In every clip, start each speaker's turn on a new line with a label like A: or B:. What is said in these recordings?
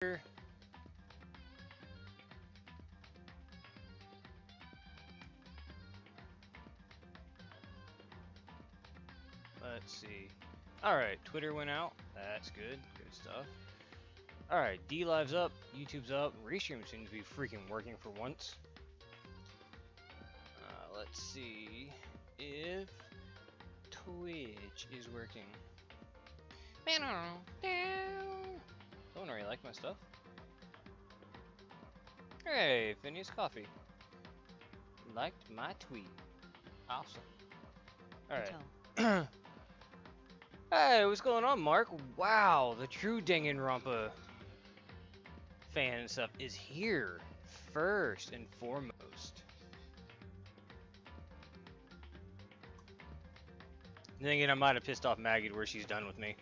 A: Let's see. Alright, Twitter went out. That's good. Good stuff. Alright, DLive's up, YouTube's up, Restream seems to be freaking working for once. Let's see if Twitch is working. Don't really like my stuff. Hey, Phineas Coffee. Liked my tweet. Awesome. Alright. Hey, what's going on, Mark? Wow, the true Danganronpa fan and stuff is here first and foremost. Then again, I might have pissed off Maggie to where she's done with me.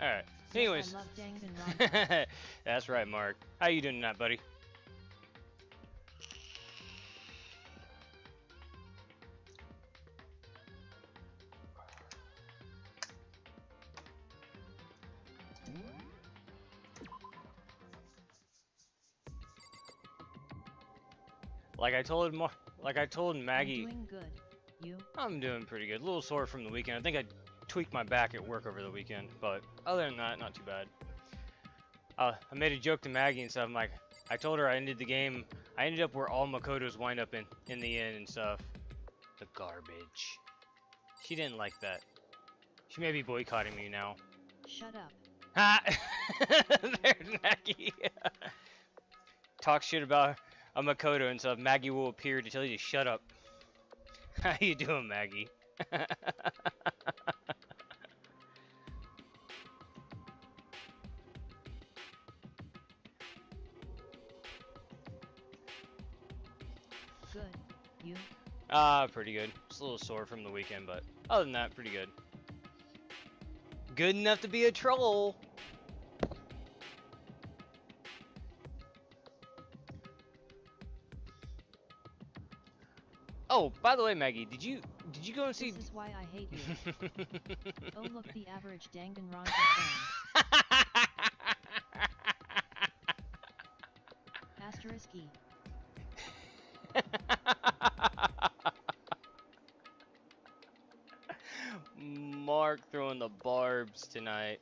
A: Alright, anyways.
B: I love Danganronpa.
A: That's right, Mark. How you doing tonight, buddy? Like I told Maggie.
B: I'm doing good. You?
A: I'm doing pretty good. A little sore from the weekend. I think I tweaked my back at work over the weekend, but other than that, not too bad. I made a joke to Maggie and stuff. I'm like, I told her I ended the game. I ended up where all Makotos wind up in the end and stuff. The garbage. She didn't like that. She may be boycotting me now.
B: Shut up.
A: Ha! There's Maggie. Talk shit about a Makoto and stuff. Maggie will appear to tell you to shut up. How you doing, Maggie?
B: Good. You?
A: Pretty good. Just a little sore from the weekend, but other than that, pretty good. Good enough to be a troll. Oh, by the way, Maggie, did you go and see?
B: This is why I hate you. Oh look, the average Danganronpa fan. Asterisk E.
A: Mark throwing the barbs tonight.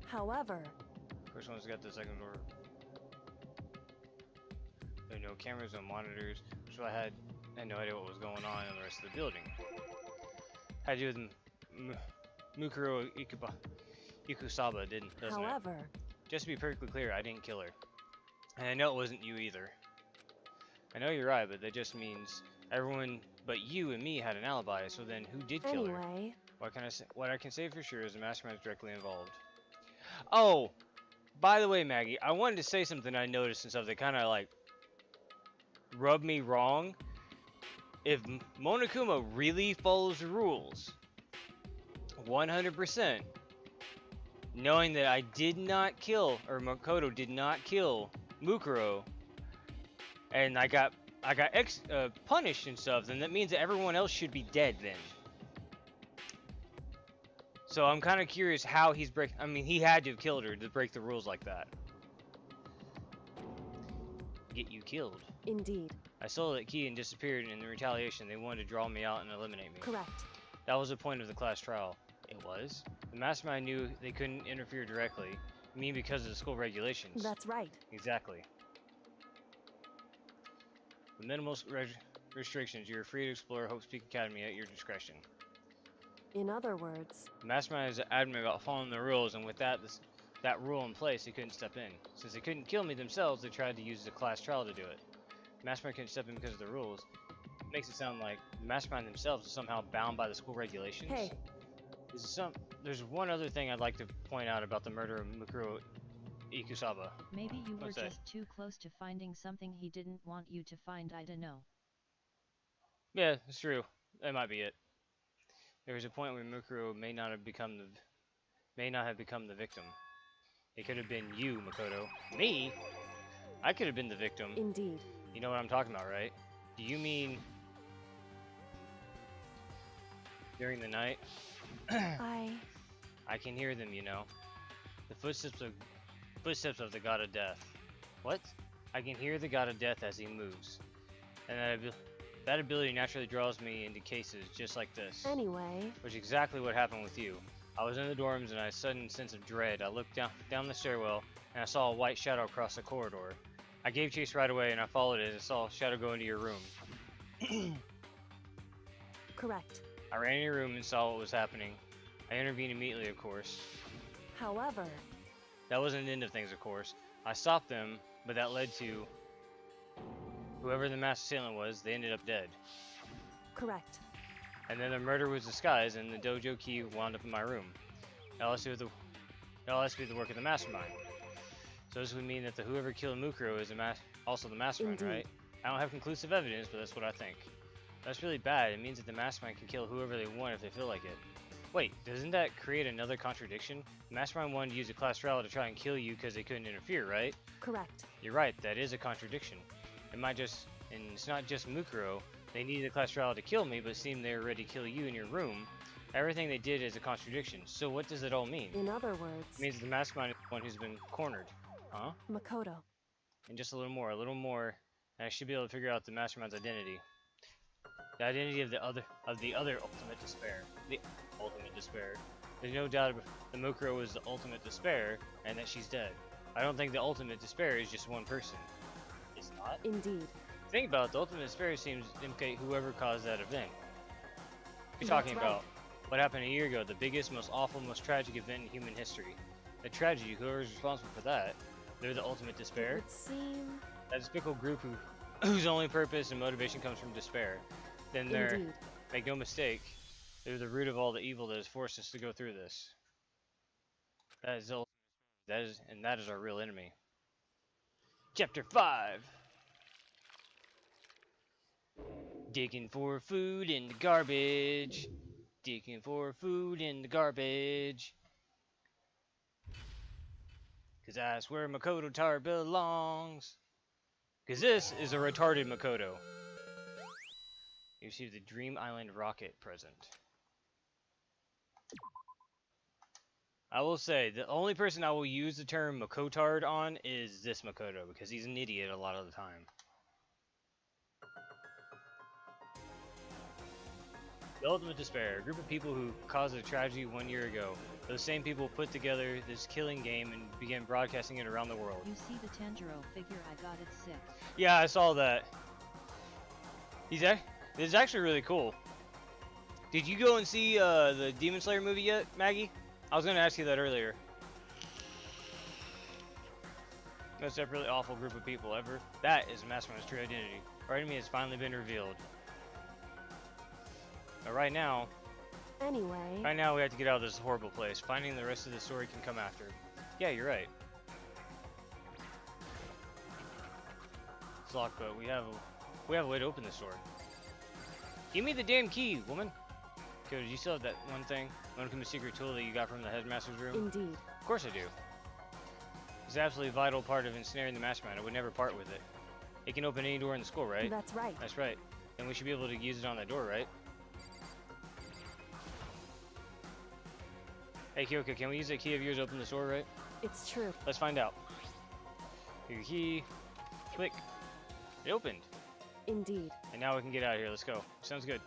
C: However,
A: First one's got the second door. There are no cameras, no monitors, so I had no idea what was going on in the rest of the building. Had to do with Mukuro Ikusaba, doesn't
C: however,
A: it? Just to be perfectly clear, I didn't kill her. And I know it wasn't you either. I know you're right, but that just means everyone but you and me had an alibi, so then who did kill her?
C: anyway,
A: What I can say for sure is the mastermind is directly involved. Oh, by the way, Maggie, I wanted to say something I noticed and stuff that kind of like rubbed me wrong. If Monokuma really follows the rules, 100%, knowing that I did not kill, or Makoto did not kill Mukuro, and I got punished and stuff, then that means that everyone else should be dead then. So I'm kind of curious how he's I mean, he had to have killed her to break the rules like that. Get you killed.
C: indeed,
A: I stole that key and disappeared, and in retaliation, they wanted to draw me out and eliminate me.
C: correct.
A: That was the point of the class trial. It was. The mastermind knew they couldn't interfere directly. I mean, because of the school regulations.
C: That's right.
A: Exactly. The minimal restrictions. You're free to explore Hope's Peak Academy at your discretion.
C: In other words,
A: The mastermind is adamant about following the rules, and with that rule in place, they couldn't step in. Since they couldn't kill me themselves, they tried to use the class trial to do it. The mastermind couldn't step in because of the rules. Makes it sound like the mastermind themselves is somehow bound by the school regulations.
C: hey,
A: This there's one other thing I'd like to point out about the murder of Mukuro Ikusaba.
B: Maybe you were
A: What's that?
B: just too close to finding something he didn't want you to find. I don't know.
A: Yeah, it's true. That might be it. There was a point where Mukuro may not have become the victim. It could have been you, Makoto. Me? I could have been the victim.
C: Indeed.
A: You know what I'm talking about, right? Do you mean during the night? I can hear them, you know. The footsteps of the god of death. What? I can hear the god of death as he moves. And that ability naturally draws me into cases just like this.
C: Anyway.
A: Which is exactly what happened with you. I was in the dorms and I had a sudden sense of dread. I looked down the stairwell and I saw a white shadow across the corridor. I gave chase right away and I followed it and saw a shadow go into your room.
C: Correct.
A: I ran in your room and saw what was happening. I intervened immediately, of course.
C: However.
A: That wasn't the end of things, of course. I stopped them, but that led to whoever the mass assailant was, they ended up dead.
C: Correct.
A: And then the murder was disguised and the dojo key wound up in my room. It all has to do with the work of the mastermind. So this would mean that whoever killed Mukuro is also the mastermind,
C: Indeed.
A: right? I don't have conclusive evidence, but that's what I think. That's really bad. It means that the mastermind can kill whoever they want if they feel like it. Wait, doesn't that create another contradiction? The mastermind wanted to use a class trial to try and kill you because they couldn't interfere, right?
C: Correct.
A: You're right, that is a contradiction. And it's not just Mukuro. They needed a class trial to kill me, but it seemed they were ready to kill you in your room. Everything they did is a contradiction. So what does it all mean?
C: In other words.
A: It means that the mastermind is the one who's been cornered. Huh?
C: Makoto.
A: And just a little more, and I should be able to figure out the mastermind's identity. The identity of the other ultimate despair. The ultimate despair. There's no doubt that Mukuro is the ultimate despair, and that she's dead. I don't think the ultimate despair is just one person. It's not?
C: Indeed.
A: Think about it, the ultimate despair seems to implicate whoever caused that event. You're
C: That's
A: talking
C: right.
A: about what happened a year ago, the biggest, most awful, most tragic event in human history. The tragedy, whoever's responsible for that, they're the ultimate
C: It
A: despair.
C: would seem.
A: That despicable group whose only purpose and motivation comes from despair. Then they're,
C: Indeed.
A: make no mistake, they're the root of all the evil that has forced us to go through this. That is our real enemy. Chapter 5. Digging for food in the garbage. Digging for food in the garbage. 'Cause that's where Makoto Tower belongs. 'Cause this is a retarded Makoto. You received the Dream Island rocket present. I will say, the only person I will use the term Makotard on is this Makoto, because he's an idiot a lot of the time. The Ultimate Despair, a group of people who caused a tragedy 1 year ago. Those same people put together this killing game and began broadcasting it around the world.
B: You see the Tanjiro figure I got at 6.
A: Yeah, I saw that. It's actually really cool. Did you go and see the Demon Slayer movie yet, Maggie? I was going to ask you that earlier. That's that really awful group of people ever. That is Mastermind's true identity. Our enemy has finally been revealed. But right now
C: Anyway.
A: we have to get out of this horrible place. Finding the rest of the story can come after. Yeah, you're right. It's locked, but we have a way to open this door. Give me the damn key, woman. Okay, did you still have that one thing? One from the secret tool that you got from the headmaster's room?
C: Indeed.
A: Of course I do. It's an absolutely vital part of ensnaring the mastermind. I would never part with it. It can open any door in the school, right?
C: That's right.
A: That's right. Then we should be able to use it on that door, right? Hey, Kyoko, can we use that key of yours to open this door, right?
C: It's true.
A: Let's find out. Your key. Click. It opened.
C: Indeed.
A: And now we can get out of here. Let's go. Sounds good.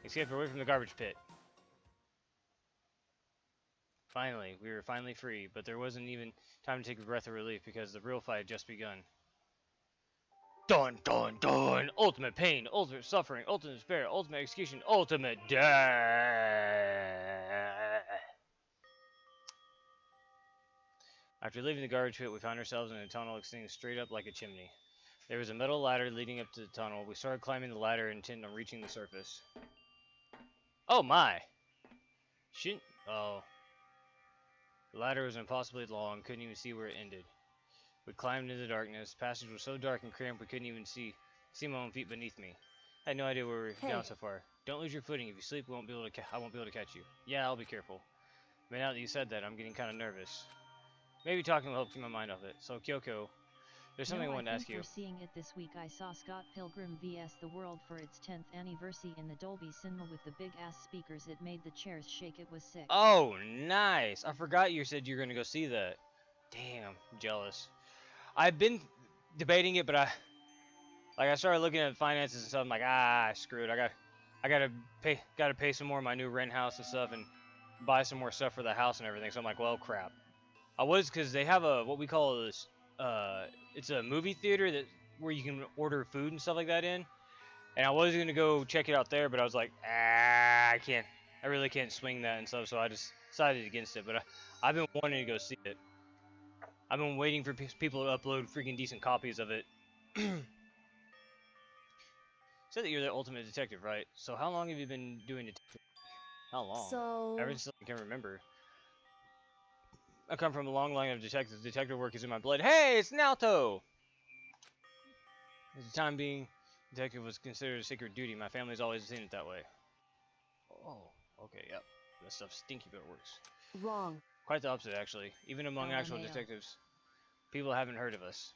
A: Escape away from the garbage pit. Finally, we were finally free, but there wasn't even time to take a breath of relief because the real fight had just begun. Dun dun dun! Ultimate pain, ultimate suffering, ultimate despair, ultimate execution, ultimate death! After leaving the garbage pit, we found ourselves in a tunnel extending straight up like a chimney. There was a metal ladder leading up to the tunnel. We started climbing the ladder intent on reaching the surface. Oh my! Oh. The ladder was impossibly long, couldn't even see where it ended. We climbed into the darkness. The passage was so dark and cramped we couldn't even see my own feet beneath me. I had no idea where we were down so far. Don't lose your footing. If you sleep, I won't be able to catch you. Yeah, I'll be careful. But now that you said that, I'm getting kind of nervous. Maybe talking will help keep my mind off it. So, Kyoko, there's something I wanted to ask you.
B: For seeing it this week, I saw Scott Pilgrim vs. The World for its 10th anniversary in the Dolby Cinema with the big-ass speakers. It made the chairs shake. It was sick.
A: Oh, nice. I forgot you said you were going to go see that. Damn, I'm jealous. I've been debating it, but I started looking at finances and stuff. I'm like, screw it. I gotta pay some more of my new rent house and stuff, and buy some more stuff for the house and everything. So I'm like, well, crap. Because they have what we call this, it's a movie theater where you can order food and stuff like that in. And I was gonna go check it out there, but I was like, I really can't swing that and stuff. So I just decided against it. But I've been wanting to go see it. I've been waiting for people to upload freaking decent copies of it. Said that you're the ultimate detective, right? So how long have you been doing detective? How long?
C: So...
A: Ever since I can remember. I come from a long line of detectives. Detective work is in my blood. Hey, it's Naoto! At the time being, detective was considered a sacred duty. My family's always seen it that way. Oh, okay, yep. That stuff's stinky, but it works.
C: Wrong.
A: Quite the opposite, actually. Even among actual detectives, people haven't heard of us.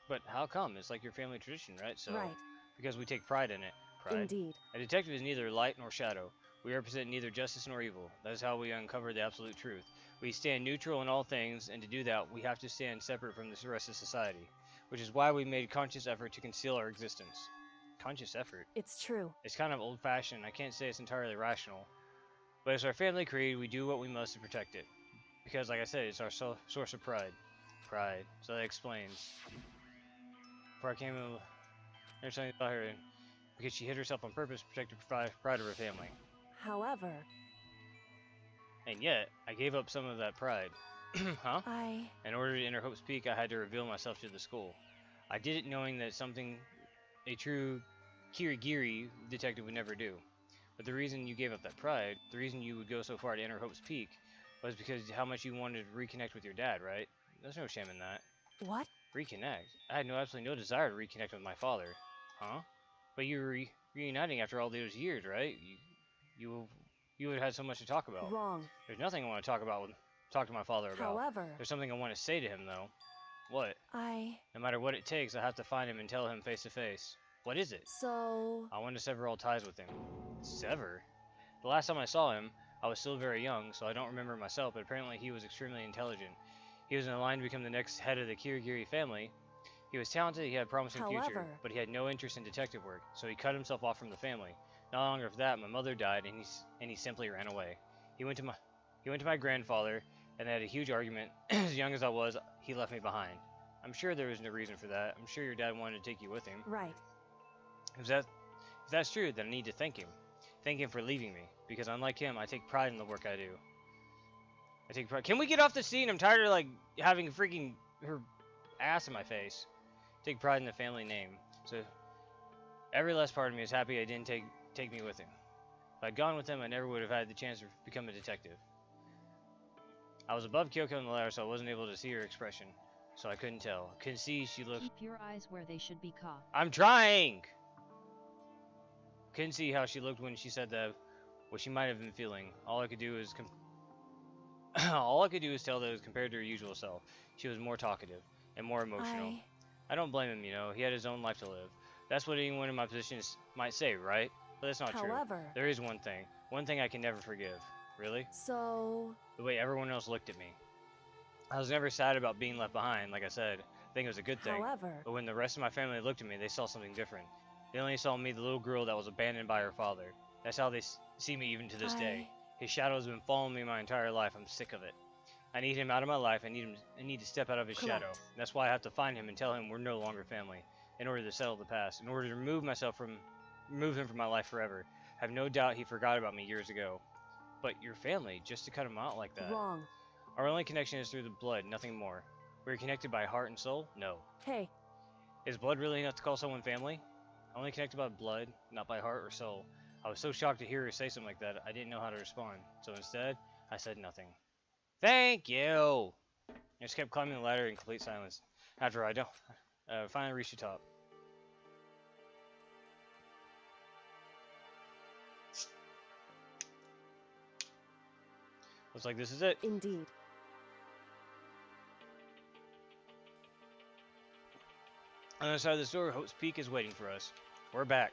A: But how come? It's like your family tradition, right? So,
C: right.
A: Because we take pride in it. Pride.
C: Indeed.
A: A detective is neither light nor shadow. We represent neither justice nor evil. That is how we uncover the absolute truth. We stand neutral in all things, and to do that, we have to stand separate from the rest of society, which is why we made conscious effort to conceal our existence. Conscious effort?
C: It's true.
A: It's kind of old-fashioned. I can't say it's entirely rational. But it's our family creed. We do what we must to protect it. Because, like I said, it's our source of pride. Pride. So that explains. Before I came in, there's something about her, because she hid herself on purpose to protect the pride of her family.
C: However...
A: And yet, I gave up some of that pride. Huh? In order to enter Hope's Peak, I had to reveal myself to the school. I did it knowing that something a true Kirigiri detective would never do. But the reason you gave up that pride, the reason you would go so far to enter Hope's Peak, was because how much you wanted to reconnect with your dad, right? There's no shame in that.
C: What?
A: Reconnect? I had absolutely no desire to reconnect with my father. Huh? But you were reuniting after all those years, right? You would have had so much to talk about.
C: Wrong.
A: There's nothing I want to talk to my father about.
C: However...
A: There's something I want to say to him, though. What? No matter what it takes, I have to find him and tell him face to face. What is it?
C: So...
A: I want to sever all ties with him. Sever? The last time I saw him, I was still very young, so I don't remember myself, but apparently he was extremely intelligent. He was in line to become the next head of the Kirigiri family. He was talented, he had a promising future, but he had no interest in detective work, so he cut himself off from the family. Not long after that, my mother died, and he simply ran away. He went to my grandfather, and they had a huge argument. As young as I was, he left me behind. I'm sure there was no reason for that. I'm sure your dad wanted to take you with him.
C: Right.
A: If that's true, then I need to thank him. Thank him for leaving me, because unlike him, I take pride in the work I do. I take pride. Can we get off the scene? I'm tired of like having freaking her ass in my face. Take pride in the family name. So every last part of me is happy I didn't take me with him. If I'd gone with him, I never would have had the chance to become a detective. I was above Kyoko on the ladder, so I wasn't able to see her expression. So I couldn't tell. I couldn't see she looked...
B: Keep your eyes where they should be, Ka.
A: I'm trying! Couldn't see how she looked when she said that, what she might have been feeling. All I could do is tell that it was compared to her usual self. She was more talkative and more emotional. I don't blame him, you know. He had his own life to live. That's what anyone in my position might say, right? But that's not true. There is one thing I can never forgive. Really?
C: So...
A: The way everyone else looked at me. I was never sad about being left behind, like I said. I think it was a good thing. But when the rest of my family looked at me, they saw something different. They only saw me, the little girl that was abandoned by her father. That's how they see me even to this day. His shadow has been following me my entire life. I'm sick of it. I need him out of my life. I need to step out of his shadow. That's why I have to find him and tell him we're no longer family. In order to settle the past. In order to remove him from my life forever. I have no doubt he forgot about me years ago. But your family, just to cut him out like that.
C: Wrong.
A: Our only connection is through the blood, nothing more. We're connected by heart and soul? No.
C: Hey.
A: Is blood really enough to call someone family? Only connected by blood, not by heart or soul. I was so shocked to hear her say something like that, I didn't know how to respond. So instead, I said nothing. Thank you! I just kept climbing the ladder in complete silence. After I finally reached the top. Looks like this is it.
C: Indeed.
A: On the other side of the door, Hope's Peak is waiting for us. We're back.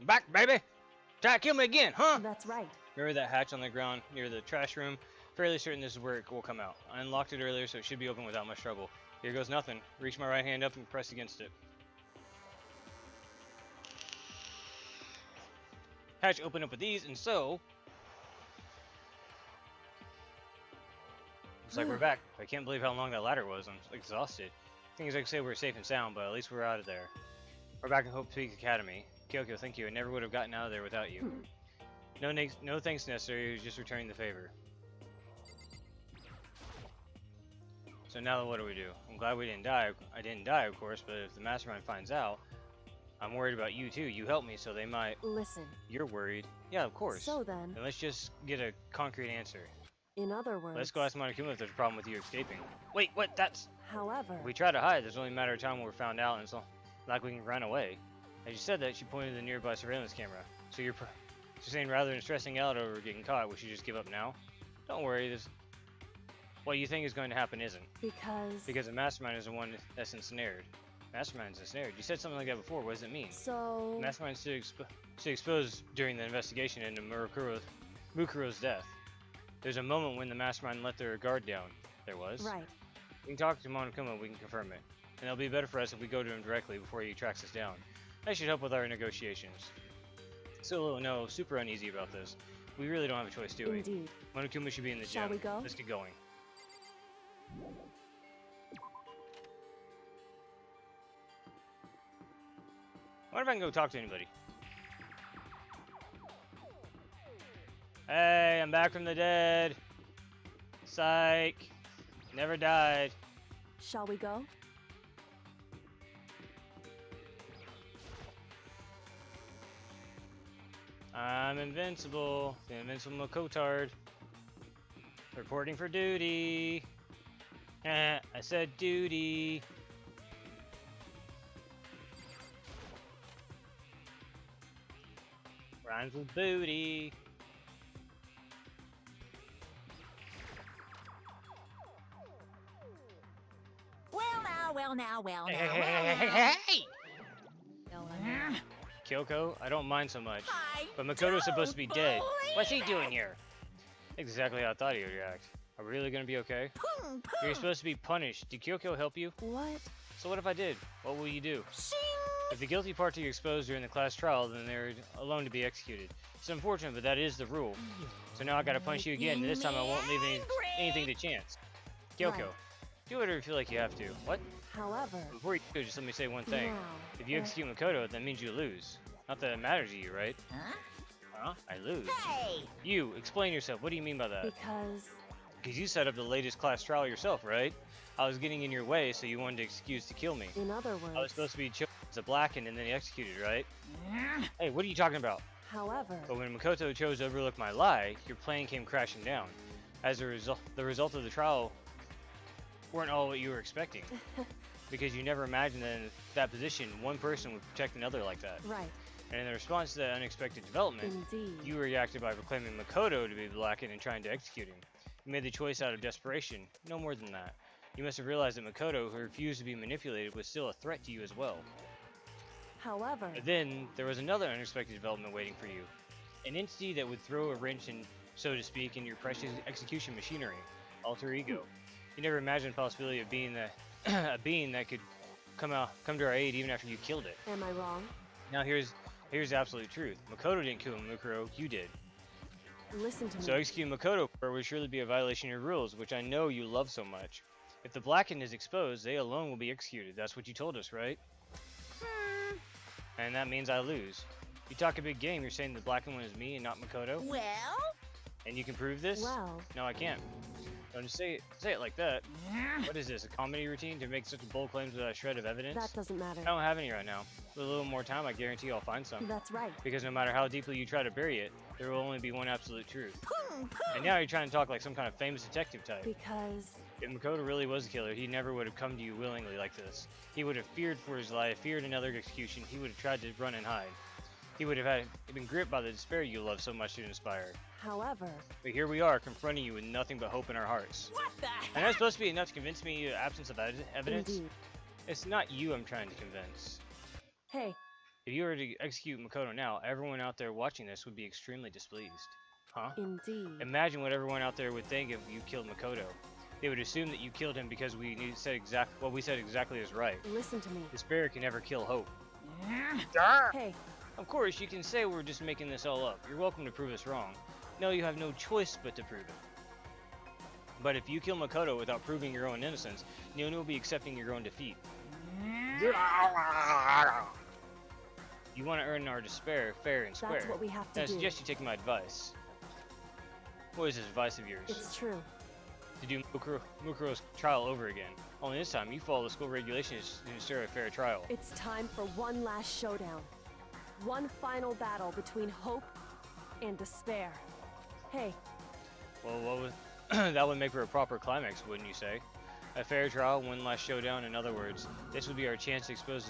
A: Back, baby! Try to kill me again, huh?
C: That's right.
A: Remember that hatch on the ground near the trash room? Fairly certain this is where it will come out. I unlocked it earlier, so it should be open without much trouble. Here goes nothing. Reach my right hand up and press against it. Hatch opened up with ease, and so... Looks like we're back. I can't believe how long that ladder was. I'm exhausted. Things I could say we're safe and sound, but at least we're out of there. We're back in Hope Peak Academy. Kyoko, thank you. I never would have gotten out of there without you. No thanks necessary. He was just returning the favor. So now what do we do? I'm glad we didn't die. I didn't die, of course, but if the mastermind finds out, I'm worried about you too. You helped me, so they might...
C: Listen.
A: You're worried. Yeah, of course.
C: So then,
A: let's just get a concrete answer.
C: in other words...
A: Let's go ask Monokuma if there's a problem with you escaping. Wait, what? That's...
C: However...
A: If we try to hide, there's only a matter of time when we're found out, and it's like we can run away. As you said that, she pointed to the nearby surveillance camera. So you're saying rather than stressing out over getting caught, we should just give up now? Don't worry, what you think is going to happen isn't. Because the mastermind is the one that's ensnared. Mastermind's ensnared. You said something like that before. What does it mean?
C: So...
A: Mastermind's still exposed during the investigation into Mukuro's death. There's a moment when the mastermind let their guard down. There was.
C: Right.
A: We can talk to Monokuma, we can confirm it. And it'll be better for us if we go to him directly before he tracks us down. That should help with our negotiations. Still, no, super uneasy about this. We really don't have a choice, do we?
C: Indeed.
A: Monokuma should be in the gym.
C: Shall we go?
A: Let's get going. I wonder if I can go talk to anybody. Hey, I'm back from the dead. Psych. Never died.
C: Shall we go?
A: I'm invincible. The invincible Makotard. Reporting for duty. I said duty. Rhymes with booty.
D: Well now.
A: Hey!
B: No, I'm not.
A: Kyoko, I don't mind so much. But Makoto's supposed to be dead. What's he doing here? Exactly how I thought he would react. Are we really gonna be okay? You're supposed to be punished. Did Kyoko help you?
C: What?
A: So what if I did? What will you do? If the guilty party are exposed during the class trial, then they're alone to be executed. It's unfortunate, but that is the rule. So now I gotta punish you again, and this time I won't leave anything to chance. Kyoko,
C: Right.
A: do whatever you feel like you have to. What?
C: However...
A: Before you do, just let me say one thing.
C: Now,
A: If you execute Makoto, that means you lose. Not that it matters to you, right? Huh? I lose.
D: Hey!
A: You, explain yourself. What do you mean by that? Because you set up the latest class trial yourself, right? I was getting in your way, so you wanted to excuse to kill me.
C: In other words...
A: I was supposed to be chosen as a blackened and then executed, right? Hey, what are you talking about?
C: However...
A: But when Makoto chose to overlook my lie, your plan came crashing down. As a result, the result of the trial weren't all what you were expecting. Because you never imagined that in that position, one person would protect another like that.
C: Right.
A: And in response to that unexpected development,
C: Indeed.
A: you reacted by proclaiming Makoto to be blackened and trying to execute him. You made the choice out of desperation, no more than that. You must have realized that Makoto, who refused to be manipulated, was still a threat to you as well.
C: However...
A: But then, there was another unexpected development waiting for you. An entity that would throw a wrench in, so to speak, in your precious execution machinery. Alter ego. You never imagined the possibility of being a being that could come to our aid even after you killed it.
C: Am I wrong?
A: Now here's the absolute truth. Makoto didn't kill Mukuro, you did.
C: Listen to me.
A: So executing Makoto would surely be a violation of your rules, which I know you love so much. If the blackened is exposed, they alone will be executed. That's what you told us, right? And that means I lose. You talk a big game, you're saying the blackened one is me and not Makoto?
D: Well?
A: And you can prove this?
C: Well...
A: No, I can't. Don't just say it like that. What is this, a comedy routine to make such bold claims without a shred of evidence?
C: That doesn't matter.
A: I don't have any right now. With a little more time, I guarantee I'll find some.
C: That's right.
A: Because no matter how deeply you try to bury it, there will only be one absolute truth. And now you're trying to talk like some kind of famous detective type.
C: Because
A: If Makoto really was a killer, he never would have come to you willingly like this. He would have feared for his life, feared another execution, he would have tried to run and hide. He would have been gripped by the despair you love so much to inspire.
C: however,
A: But here we are, confronting you with nothing but hope in our hearts.
D: What the
A: And that's supposed to be enough to convince me of the absence of evidence?
C: indeed.
A: It's not you I'm trying to convince.
C: Hey,
A: If you were to execute Makoto now, everyone out there watching this would be extremely displeased. Huh?
C: indeed.
A: Imagine what everyone out there would think if you killed Makoto. They would assume that you killed him because we said what we said exactly is right.
C: Listen to me.
A: Despair can never kill hope.
C: Hey,
A: Of course, you can say we're just making this all up. You're welcome to prove us wrong. No, you have no choice but to prove it. But if you kill Makoto without proving your own innocence, Neone will be accepting your own defeat. You want to earn our despair fair and square.
C: that's what we have to
A: Then I
C: do.
A: suggest you take my advice. What is this advice of yours?
C: It's true.
A: To do Mukuro's trial over again. Only this time, you follow the school regulations to ensure a fair trial.
C: It's time for one last showdown. One final battle between hope and despair. Hey,
A: Well, what would that would make for a proper climax, wouldn't you say? A fair trial, one last showdown. In other words, this would be our chance to expose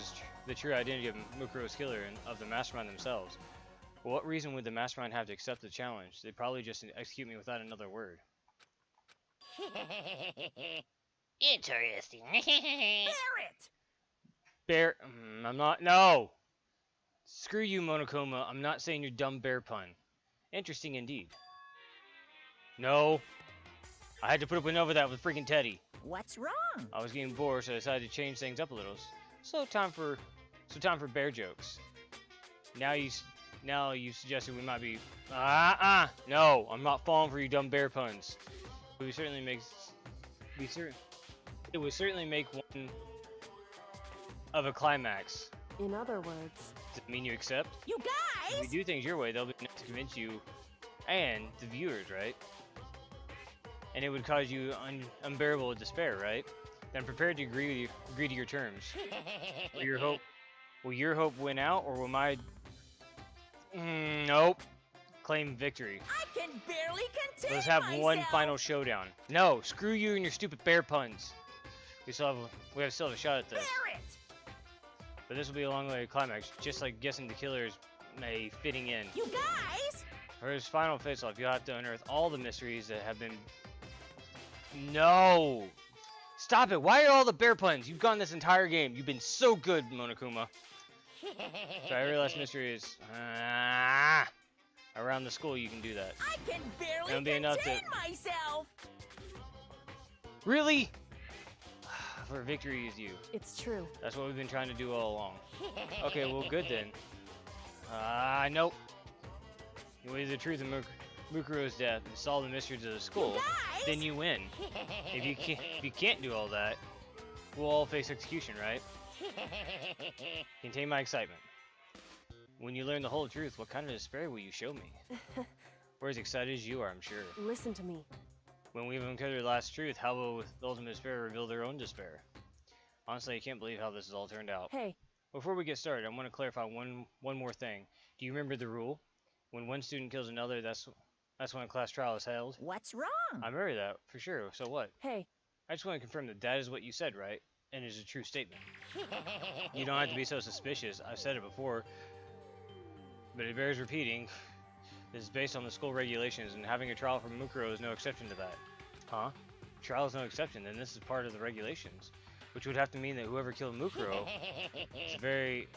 A: the true identity of Mukuro's killer and of the mastermind themselves. For what reason would the mastermind have to accept the challenge? They'd probably just execute me without another word.
D: Interesting. Barrett!
A: Bear. I'm not. No! Screw you, Monokuma. I'm not saying your dumb bear pun. Interesting indeed. No. I had to put up with that with freaking Teddy.
D: What's wrong?
A: I was getting bored, so I decided to change things up a little. So time for bear jokes. Now you suggested we might be. No, I'm not falling for you dumb bear puns. It would certainly make one of a climax.
C: in other words,
A: Does it mean you accept?
D: You
A: If
D: guys!
A: we do things your way, they'll be enough to convince you and the viewers, right? And it would cause you unbearable despair, right? Then prepare to agree to your terms. Will your hope win out, or will my nope claim victory?
D: I can barely contain
A: Let's have
D: myself.
A: one final showdown. No, screw you and your stupid bear puns. We still have a shot at this.
D: Barrett!
A: But this will be a long way to climax, just like guessing the killers may fitting in.
D: You guys!
A: For his final face-off, you'll have to unearth all the mysteries that have been... No! Stop it! Why are all the bear puns? You've gone this entire game. You've been so good, Monokuma. So every last mystery is... around the school, you can do that.
D: I can barely
A: That'll be enough
D: contain myself!
A: Really? For victory is you.
C: it's true.
A: That's what we've been trying to do all along. Okay, well, good then. Nope. You waited the truth of Mukuro's death and solve the mysteries of the school,
D: guys!
A: then you win. If you can't do all that, we'll all face execution, right? Contain my excitement. When you learn the whole truth, what kind of despair will you show me? We're as excited as you are, I'm sure.
C: Listen to me.
A: When we've uncovered the last truth, how will the ultimate despair reveal their own despair? Honestly, I can't believe how this has all turned out.
C: Hey,
A: Before we get started, I want to clarify one more thing. Do you remember the rule? When one student kills another, that's when a class trial is held?
D: What's wrong?
A: I remember that, for sure. So what?
C: hey,
A: I just want to confirm that is what you said, right? And is a true statement. You don't have to be so suspicious. I've said it before, but it bears repeating. This is based on the school regulations, and having a trial for Mukuro is no exception to that. Huh? Trial is no exception, then this is part of the regulations. Which would have to mean that whoever killed Mukuro is a very...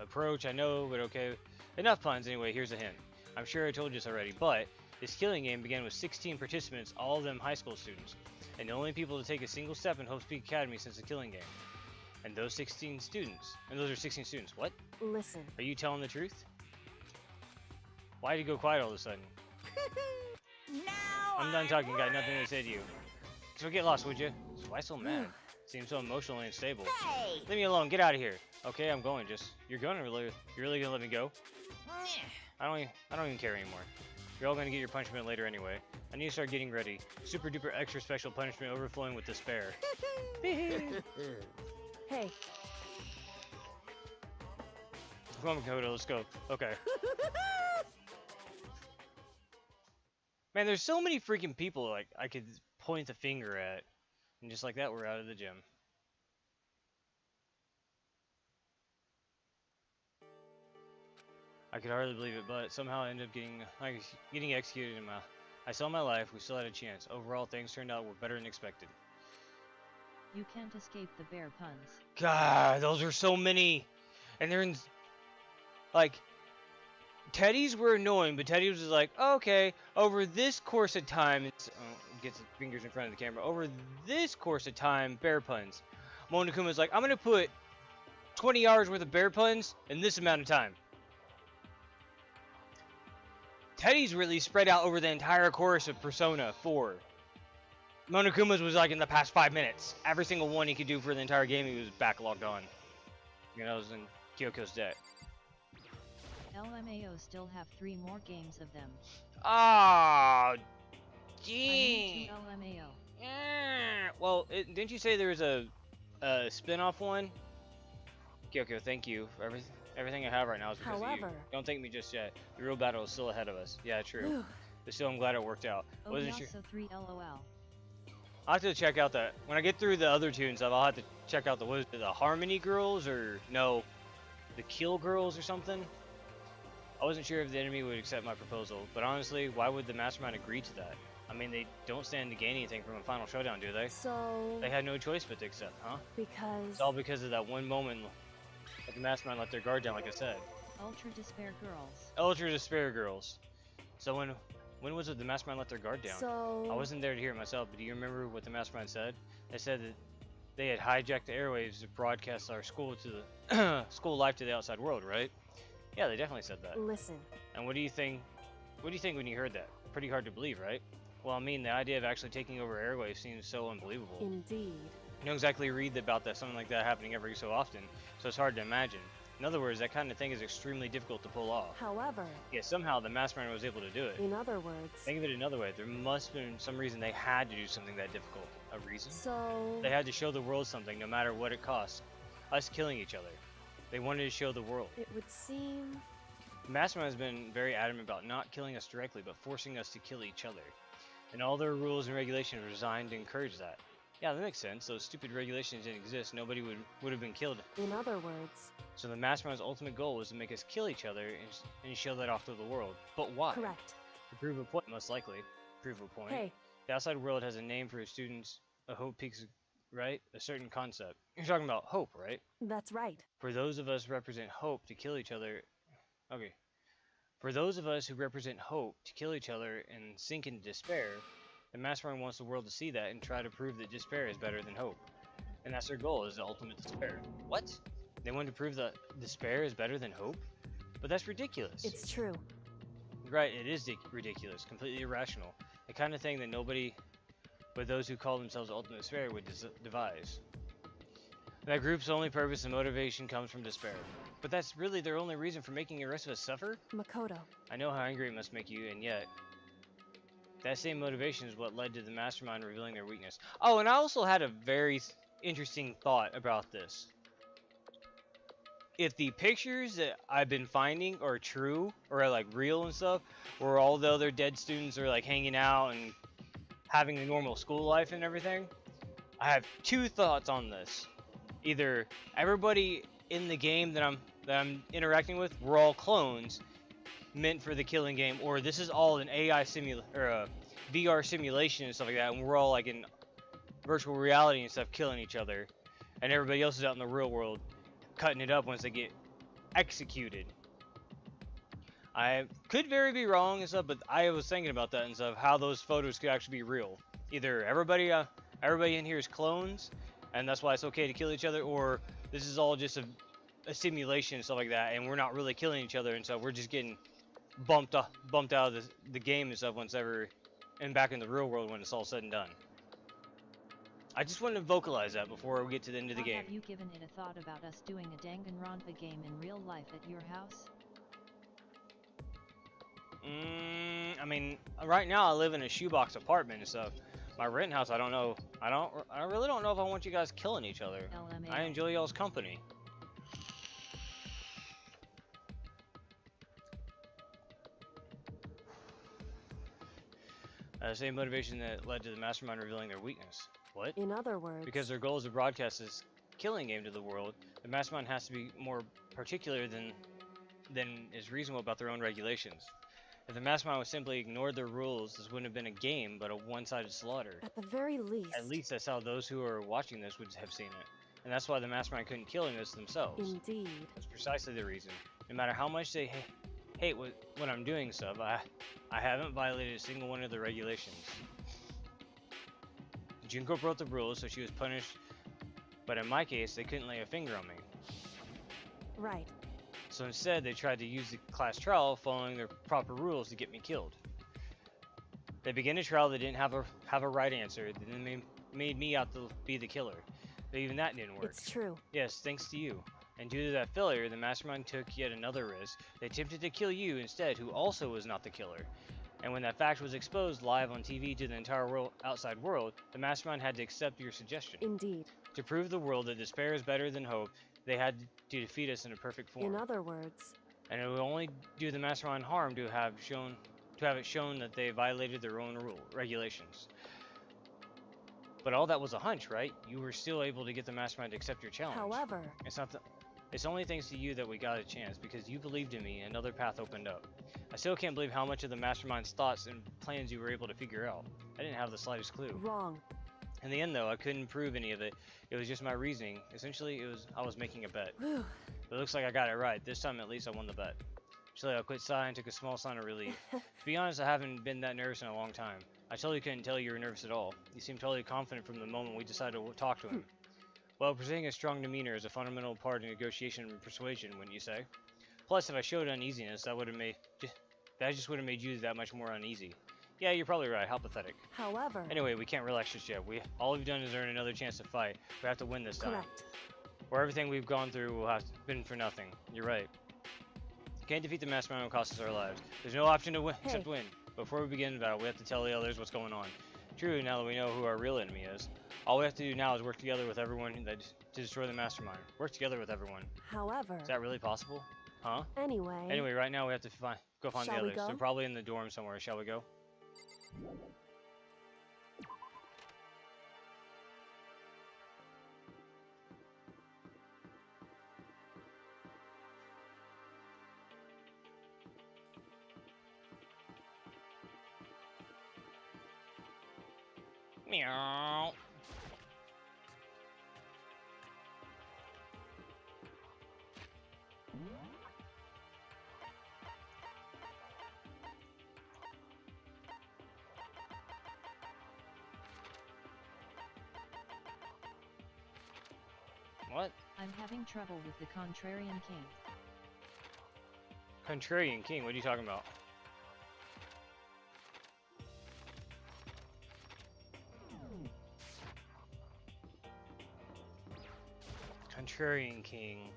A: approach, I know, but okay. Enough puns anyway, here's a hint. I'm sure I told you this already, but this killing game began with 16 participants, all of them high school students. And the only people to take a single step in Hope Peak Academy since the killing game. And those 16 students. And those are 16 students. What?
C: listen.
A: Are you telling the truth? Why'd you go quiet all of a sudden?
D: Now
A: I'm done talking, got nothing to say to you. So get lost, would you? Why so mad? Seems so emotionally unstable.
D: Hey!
A: Leave me alone, get out of here. Okay, I'm going, you're really gonna let me go? I don't even care anymore. You're all gonna get your punishment later anyway. I need to start getting ready. Super duper extra special punishment overflowing with despair.
C: Hey,
A: Come on, Makoto, let's go. Okay. Man, there's so many freaking people like I could point the finger at, and just like that, we're out of the gym. I could hardly believe it, but somehow I ended up getting executed in my. I saw my life. We still had a chance. Overall, things turned out were better than expected.
B: You can't escape the bear puns.
A: God, those are so many, and they're in like. Teddy's were annoying, but Teddy was just like, oh, okay, over this course of time, gets his fingers in front of the camera. Over this course of time, bear puns. Monokuma's like, I'm gonna put 20 hours worth of bear puns in this amount of time. Teddy's really spread out over the entire course of Persona 4. Monokuma's was like in the past 5 minutes. Every single one he could do for the entire game, he was backlogged on. You know, it was in Kyoko's deck.
B: LMAO still have 3 more games of them.
A: Ah,
B: I
A: gee.
B: LMAO.
A: Well, didn't you say there was a spin-off one? Kyoko, thank you for everything I have right now is because of you. Don't thank me just yet. The real battle is still ahead of us. Yeah, true. But still, I'm glad it worked out. Wasn't sure.
B: 3 LOL.
A: I'll have to check out that. When I get through the other two and stuff, I'll have to check out the Harmony Girls or no, the Kill Girls or something. I wasn't sure if the enemy would accept my proposal, but honestly, why would the mastermind agree to that? I mean, they don't stand to gain anything from a final showdown, do they?
C: So...
A: They had no choice but to accept, huh?
C: Because...
A: It's all because of that one moment that the mastermind let their guard down, like I said.
B: Ultra Despair Girls.
A: Ultra Despair Girls. So when was it the mastermind let their guard down?
C: So...
A: I wasn't there to hear it myself, but do you remember what the mastermind said? They said that they had hijacked the airwaves to broadcast our school to the school life to the outside world, right? Yeah, they definitely said that.
C: Listen.
A: And what do you think? What do you think when you heard that? Pretty hard to believe, right? Well, I mean, the idea of actually taking over airwaves seems so unbelievable.
C: Indeed.
A: You don't exactly read about that something like that happening every so often, so it's hard to imagine. In other words, that kind of thing is extremely difficult to pull off.
C: However...
A: Yeah, somehow the mastermind was able to do it.
C: In other words...
A: Think of it another way. There must have been some reason they had to do something that difficult. A reason?
C: So...
A: They had to show the world something, no matter what it cost. Us killing each other. They wanted to show the world.
C: It would seem...
A: The mastermind has been very adamant about not killing us directly, but forcing us to kill each other. And all their rules and regulations are designed to encourage that. Yeah, that makes sense. Those stupid regulations didn't exist, nobody would have been killed.
C: In other words...
A: So the mastermind's ultimate goal was to make us kill each other and show that off to the world. But why?
C: Correct.
A: To prove a point, most likely. Prove a point.
C: Hey.
A: The outside world has a name for its students. A hope peaks, right? A certain concept. You're talking about hope, right?
C: That's right.
A: For those of us who represent hope to kill each other... Okay. For those of us who represent hope to kill each other and sink into despair, the mastermind wants the world to see that and try to prove that despair is better than hope. And that's their goal, is the ultimate despair. What? They want to prove that despair is better than hope? But that's ridiculous.
C: It's true.
A: Right, it is ridiculous, completely irrational. The kind of thing that nobody but those who call themselves ultimate despair would devise. That group's only purpose and motivation comes from despair. But that's really their only reason for making the rest of us suffer?
C: Makoto.
A: I know how angry it must make you, and yet... that same motivation is what led to the mastermind revealing their weakness. Oh, and I also had a very interesting thought about this. If the pictures that I've been finding are true, or are like real and stuff, where all the other dead students are like hanging out and having a normal school life and everything, I have two thoughts on this. Either everybody in the game that I'm interacting with, we're all clones meant for the killing game, or this is all an AI or a VR simulation and stuff like that, and we're all like in virtual reality and stuff killing each other, and everybody else is out in the real world cutting it up once they get executed. I could very be wrong and stuff, but I was thinking about that and stuff, how those photos could actually be real. Either everybody in here is clones, and that's why it's okay to kill each other, or this is all just a simulation and stuff like that, and we're not really killing each other, and so we're just getting bumped out of the game and stuff and back in the real world when it's all said and done. I just wanted to vocalize that before we get to the end of the game.
B: Have you given it a thought about us doing a Danganronpa game in real life at your house?
A: I mean, right now I live in a shoebox apartment and stuff. My rent house, I don't know. I really don't know if I want you guys killing each other.
B: LMAO.
A: I enjoy y'all's company. The same motivation that led to the Mastermind revealing their weakness. What?
C: In other words...
A: Because their goal is to broadcast this killing game to the world, the Mastermind has to be more particular than is reasonable about their own regulations. If the Mastermind would simply ignored their rules, this wouldn't have been a game, but a one-sided slaughter.
C: At the very least...
A: At least that's how those who are watching this would have seen it. And that's why the Mastermind couldn't kill us themselves.
C: Indeed.
A: That's precisely the reason. No matter how much they hate what I'm doing, sub, I haven't violated a single one of the regulations. Junko broke the rules, so she was punished, but in my case, they couldn't lay a finger on me.
C: Right.
A: So instead, they tried to use the class trial following their proper rules to get me killed. They began a trial that didn't have a right answer, and then made me out to be the killer. But even that didn't work.
C: It's true.
A: Yes, thanks to you. And due to that failure, the Mastermind took yet another risk. They attempted to kill you instead, who also was not the killer. And when that fact was exposed live on TV to the entire outside world, the Mastermind had to accept your suggestion.
C: Indeed.
A: To prove the world that despair is better than hope, they had to defeat us in a perfect form.
C: In other words...
A: And it would only do the Mastermind harm to have it shown that they violated their own regulations. But all that was a hunch, right? You were still able to get the Mastermind to accept your challenge.
C: However...
A: It's only thanks to you that we got a chance, because you believed in me and another path opened up. I still can't believe how much of the Mastermind's thoughts and plans you were able to figure out. I didn't have the slightest clue.
C: Wrong.
A: In the end, though, I couldn't prove any of it. It was just my reasoning. Essentially, I was making a bet. But it looks like I got it right. This time, at least, I won the bet. Actually, I quit sighing and took a small sign of relief. To be honest, I haven't been that nervous in a long time. I totally couldn't tell you were nervous at all. You seemed totally confident from the moment we decided to talk to him. Well, presenting a strong demeanor is a fundamental part of negotiation and persuasion, wouldn't you say? Plus, if I showed uneasiness, that just would have made you that much more uneasy. Yeah, you're probably right. How pathetic.
C: However...
A: Anyway, we can't relax just yet. All we've done is earn another chance to fight. We have to win this time.
C: Correct.
A: Or everything we've gone through will have been for nothing. You're right. Can't defeat the Mastermind will cost us our lives. There's no option to win except win. Before we begin the battle, we have to tell the others what's going on. True, now that we know who our real enemy is. All we have to do now is work together with everyone to destroy the Mastermind. Work together with everyone.
C: However...
A: Is that really possible? Huh?
C: Anyway,
A: right now we have to go find the
C: Shall we
A: others.
C: go?
A: They're probably in the dorm somewhere. Shall we go? Meow. What?
B: I'm having trouble with the Contrarian King.
A: Contrarian King? What are you talking about? Contrarian King.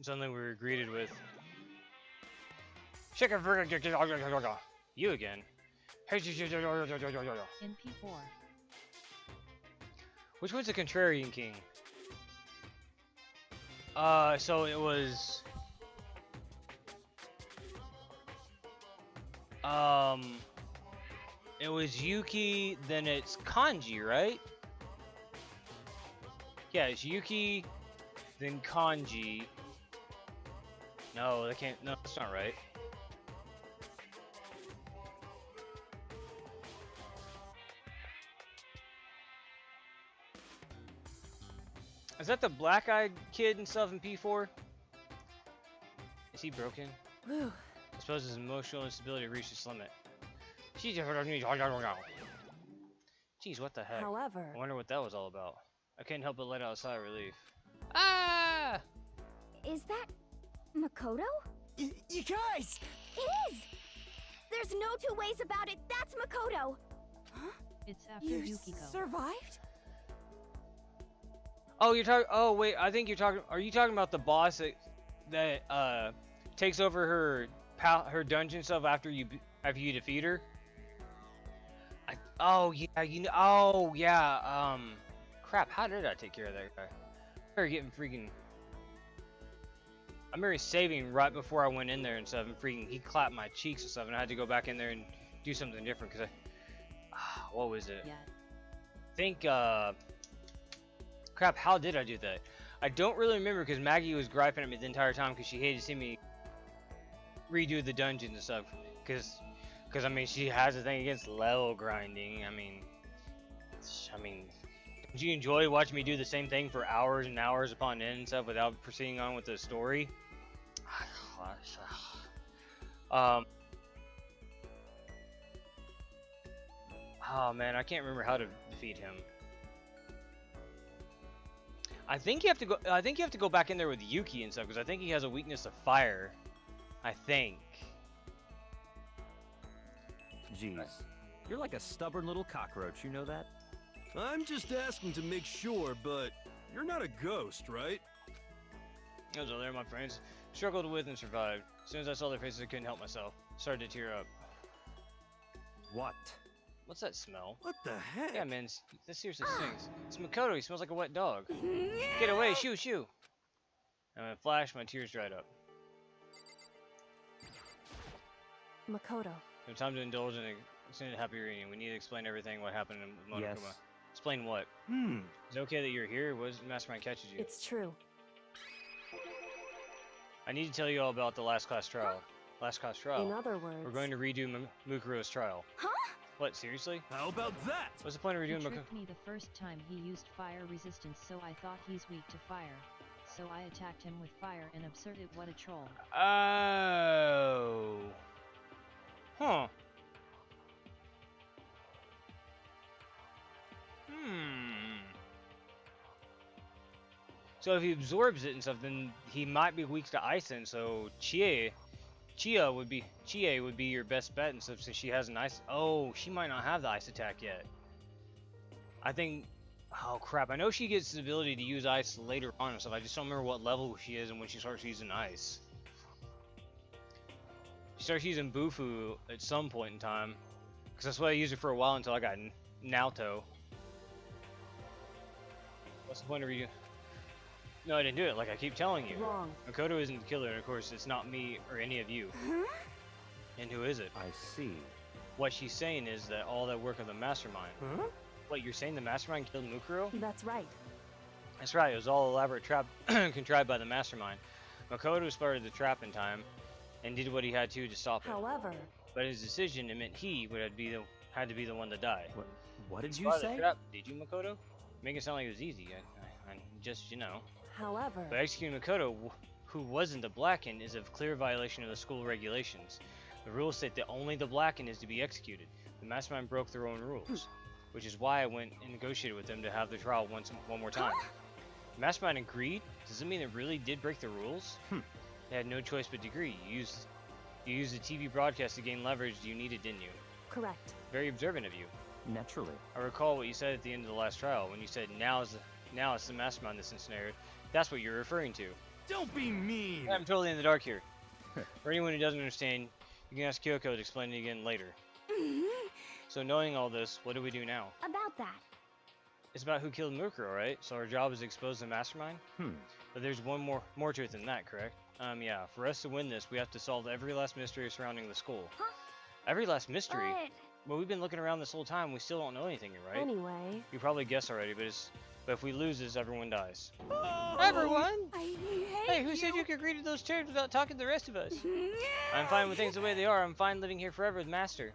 A: Something we were greeted with. You again.
B: In P4.
A: Which one's the Contrarian King? So it was... It was Yuki, then it's Kanji, right? Yeah, it's Yuki, then Kanji. No, that can't... No, that's not right. Is that the black-eyed kid and stuff in P4? Is he broken?
C: Whew.
A: I suppose his emotional instability reached its limit. Jeez, what the heck?
C: However...
A: I wonder what that was all about. I couldn't help but let out a sigh of relief. Ah!
E: Is that Makoto?
D: You guys!
E: It is! There's no two ways about it. That's Makoto.
D: Huh?
B: It's after
D: You
B: Yukiko.
D: survived?
A: Oh, you're talking. Oh, wait. I think you're talking. Are you talking about the boss that takes over her dungeon stuff after you defeat her? Oh yeah. Oh yeah. Crap. How did I take care of that guy? They're getting freaking. I remember saving right before I went in there and stuff, and freaking he clapped my cheeks and stuff, and I had to go back in there and do something different because what was it?
B: Yeah.
A: I think crap. How did I do that? I don't really remember because Maggie was griping at me the entire time because she hated to see me redo the dungeons and stuff. Because I mean she has a thing against level grinding. I mean, don't you enjoy watching me do the same thing for hours and hours upon end and stuff without proceeding on with the story? Oh man, I can't remember how to defeat him. I think you have to go back in there with Yuki and stuff because I think he has a weakness to fire. I think.
F: Jeez, you're like a stubborn little cockroach, you know that?
D: I'm just asking to make sure, but you're not a ghost, right?
A: I was over there, my friends. Struggled with and survived. As soon as I saw their faces, I couldn't help myself. Started to tear up.
F: What?
A: What's that smell?
D: What the heck?
A: Yeah, man, this seriously stinks. It's Makoto. He smells like a wet dog. Get away! Shoo, shoo! And in a flash, my tears dried up.
C: Makoto.
A: No time to indulge in an extended happy reunion. We need to explain everything what happened in Monokuma.
F: Yes.
A: Explain what? Is it okay that you're here? What does the mastermind catches you?
C: It's true.
A: I need to tell you all about the last class trial. Last class trial.
C: In other words,
A: We're going to redo Mukuro's trial.
E: Huh?
A: What, seriously?
D: How about that?
A: What's the point of
B: He
A: redoing Mukuro?
B: tricked me the first time he used fire resistance, so I thought he's weak to fire. So I attacked him with fire and absurded what a troll.
A: Oh. Huh. So if he absorbs it and stuff, then he might be weak to ice, and so Chie would be your best bet and stuff since she has an ice. Oh, she might not have the ice attack yet. I think. Oh crap! I know she gets the ability to use ice later on and stuff. I just don't remember what level she is and when she starts using ice. She starts using Bufu at some point in time, because that's what I used it for a while until I got Naoto. What's the point of redoing? No, I didn't do it, like I keep telling you.
C: wrong.
A: Makoto isn't the killer, and of course it's not me or any of you. And who is it?
F: I see.
A: What she's saying is that all that work of the mastermind.
D: Huh?
A: What, you're saying the mastermind killed Mukuro?
C: That's right.
A: That's right, it was all elaborate trap contrived by the mastermind. Makoto started the trap in time and did what he had to stop it.
C: However,
A: But his decision, it meant he would had to be the one to die.
F: What did you
A: Part of the
F: say?
A: trap, did you, Makoto? Make it sound like it was easy. I just, you know.
C: however,
A: But executing Makoto, who wasn't the Blackened, is a clear violation of the school regulations. The rules state that only the Blackened is to be executed. The mastermind broke their own rules, which is why I went and negotiated with them to have the trial one more time. The mastermind agreed? Does it mean it really did break the rules? They had no choice but to agree. You used the TV broadcast to gain leverage you needed, didn't you?
C: correct.
A: Very observant of you.
F: Naturally.
A: I recall what you said at the end of the last trial, when you said, now it's the mastermind that's ensnared. That's what you're referring to.
D: Don't be mean.
A: I'm totally in the dark here. For anyone who doesn't understand, you can ask Kyoko to explain it again later. So knowing all this, what do we do now?
E: About that.
A: It's about who killed Mukuro, right? So our job is to expose the mastermind? But there's one more to it than that, correct? Yeah. For us to win this, we have to solve every last mystery surrounding the school.
E: Huh?
A: Every last mystery?
E: But
A: Well, we've been looking around this whole time. We still don't know anything, right?
C: Anyway,
A: You probably guessed already, but if we lose this, everyone dies.
D: Oh,
A: Everyone?
E: I hate
A: Hey, who said you could agree to those terms without talking to the rest of us? I'm fine with things the way they are. I'm fine living here forever with Master.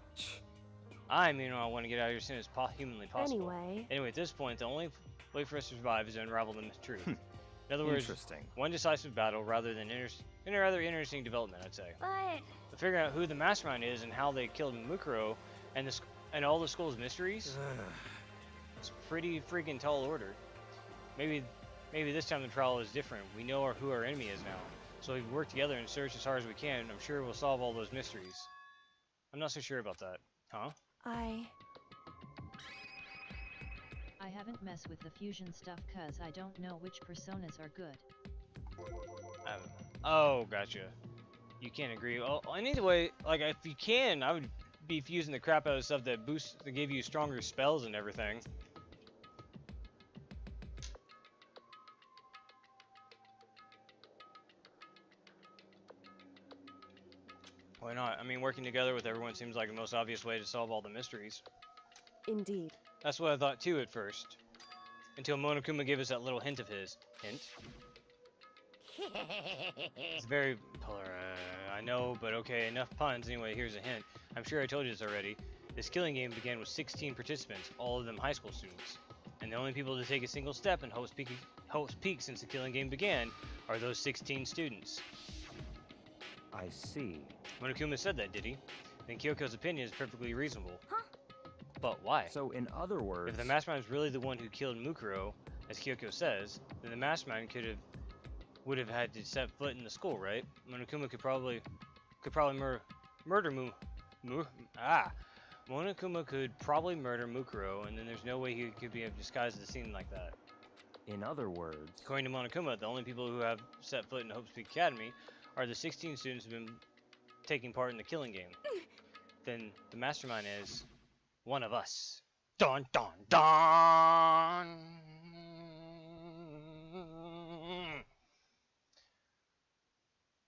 A: I want to get out of here as soon as humanly possible.
C: anyway,
A: At this point, the only way for us to survive is to unravel the truth. In other words,
F: Interesting.
A: one decisive battle rather than a rather interesting development, I'd say.
E: But
A: But figuring out who the mastermind is and how they killed Mukuro and all the school's mysteries, it's a pretty freaking tall order. Maybe this time the trial is different. We know who our enemy is now. So if we work together and search as hard as we can, I'm sure we'll solve all those mysteries. I'm not so sure about that. Huh?
C: I
B: haven't messed with the fusion stuff cause I don't know which personas are good.
A: Oh, gotcha. You can't agree. Oh, anyway, like if you can, I would be fusing the crap out of stuff that give you stronger spells and everything. not? I mean, working together with everyone seems like the most obvious way to solve all the mysteries.
C: Indeed.
A: That's what I thought too at first. Until Monokuma gave us that little hint of his. Hint? It's very polar. I know, but okay, enough puns. Anyway, here's a hint. I'm sure I told you this already. This killing game began with 16 participants, all of them high school students. And the only people to take a single step in Hope's Peak since the killing game began are those 16 students.
F: I see.
A: Monokuma said that, did he? Then Kyoko's opinion is perfectly reasonable.
E: Huh?
F: But
A: why?
F: So, in other words...
A: If the mastermind is really the one who killed Mukuro, as Kyoko says, then the mastermind would have had to set foot in the school, right? Monokuma could probably murder Monokuma could probably murder Mukuro, and then there's no way he could be disguised as a scene like that.
F: In other words...
A: According to Monokuma, the only people who have set foot in Hope's Peak Academy are the 16 students who've been taking part in the killing game. Then the mastermind is one of us. Dun dun dun!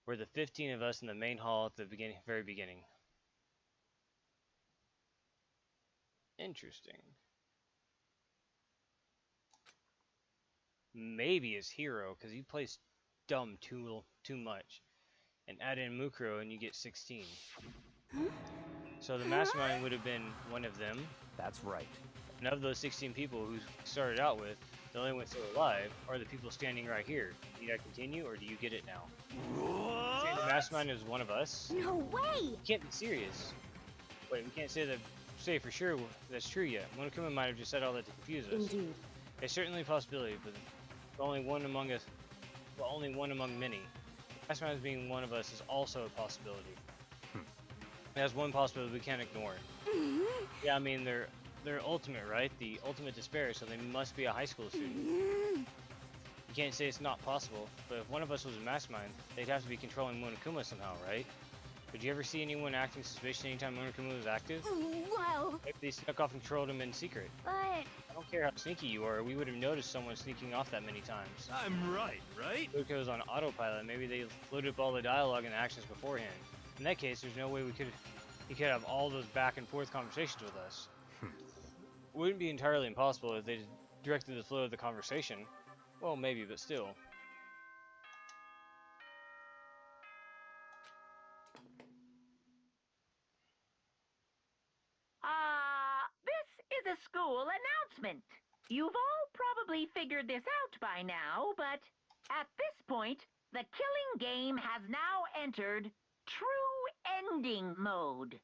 A: We're the 15 of us in the main hall at the very beginning. Interesting. Maybe it's Hero, because he plays dumb too much. And add in Mukuro and you get 16. So the mastermind would have been one of them.
F: That's right.
A: And of those 16 people who started out with, the only ones still alive are the people standing right here. Need I continue, or do you get it now? Saying the mastermind is one of us?
E: No way!
A: You can't be serious. Wait, we can't say for sure that's true yet. Monokuma might have just said all that to confuse us.
C: Indeed.
A: It's certainly a possibility, but only one among us. Well, only one among many. Mastermind being one of us is also a possibility. That's one possibility we can't ignore. Yeah, I mean they're ultimate, right? The ultimate despair, so they must be a high school student. You can't say it's not possible, but if one of us was a mastermind, they'd have to be controlling Monokuma somehow, right? Did you ever see anyone acting suspicious anytime Monokuma was active?
E: Well,
A: Maybe they snuck off and controlled him in secret.
E: but...
A: I don't care how sneaky you are, we would have noticed someone sneaking off that many times.
D: I'm right?
A: Luca was on autopilot, maybe they loaded up all the dialogue and actions beforehand. In that case, there's no way he could have all those back and forth conversations with us. It wouldn't be entirely impossible if they directed the flow of the conversation. Well, maybe, but still.
G: This is a school announcement. You've all probably figured this out by now, but at this point, the killing game has now entered true ending mode.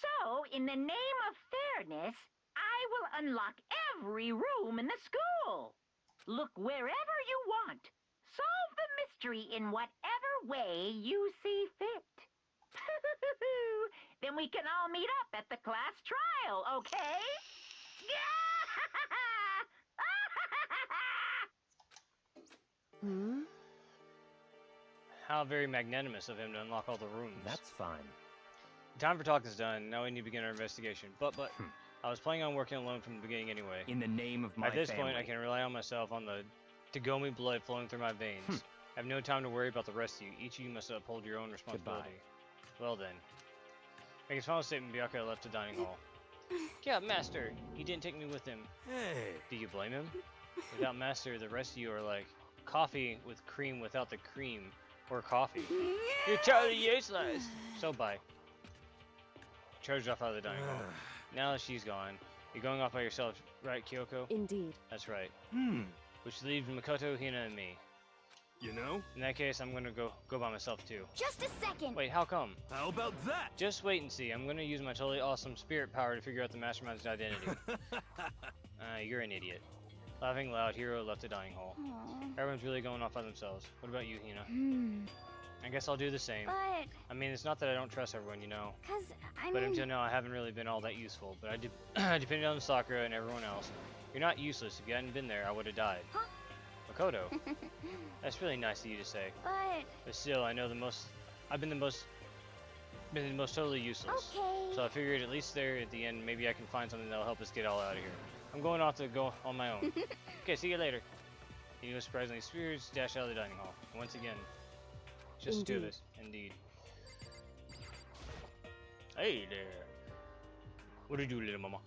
G: So, in the name of fairness, I will unlock every room in the school. Look wherever you want. Solve the mystery in whatever way you see fit. Then we can all meet up at the class trial, okay?
A: How very magnanimous of him to unlock all the rooms.
F: That's fine.
A: Time for talk is done. Now we need to begin our investigation. But I was planning on working alone from the beginning anyway.
F: In the name of my
A: At this
F: family.
A: point, I can rely on myself, on the Tagomi blood flowing through my veins. I have no time to worry about the rest of you. Each of you must uphold your own responsibility.
F: Goodbye.
A: Well then. Make his final statement, Byakuya left the dining hall. Yeah, Master! He didn't take me with him.
D: Hey.
A: Do you blame him? Without Master, the rest of you are like coffee with cream without the cream. Or coffee. You're totally useless! So bye. Charged off out of the dining hall. Now that she's gone, you're going off by yourself, right, Kyoko?
C: Indeed.
A: That's right. Which leaves Makoto, Hina, and me.
D: You know?
A: In that case, I'm gonna go by myself too.
E: Just a second.
A: Wait, how come?
D: How about that?
A: Just wait and see. I'm gonna use my totally awesome spirit power to figure out the mastermind's identity. You're an idiot. Laughing loud, Hiro left the dining hall.
E: Aww.
A: Everyone's really going off by themselves. What about you, Hina? I guess I'll do the same.
E: But,
A: I mean, it's not that I don't trust everyone, you know.
E: I
A: But
E: mean...
A: until now, I haven't really been all that useful. But I depended on Sakura and everyone else. You're not useless. If you hadn't been there, I would have died.
E: Huh?
A: Makoto. That's really nice of you to say. But still, I know I've been the most totally useless.
E: Okay.
A: So I figured at least there at the end, maybe I can find something that'll help us get all out of here. I'm going off to go on my own. Okay, see you later. You know, surprisingly, spirits dash out of the dining hall. Once again, just two of us, indeed. Hey there. What do you do, little mama?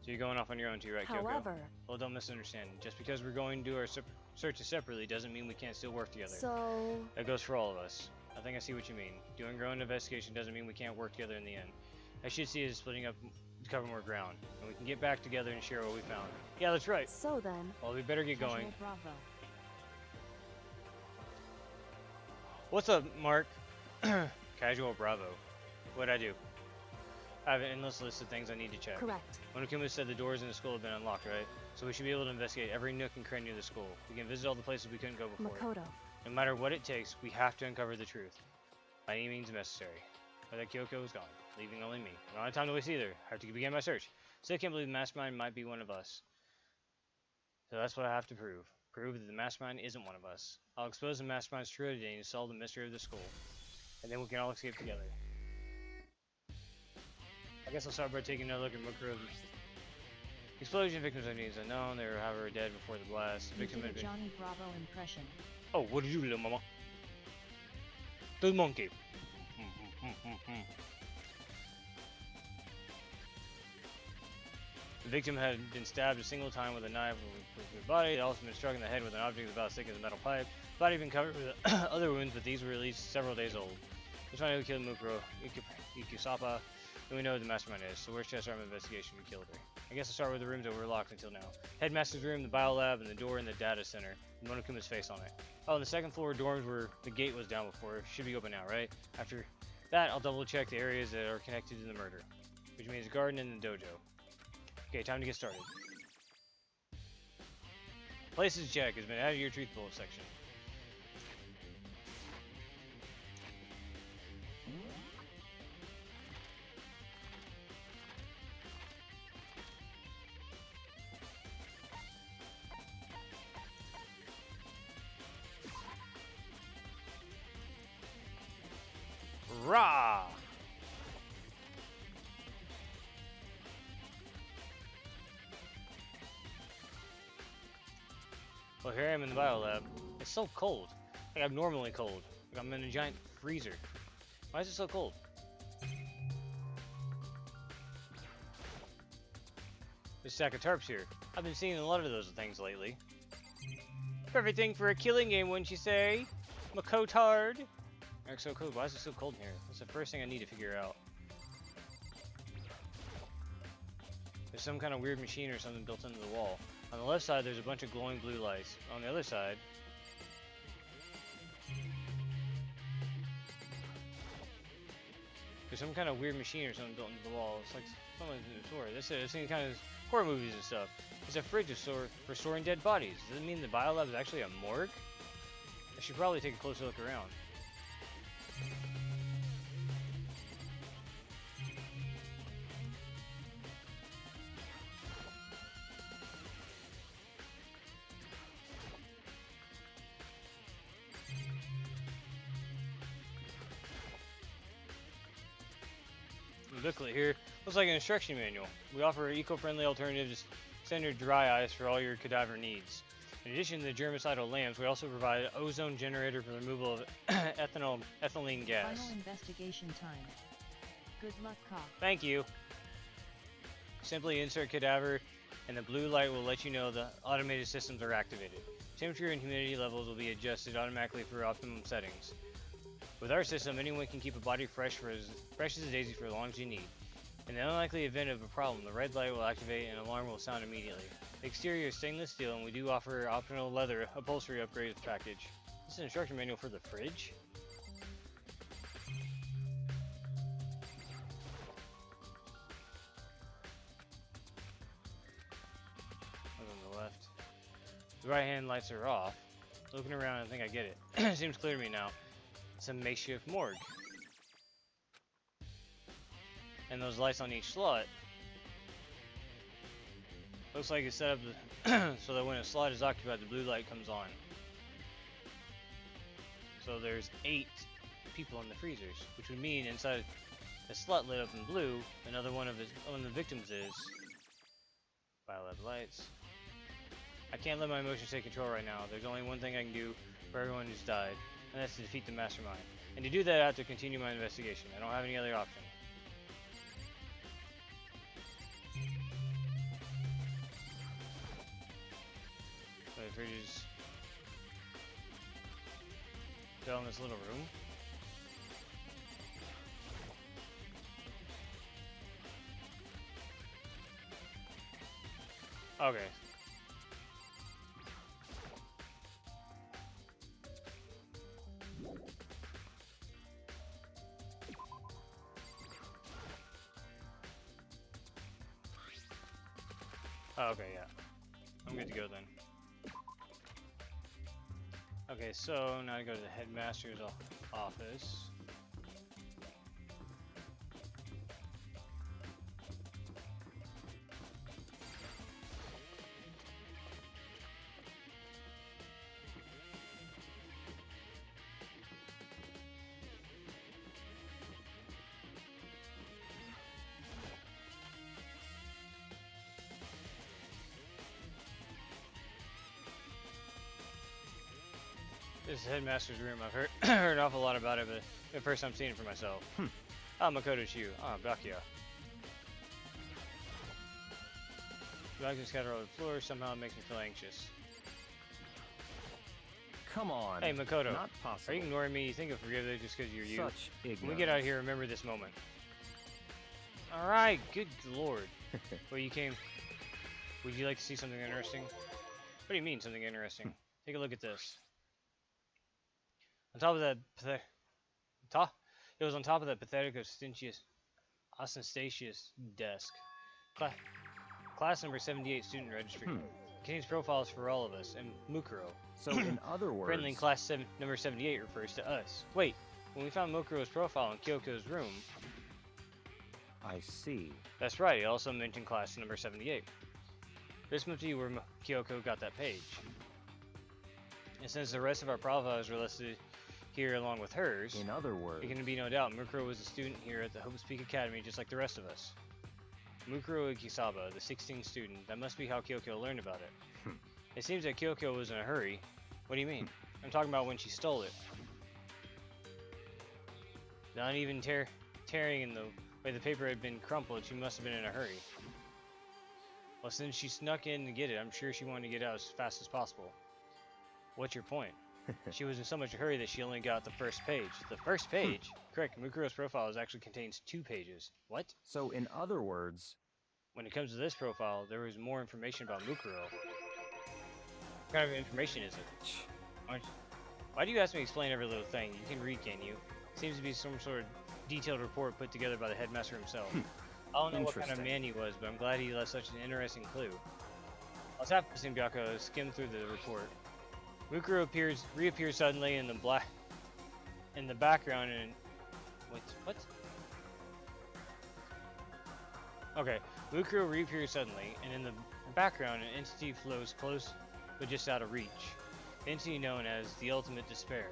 A: So you're going off on your own too, right, Kyoko?
C: However...
A: Well, don't misunderstand. Just because we're going to do our searches separately doesn't mean we can't still work together.
C: So...
A: That goes for all of us. I think I see what you mean. Doing our own investigation doesn't mean we can't work together in the end. I should see us splitting up to cover more ground, and we can get back together and share what we found. Yeah, that's right.
C: So then...
A: Well, we better get going.
B: Bravo.
A: What's up, Mark? Casual Bravo. What'd I do? I have an endless list of things I need to check.
C: Correct.
A: Monokuma said the doors in the school have been unlocked, right? So we should be able to investigate every nook and cranny of the school. We can visit all the places we couldn't go before.
C: Makoto.
A: No matter what it takes, we have to uncover the truth. By any means necessary. But that Kyoko is gone, leaving only me. I don't have time to waste either. I have to begin my search. Still can't believe the mastermind might be one of us. So that's what I have to prove. Prove that the mastermind isn't one of us. I'll expose the mastermind's true identity and solve the mystery of the school. And then we can all escape together. I guess I'll start by taking another look at Mukuro's explosion. Victims' identities unknown. They were, however, dead before the blast. The victim
B: You
A: had
B: did a
A: been...
B: Johnny Bravo impression.
A: Oh, what did you do, little mama? The monkey. The victim had been stabbed a single time with a knife with her body. It had also been struck in the head with an object about as thick as a metal pipe. The body had been covered with other wounds, but these were at least several days old. Let's find out who killed Mukuro. Ikusapa. Then we know who the mastermind is, so where should I start my investigation? Who killed her? I guess I'll start with the rooms that were locked until now. Headmaster's room, the biolab, and the door in the data center. And Monokuma's face on it. Oh, and the second floor dorms where the gate was down before. Should be open now, right? After that, I'll double check the areas that are connected to the murder. Which means the garden and the dojo. Okay, time to get started. Places check has been added to your truth bullet section. Rah! Well, here I am in the biolab. It's so cold. Like, abnormally cold. Like, I'm in a giant freezer. Why is it so cold? There's a stack of tarps here. I've been seeing a lot of those things lately. Perfect thing for a killing game, wouldn't you say? Makotard. It's so cold. Why is it so cold in here? That's the first thing I need to figure out. There's some kind of weird machine or something built into the wall. On the left side, there's a bunch of glowing blue lights. On the other side, there's some kind of weird machine or something built into the wall. It's like someone's in a tour. This is seen kind of horror movies and stuff. It's a fridge for storing dead bodies. Does it mean the biolab is actually a morgue? I should probably take a closer look around. The booklet here looks like an instruction manual. We offer an eco-friendly alternative to standard dry ice for all your cadaver needs. In addition to the germicidal lamps, we also provide an ozone generator for the removal of ethylene gas.
B: Final investigation time. Good luck, cop.
A: Thank you. Simply insert cadaver, and the blue light will let you know the automated systems are activated. Temperature and humidity levels will be adjusted automatically for optimum settings. With our system, anyone can keep a body fresh as a daisy for as long as you need. In the unlikely event of a problem, the red light will activate and an alarm will sound immediately. The exterior is stainless steel, and we do offer optional leather upholstery upgrades package. This is an instruction manual for the fridge? On the left. The right hand lights are off. Looking around, I think I get it. It seems clear to me now. It's a makeshift morgue. And those lights on each slot looks like it's set up so that when a slot is occupied, the blue light comes on. So there's 8 people in the freezers, which would mean inside the slot lit up in blue, another one of the victims is biolab lights. I can't let my emotions take control right now. There's only one thing I can do for everyone who's died, and that's to defeat the mastermind. And to do that, I have to continue my investigation. I don't have any other option. if we just go in this little room. Okay. Oh, okay, yeah. I'm good to go then. Okay, so now I go to the headmaster's office. This is the headmaster's room. I've heard an awful lot about it, but at first I'm seeing it for myself. Ah, Makoto's you. Ah, Bakia. Documents scattered all over the floor. Somehow it makes me feel anxious.
F: Come on.
A: Hey, Makoto.
F: Not possible.
A: Are you ignoring me? You think I'll forgive it just because you're you?
F: Such ignorance.
A: When we get out of here, remember this moment. Alright, good lord. Well, you came... Would you like to see something interesting? What do you mean, something interesting? Take a look at this. On top of that it was on top of that pathetic ostentatious desk. Class number 78 student registry. Contains profiles for all of us, and Mukuro.
F: So in other words...
A: Friendly class number 78 refers to us. Wait, when we found Mukuro's profile in Kyoko's room...
F: I see.
A: That's right, it also mentioned class number 78. This must be where Kyoko got that page. And since the rest of our profiles were listed here along with hers,
F: in other words,
A: it can be no doubt Mukuro was a student here at the Hope's Peak Academy just like the rest of us. Mukuro Ikisaba, the 16th student, that must be how Kyoko learned about it. It seems that Kyoko was in a hurry. What do you mean? I'm talking about when she stole it. Not even tearing in the way the paper had been crumpled, she must have been in a hurry. Well, since she snuck in to get it, I'm sure she wanted to get out as fast as possible. What's your point? She was in so much hurry that she only got the first page. The first page? Correct, Mukuro's profile actually contains 2 pages. What?
F: So in other words...
A: When it comes to this profile, there was more information about Mukuro. What kind of information is it? Why do you ask me to explain every little thing? You can read, can't you? Seems to be some sort of detailed report put together by the headmaster himself. I don't know what kind of man he was, but I'm glad he left such an interesting clue. I was half listening to Byako skim through the report. Mukuro reappears suddenly in the background and... Wait, what? Okay, Mukuro reappears suddenly, and in the background an entity flows close but just out of reach. The entity known as the Ultimate Despair.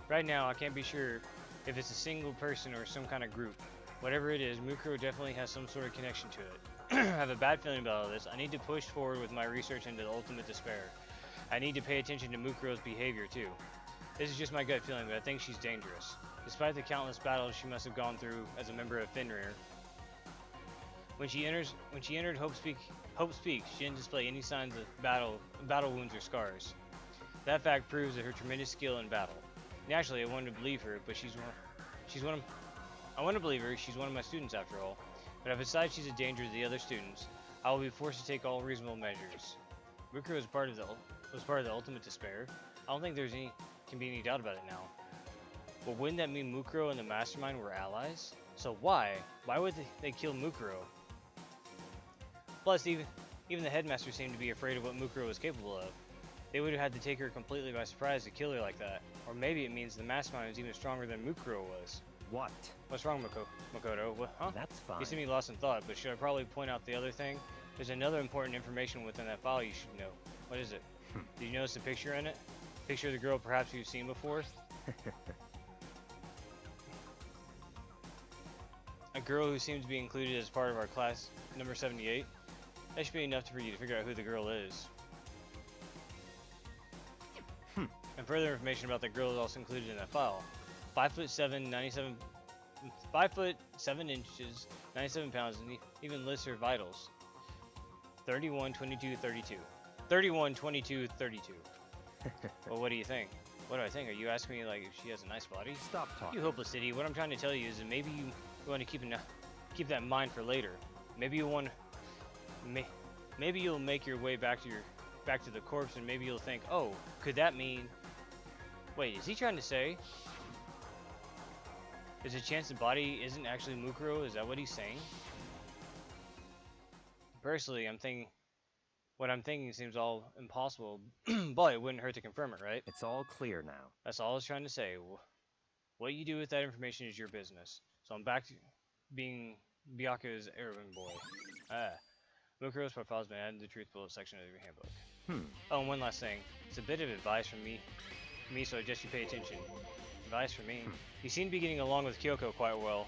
A: Right now, I can't be sure if it's a single person or some kind of group. Whatever it is, Mukuro definitely has some sort of connection to it. I have a bad feeling about all this. I need to push forward with my research into the Ultimate Despair. I need to pay attention to Mukuro's behavior too. This is just my gut feeling, but I think she's dangerous. Despite the countless battles she must have gone through as a member of Fenrir, when she entered Hope's Peak, she didn't display any signs of battle wounds or scars. That fact proves that her tremendous skill in battle. Naturally, I wanted to believe her, but I want to believe her. She's one of my students after all. But if I decide she's a danger to the other students, I will be forced to take all reasonable measures. Mukuro was part of the Ultimate Despair. I don't think can be any doubt about it now. But wouldn't that mean Mukuro and the Mastermind were allies? So why would they kill Mukuro? Plus, even the headmaster seemed to be afraid of what Mukuro was capable of. They would have had to take her completely by surprise to kill her like that. Or maybe it means the Mastermind was even stronger than Mukuro was.
F: What?
A: What's wrong, Makoto? What, huh?
F: That's fine.
A: You seem to be lost in thought, but should I probably point out the other thing? There's another important information within that file you should know. What is it? Did you notice the picture in it? Picture of the girl perhaps you've seen before? A girl who seems to be included as part of our class number 78? That should be enough for you to figure out who the girl is. And further information about the girl is also included in that file. 5'7", 5'7" inches, 97 pounds, and even lists her vitals. 31, 22, 32. 31, 22, 32. Well, what do you think? What do I think? Are you asking me like if she has a nice body?
F: Stop talking.
A: You hopeless idiot. What I'm trying to tell you is that maybe you want to keep that in mind for later. Maybe you want maybe you'll make your way back to the corpse, and maybe you'll think, oh, could that mean? Wait, is he trying to say? There's a chance the body isn't actually Mukuro? Is that what he's saying? Personally, what I'm thinking seems all impossible, but it wouldn't hurt to confirm it, right?
F: It's all clear now.
A: That's all I was trying to say. What you do with that information is your business. So I'm back to being Byaku's errand boy. Mukuro's profile has been added to the truth bullet section of your handbook. Oh, and one last thing. It's a bit of advice from me, so I suggest you pay attention. Advice from me. You seem to be getting along with Kyoko quite well.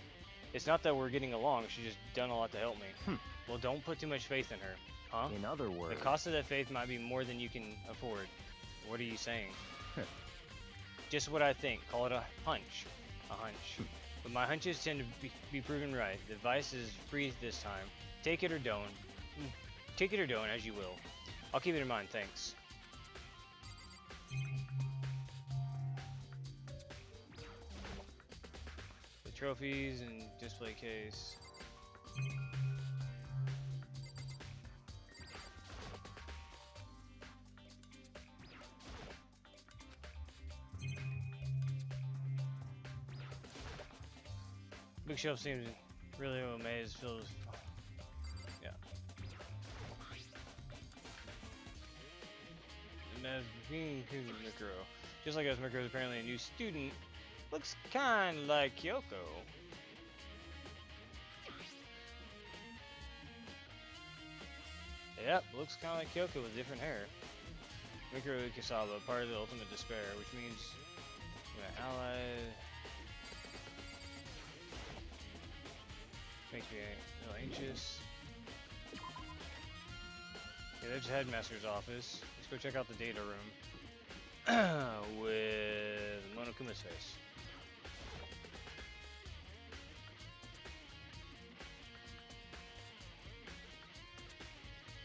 A: It's not that we're getting along, she's just done a lot to help me. Well, don't put too much faith in her. Huh?
F: In other words...
A: The cost of that faith might be more than you can afford. What are you saying? Just what I think. Call it a hunch. A hunch. But my hunches tend to be proven right. The advice is free this time. Take it or don't. Take it or don't, as you will. I'll keep it in mind, thanks. The trophies and display case. Bookshelf seems really amazed. Feels, yeah. And as being Mikuro, just like us, Mikuro is apparently a new student. Looks kind of like Kyoko. Yep, looks kind of like Kyoko with different hair. Mikuro Ikisaba, part of the ultimate despair, which means an ally. Makes me a little anxious. Yeah, there's the headmaster's office. Let's go check out the data room with Monokuma's face.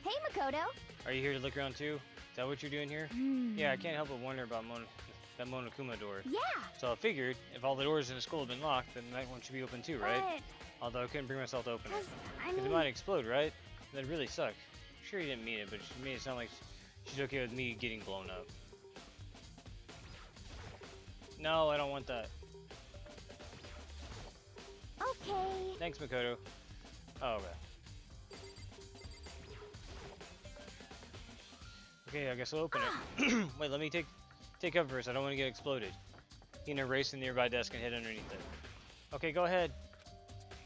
E: Hey, Makoto.
A: Are you here to look around too? Is that what you're doing here? Yeah, I can't help but wonder about that Monokuma door.
E: Yeah.
A: So I figured if all the doors in the school have been locked, then that one should be open too, right? Although I couldn't bring myself to open it. Because it might explode, right? That'd really suck. Sure you didn't mean it, but she made it sound like she's okay with me getting blown up. No, I don't want that.
E: Okay.
A: Thanks, Makoto. Oh, okay. Okay, I guess I'll open it. Wait, let me take cover first. I don't want to get exploded. You know, race to the nearby desk and hit underneath it. Okay, go ahead.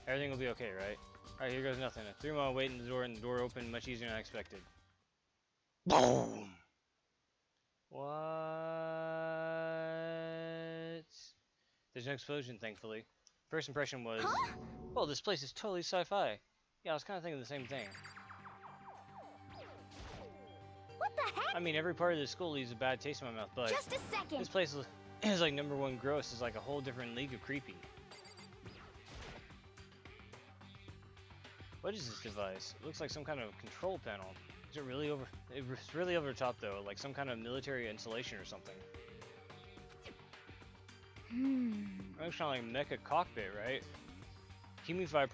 A: Everything will be okay, right? Alright, here goes nothing. I threw my weight in the door and the door opened much easier than I expected. Boom! What? There's no explosion, thankfully. First impression was, oh, this place is totally sci-fi. Yeah, I was kind of thinking the same thing.
E: What the heck?
A: I mean, every part of the school leaves a bad taste in my mouth, but
E: Just a second.
A: this place is like #1 gross. It's like a whole different league of creepy. What is this device? It looks like some kind of control panel. Is it really over? It's really over the top though, like some kind of military installation or something. It looks kind of like mecha cockpit, right? Hifumi would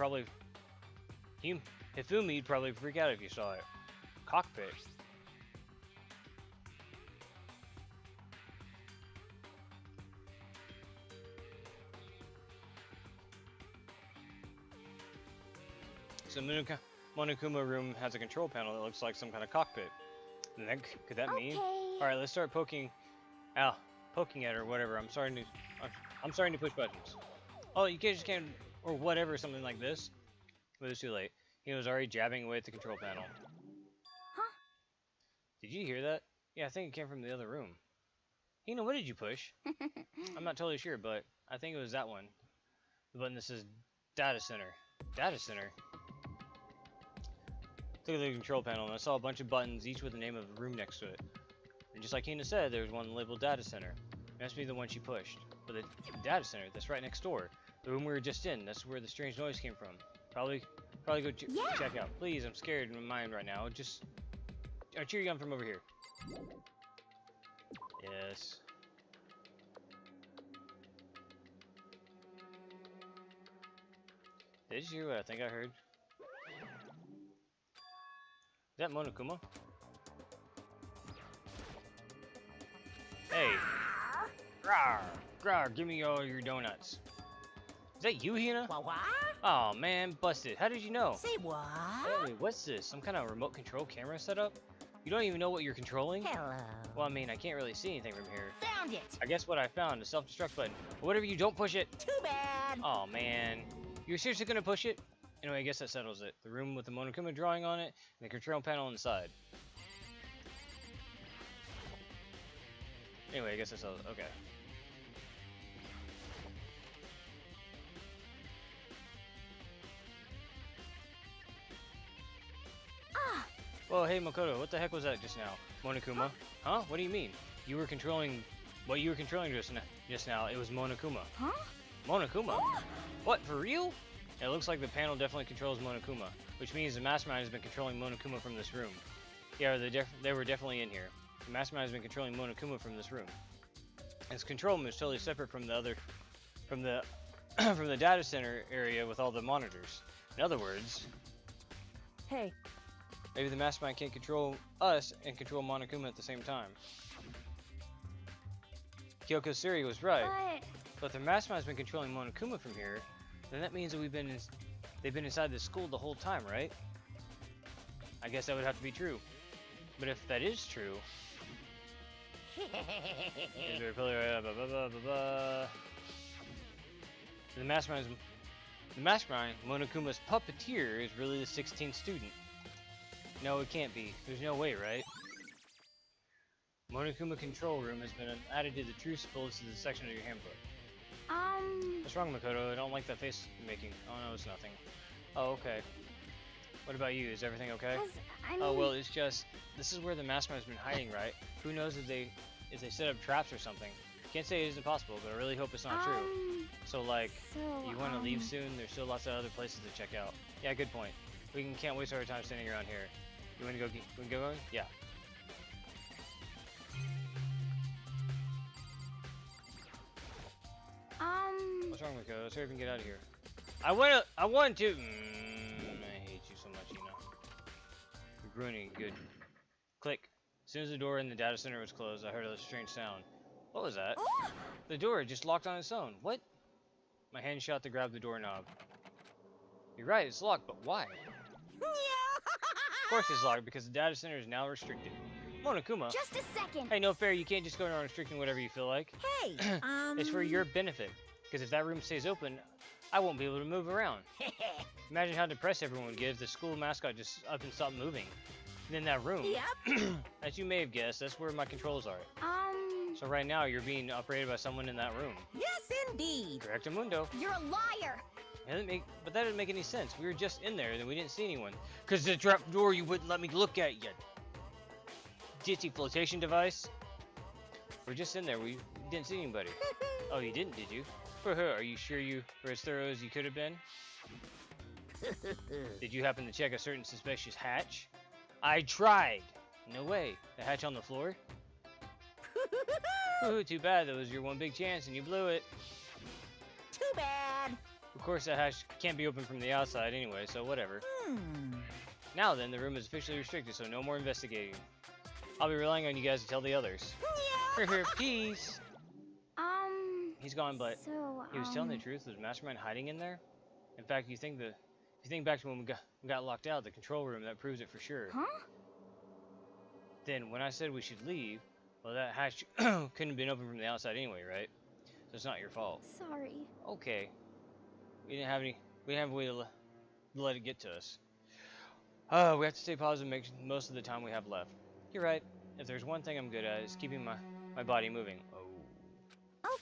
A: probably freak out if you saw it. Cockpit. So Monokuma room has a control panel that looks like some kind of cockpit. And then, could that mean? All right, let's start poking at her, or whatever. I'm starting to push buttons. Oh, you just can't, or whatever, something like this. But it's too late. He was already jabbing away at the control panel.
E: Huh?
A: Did you hear that? Yeah, I think it came from the other room. Hina, what did you push? I'm not totally sure, but I think it was that one. The button that says Data Center. Data Center? Look at the control panel, and I saw a bunch of buttons, each with the name of a room next to it. And just like Hina said, there was one labeled Data Center. It must be the one she pushed. But the Data Center, that's right next door. The room we were just in, that's where the strange noise came from. Probably go check out. Please, I'm scared in my mind right now. Just cheer you on from over here. Yes. Did you hear what I think I heard? Is that Monokuma? Hey. Rawr. Rawr, give me all your donuts. Is that you, Hina?
H: What?
A: Oh man, busted. How did you know?
H: Say what?
A: Hey, what's this? Some kind of remote control camera setup? You don't even know what you're controlling?
H: Hello.
A: Well, I mean, I can't really see anything from here.
H: Found it.
A: I guess what I found, a self-destruct button. But whatever you don't push it.
H: Too bad.
A: Oh man. You're seriously gonna push it? Anyway, I guess that settles it. The room with the Monokuma drawing on it, and the control panel on the side. Anyway, I guess that settles it. Okay. Well, hey Makoto, what the heck was that just now? Monokuma? Huh? What do you mean? You were controlling... What you were controlling just now, it was Monokuma.
E: Huh?
A: Monokuma? What, for real? It looks like the panel definitely controls Monokuma, which means the mastermind has been controlling Monokuma from this room. Yeah, they were definitely in here. The mastermind has been controlling Monokuma from this room. Its control room is totally separate from the other... from the... from the data center area with all the monitors. In other words...
C: Hey,
A: Maybe the mastermind can't control us and control Monokuma at the same time. Kyoko Siri was right. But if the mastermind's been controlling Monokuma from here, then that means that they've been inside the school the whole time, right? I guess that would have to be true. But if that is true... The mastermind, Monokuma's puppeteer, is really the 16th student. No, it can't be. There's no way, right? Monokuma control room has been added to the truce bullets of the section of your handbook. What's wrong, Makoto? I don't like that face you're making. Oh no, it's nothing. Oh, okay. What about you? Is everything okay? Oh well, it's just this is where the mastermind's been hiding, right? Who knows if they set up traps or something? Can't say it isn't possible, but I really hope it's not true. So like, you want to leave soon? There's still lots of other places to check out. Yeah, good point. Can't waste our time standing around here. You want to go? We can go going? Yeah. What's wrong with Makoto? Let's hurry up and get out of here. I want to. I hate you so much, you know. You're ruining it good. Click. As soon as the door in the data center was closed, I heard a strange sound. What was that? The door just locked on its own. What? My hand shot to grab the doorknob. You're right, it's locked, but why? Of course it's locked, because the data center is now restricted. Monokuma.
E: Just a second.
A: Hey, no fair, you can't just go around restricting whatever you feel like.
H: Hey,
A: It's for your benefit. Because if that room stays open, I won't be able to move around. Imagine how depressed everyone would get if the school mascot just up and stopped moving. And in that room,
H: Yep.
A: as you may have guessed, that's where my controls are. So right now, you're being operated by someone in that room.
H: Yes, indeed.
A: Correctamundo.
E: You're a liar.
A: But that didn't make any sense. We were just in there, and we didn't see anyone. Because the trap door you wouldn't let me look at yet. Ditzy flotation device. We're just in there. We didn't see anybody. Oh, you didn't, did you? Are you sure you were as thorough as you could have been? Did you happen to check a certain suspicious hatch? I tried. No way. The hatch on the floor? Ooh, too bad. That was your one big chance, and you blew it.
H: Too bad.
A: Of course, that hatch can't be opened from the outside anyway, so whatever. Now then, the room is officially restricted, so no more investigating. I'll be relying on you guys to tell the others. Peace. He's gone, but he was telling the truth. Was Mastermind hiding in there? In fact, if you think back to when we got locked out, the control room, that proves it for sure.
E: Huh?
A: Then when I said we should leave, well, that hatch couldn't have been open from the outside anyway, right? So it's not your fault.
E: Sorry.
A: Okay. We didn't have a way to let it get to us. We have to stay positive and make most of the time we have left. You're right. If there's one thing I'm good at, it's keeping my body moving. Oh.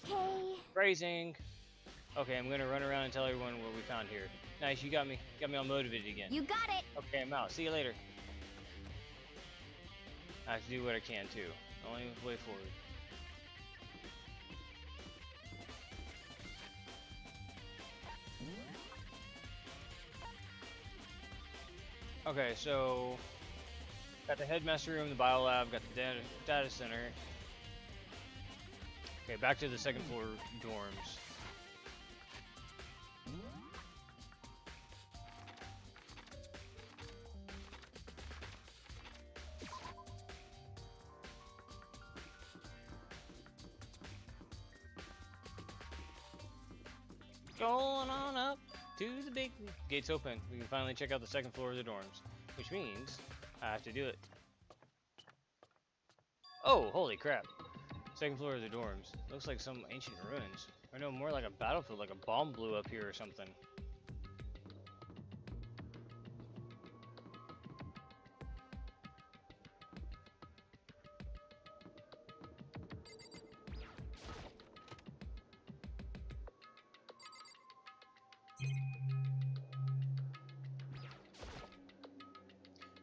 E: Okay.
A: Phrasing. Okay, I'm gonna run around and tell everyone what we found here. Nice, you got me all motivated again.
E: You got it.
A: Okay, I'm out. See you later. I have to do what I can too. Only way forward. Okay, so Got the headmaster room, the bio lab, got the data center. Okay, back to the second floor dorms. Going on up to the big gates open. We can finally check out the second floor of the dorms, which means I have to do it. Oh, holy crap. Second floor of the dorms. Looks like some ancient ruins. Or no, more like a battlefield, like a bomb blew up here or something.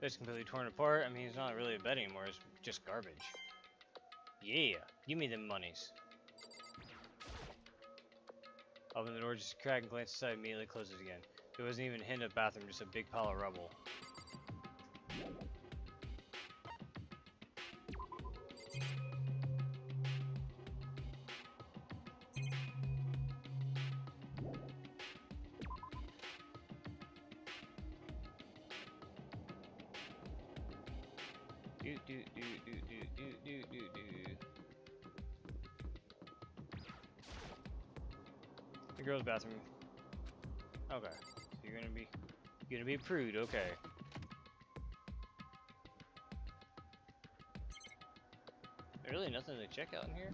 A: It's completely torn apart. I mean, it's not really a bed anymore. It's just garbage. Yeah, give me them monies. Open the door just a crack and glance inside, immediately closes again. There wasn't even a hint of bathroom, just a big pile of rubble. The girls' bathroom. Okay, so you're gonna be a prude. Okay. Really, nothing to check out in here.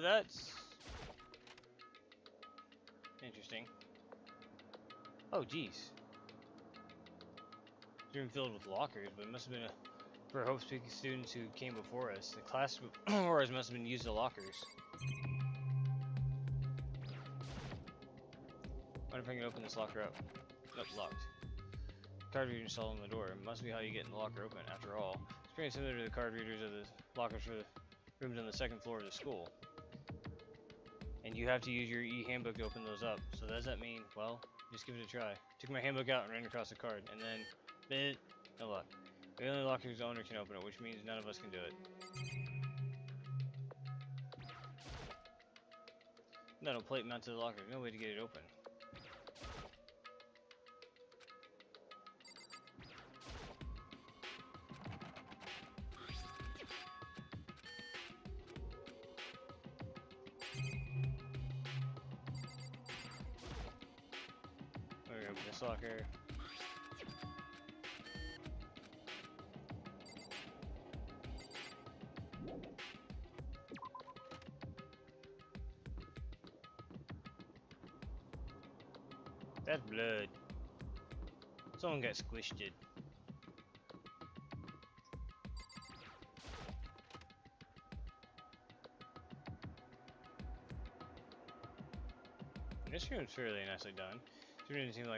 A: That's interesting. Oh, geez. It's room filled with lockers, but it must have been for Hope speaking students who came before us. The class before us must have been used the lockers. Wonder if I can open this locker up. Nope, locked. Card reader installed on the door. It must be how you get the locker open, after all. It's pretty similar to the card readers of the lockers for the rooms on the second floor of the school. And you have to use your e-handbook to open those up. So does that mean, well, just give it a try. Took my handbook out and ran across the card, and then, no luck. The only locker's owner can open it, which means none of us can do it. Metal plate mounted to the locker. No way to get it open. We're gonna open this locker. That's blood. Someone got squished. This room's fairly nicely done. This room doesn't seem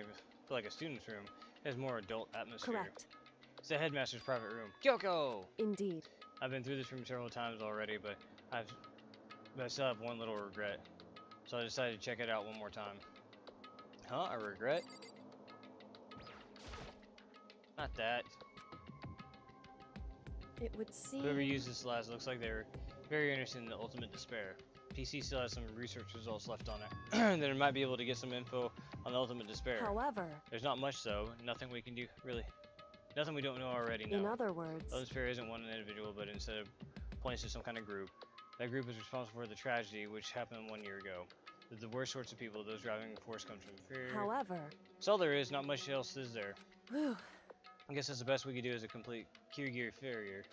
A: like a student's room. It has more adult atmosphere.
C: Correct.
A: It's the headmaster's private room. Kyoko!
C: Indeed.
A: I've been through this room several times already, but I still have one little regret. So I decided to check it out one more time. Huh? A regret? Not that.
C: It would seem...
A: Whoever used this last looks like they were very interested in the ultimate despair. PC still has some research results left on it. Then I might be able to get some info on the ultimate despair.
C: However...
A: There's not much though. Nothing we can do, really. Nothing we don't know already know.
C: In other words...
A: The despair isn't one individual, but instead of points to some kind of group. That group is responsible for the tragedy which happened 1 year ago. The worst sorts of people, those driving force comes from fear.
C: However...
A: That's all there is, not much else is there.
C: Whew.
A: I guess that's the best we could do as a complete Gear failure.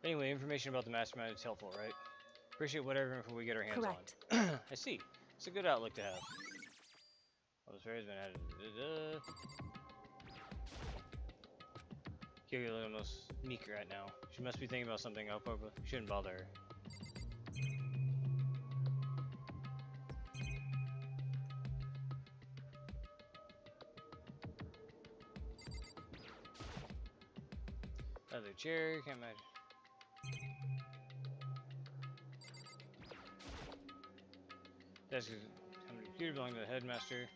A: Anyway, information about the mastermind is helpful, right? Appreciate whatever info we get our hands
C: Correct.
A: on. I see. It's a good outlook to have. Well, this fairy's been added. Kyoko looking almost meek right now. She must be thinking about something else, but shouldn't bother her. Another chair, can't imagine. Desk is, how many computer belonging to the headmaster.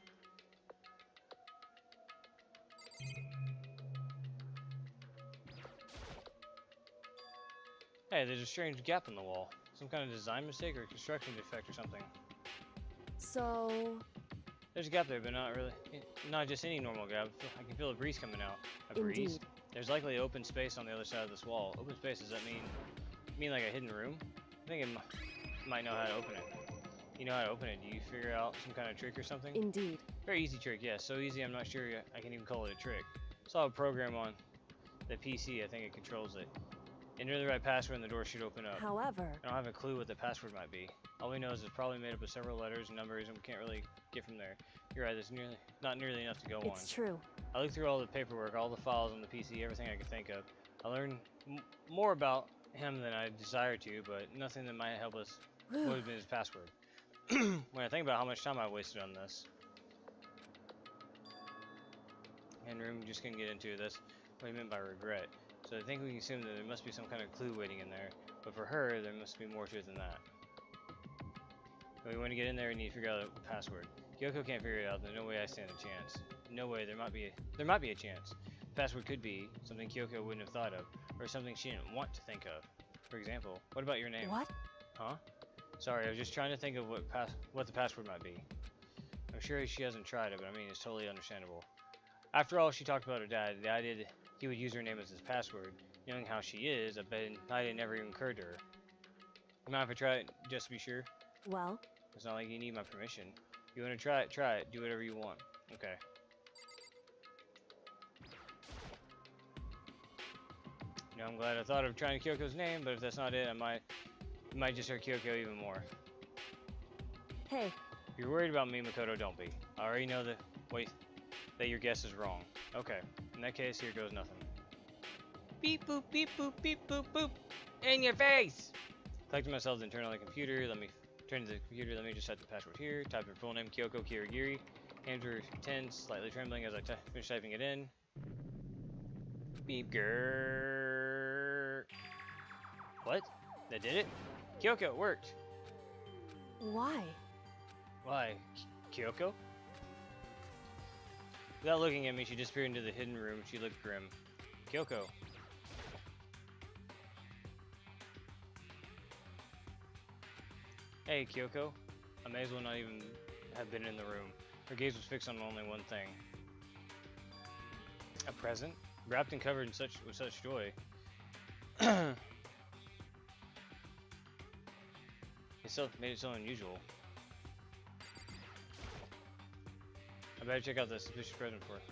A: Hey, there's a strange gap in the wall. Some kind of design mistake or construction defect or something.
C: So...
A: There's a gap there, but not really. Not just any normal gap. I can feel a breeze coming out. A breeze?
C: Indeed.
A: There's likely open space on the other side of this wall. Open space, does that mean like a hidden room? I think it might know how to open it. You know how to open it. Do you figure out some kind of trick or something?
C: Indeed.
A: Very easy trick, yeah. So easy I'm not sure I can even call it a trick. Saw a program on the PC, I think it controls it. Enter the right password and the door should open up.
C: However...
A: I don't have a clue what the password might be. All we know is it's probably made up of several letters and numbers and we can't really get from there. You're right, there's not nearly enough to go on.
C: It's true.
A: I looked through all the paperwork, all the files on the PC, everything I could think of. I learned more about him than I desired to, but nothing that might help us would have been his password. When I think about how much time I wasted on this. And room just couldn't get into this. What he meant by regret. So I think we can assume that there must be some kind of clue waiting in there. But for her, there must be more to it than that. When we want to get in there, we need to figure out the password. Kyoko can't figure it out. There's no way I stand a chance. No way. There might be a chance. The password could be something Kyoko wouldn't have thought of, or something she didn't want to think of. For example, what about your name?
C: What?
A: Huh? Sorry, I was just trying to think of what the password might be. I'm sure she hasn't tried it, but I mean, it's totally understandable. After all, she talked about her dad. The idea that he would use her name as his password. Knowing how she is, I bet it never even occurred to her. You mind if I try it, just to be sure?
C: Well?
A: It's not like you need my permission. You want to try it? Try it. Do whatever you want. Okay. You know, I'm glad I thought of trying Kyoko's name, but if that's not it, it might just hurt Kyoko even more.
C: Hey.
A: If you're worried about me, Makoto, don't be. I already know that your guess is wrong. Okay. In that case, here goes nothing. Beep boop beep boop beep boop boop. In your face! Collecting myself to internal computer. Let me turn to the computer. Let me just type the password here. Type her full name, Kyoko Kirigiri. Hands were tense, slightly trembling as I finished typing it in. Beep grrrr. What? That did it? Kyoko, it worked.
C: Why?
A: Why? Kyoko? Without looking at me, she disappeared into the hidden room. She looked grim. Kyoko. Hey, Kyoko. I may as well not even have been in the room. Her gaze was fixed on only one thing. A present? Wrapped and covered with such joy. It made it so unusual. I better check out the suspicious present for it.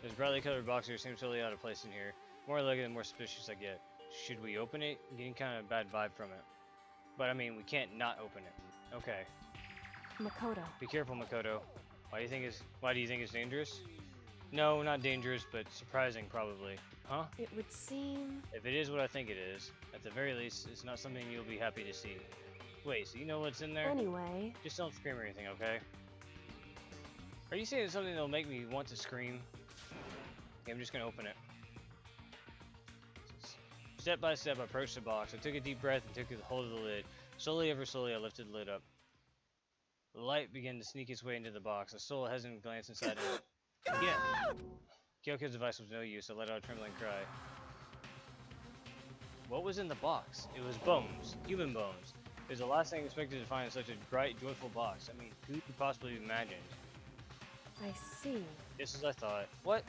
A: There's a brightly colored box here. Seems totally out of place in here. More I look at it, the more suspicious I get. Should we open it? I'm getting kind of a bad vibe from it. But I mean, we can't not open it. Okay.
C: Makoto.
A: Be careful, Makoto. Why do you think it's dangerous? No, not dangerous, but surprising probably. Huh?
C: It would seem...
A: If it is what I think it is, at the very least, it's not something you'll be happy to see. Wait, so you know what's in there?
C: Anyway...
A: Just don't scream or anything, okay? Are you saying something that'll make me want to scream? Okay, I'm just gonna open it. Step by step, I approached the box. I took a deep breath and took a hold of the lid. Slowly, ever slowly, I lifted the lid up. The light began to sneak its way into the box. I stole a hesitant glance inside it. Yeah! Kyoko's device was no use. I let out a trembling cry. What was in the box? It was bones. Human bones. It was the last thing I expected to find in such a bright, joyful box. I mean, who could possibly have imagined?
C: I see.
A: Just as I thought. What?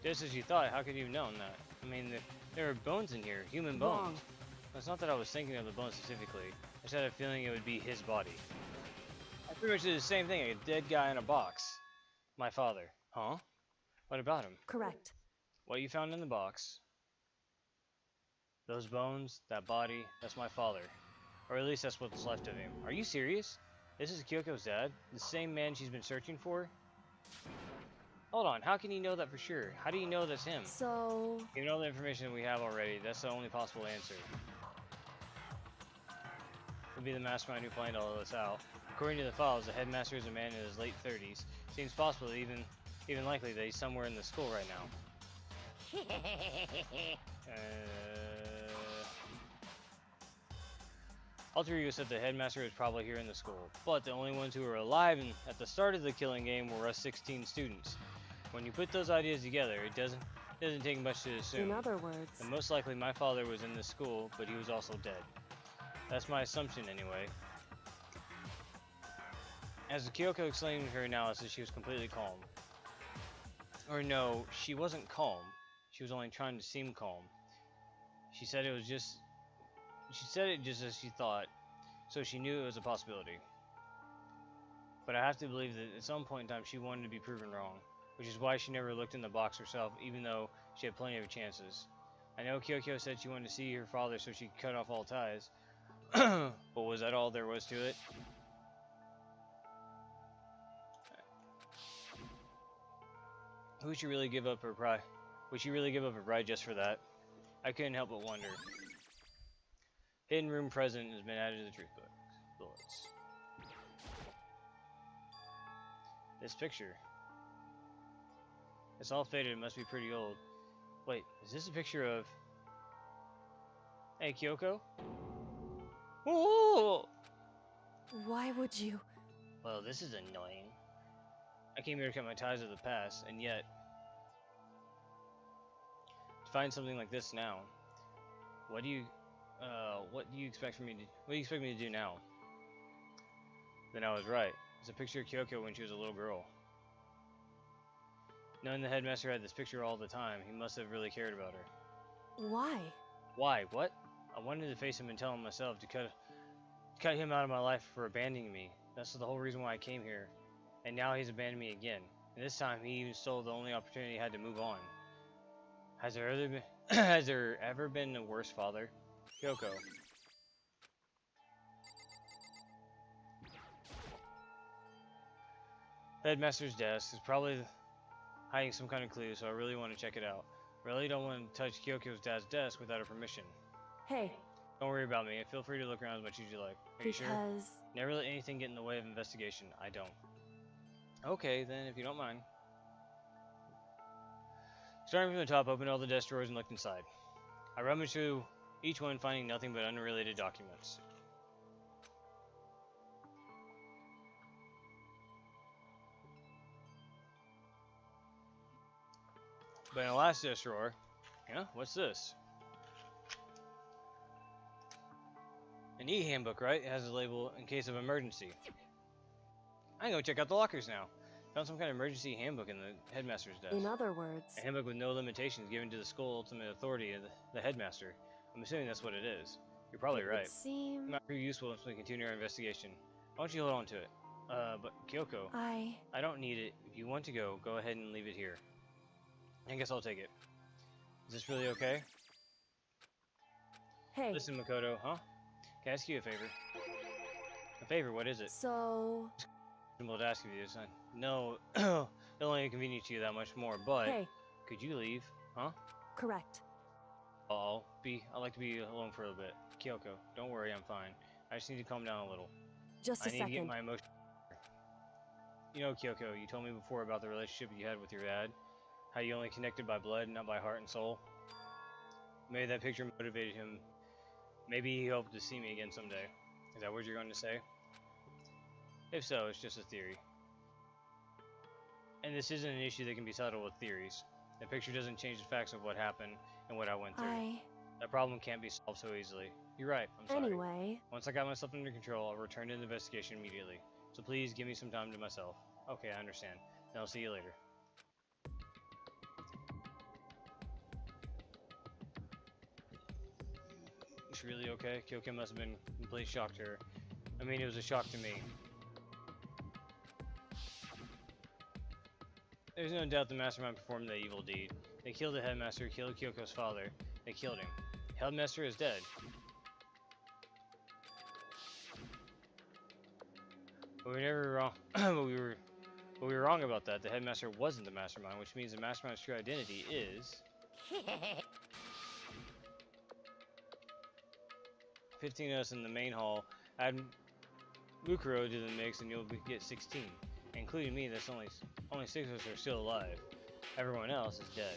A: Just as you thought, how could you have known that? I mean, there are bones in here, human bones.
C: Wrong.
A: It's not that I was thinking of the bones specifically. I just had a feeling it would be his body. I pretty much did the same thing, a dead guy in a box. My father. Huh? What about him?
C: Correct.
A: What you found in the box. Those bones, that body, that's my father. Or at least that's what's left of him. Are you serious? This is Kyoko's dad? The same man she's been searching for? Hold on, how can you know that for sure? How do you know that's him?
C: So...
A: Given all the information we have already, that's the only possible answer. Could be the mastermind who planned all of this out. According to the files, the headmaster is a man in his late 30s. Seems possible, even likely, that he's somewhere in the school right now. Alter Ego said the headmaster was probably here in the school, but the only ones who were alive at the start of the killing game were us 16 students. When you put those ideas together, it doesn't take much to assume.
C: In other words,
A: And most likely my father was in this school, but he was also dead. That's my assumption anyway. As Kyoko explained her analysis, she was completely calm. Or no, she wasn't calm. She was only trying to seem calm. She said it just as she thought, so she knew it was a possibility. But I have to believe that at some point in time she wanted to be proven wrong, which is why she never looked in the box herself, even though she had plenty of chances. I know Kyoko said she wanted to see her father so she could cut off all ties, but was that all there was to it? Would she really give up her pride? Would she really give up her pride just for that? I couldn't help but wonder. Hidden room present has been added to the truth bullets. This picture. It's all faded. It must be pretty old. Wait, is this a picture of... Hey, Kyoko? Whoa!
C: why would you?
A: Well, this is annoying. I came here to cut my ties with the past, and yet... to find something like this now. What do you expect me to do now? Then I was right. It's a picture of Kyoko when she was a little girl. Knowing the headmaster had this picture all the time, he must have really cared about her.
C: Why?
A: Why? What? I wanted to face him and tell him myself to cut him out of my life for abandoning me. That's the whole reason why I came here. And now he's abandoned me again. And this time he even stole the only opportunity he had to move on. Has there ever been a worse father? Kyoko. Headmaster's desk is probably hiding some kind of clue, so I really want to check it out. Really don't want to touch Kyoko's dad's desk without her permission.
C: Hey,
A: Don't worry about me, and feel free to look around as much as you like. Are you sure?
C: because...
A: Never let anything get in the way of investigation. I don't. Okay, then, if you don't mind. Starting from the top, opened all the desk drawers and looked inside. I rummaged through each one, finding nothing but unrelated documents. But in the last desk drawer, yeah, what's this? An e-handbook, right? It has a label in case of emergency. I can go check out the lockers now. Found some kind of emergency handbook in the headmaster's desk.
C: In other words...
A: A handbook with no limitations given to the school ultimate authority of the headmaster. I'm assuming that's what it is. You're probably
C: it
A: right.
C: would seem...
A: It might prove useful as we continue our investigation. Why don't you hold on to it? But Kyoko, I don't need it. If you want to go ahead and leave it here. I guess I'll take it. Is this really okay?
C: Hey,
A: Listen, Makoto, huh? Can I ask you a favor? A favor? What is it?
C: so...
A: I'm able to ask you this. No, it'll only inconvenience you that much more, but
C: Hey,
A: could you leave? Huh?
C: correct.
A: I'd like to be alone for a little bit. Kyoko, don't worry, I'm fine. I just need to calm down a little.
C: Just
A: I
C: a
A: need to get
C: second.
A: my emotions. You know, Kyoko, you told me before about the relationship you had with your dad. How you only connected by blood, not by heart and soul. Maybe that picture motivated him. Maybe he hoped to see me again someday. Is that what you're going to say? If so, it's just a theory. And this isn't an issue that can be settled with theories. The picture doesn't change the facts of what happened and what I went through. That problem can't be solved so easily. You're right, I'm sorry.
C: Anyway...
A: Once I got myself under control, I'll return to the investigation immediately. So please give me some time to myself. Okay, I understand. Then I'll see you later. Is she really okay? Kyoko must have been a complete shock to her. I mean, it was a shock to me. There's no doubt the mastermind performed the evil deed. They killed the headmaster, killed Kyoko's father. They killed him. Headmaster is dead. But we never wrong. but we were wrong about that. The headmaster wasn't the mastermind, which means the mastermind's true identity is 15 of us in the main hall. Add Mukuro to the mix, and you'll get 16, including me. That's only 6 of us are still alive. Everyone else is dead.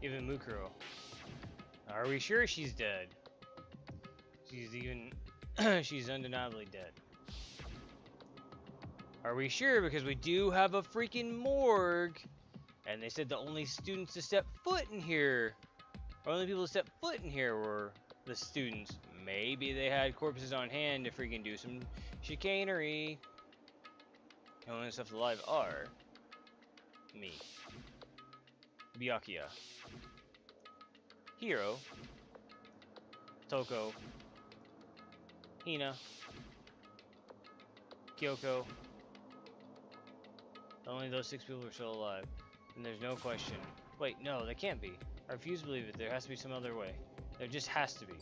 A: Even Mukuro. Are we sure she's dead? She's undeniably dead. Are we sure? Because we do have a freaking morgue. And they said the only students to step foot in here, or only people to step foot in here were the students. Maybe they had corpses on hand to freaking do some chicanery. The only stuff alive are me, Byakuya, Hiro, Toko, Hina, Kyoko. Only those 6 people are still alive. And there's no question. Wait, no, they can't be. I refuse to believe it. There has to be some other way. There just has to be.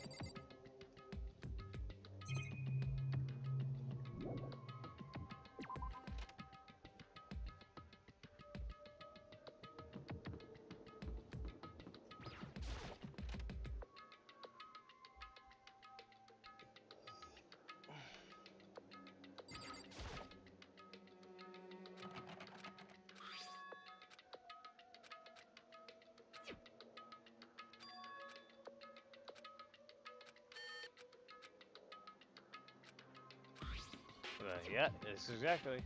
A: Yeah, that's exactly.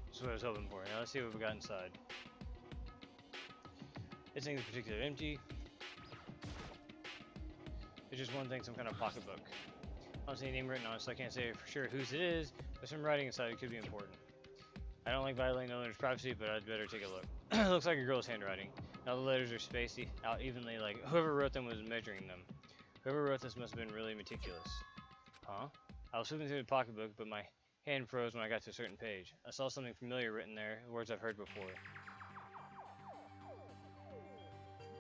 A: That's what I was hoping for. Now let's see what we got inside. This thing is particularly empty. There's just one thing, some kind of pocketbook. I don't see a name written on it, so I can't say for sure whose it is. There's some writing inside, it could be important. I don't like violating the owner's privacy, but I'd better take a look. It looks like a girl's handwriting. Now the letters are spaced out evenly, like whoever wrote them was measuring them. Whoever wrote this must have been really meticulous. Huh? I was flipping through the pocketbook, but my hand froze when I got to a certain page. I saw something familiar written there, words I've heard before.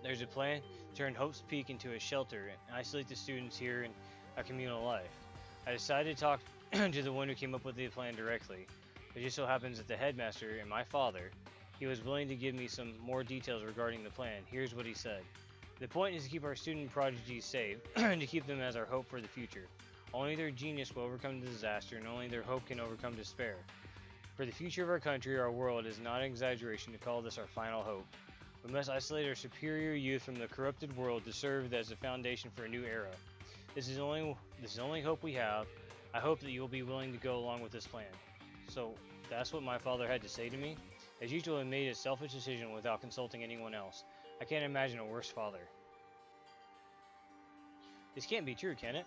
A: There's a plan to turn Hope's Peak into a shelter and isolate the students here in a communal life. I decided to talk to the one who came up with the plan directly. It just so happens that the headmaster and my father, he was willing to give me some more details regarding the plan. Here's what he said. The point is to keep our student prodigies safe, and to keep them as our hope for the future. Only their genius will overcome the disaster, and only their hope can overcome despair. For the future of our country, our world, is not an exaggeration to call this our final hope. We must isolate our superior youth from the corrupted world to serve as a foundation for a new era. This is the only hope we have. I hope that you will be willing to go along with this plan. So, that's what my father had to say to me? As usual, he made a selfish decision without consulting anyone else. I can't imagine a worse father. This can't be true, can it?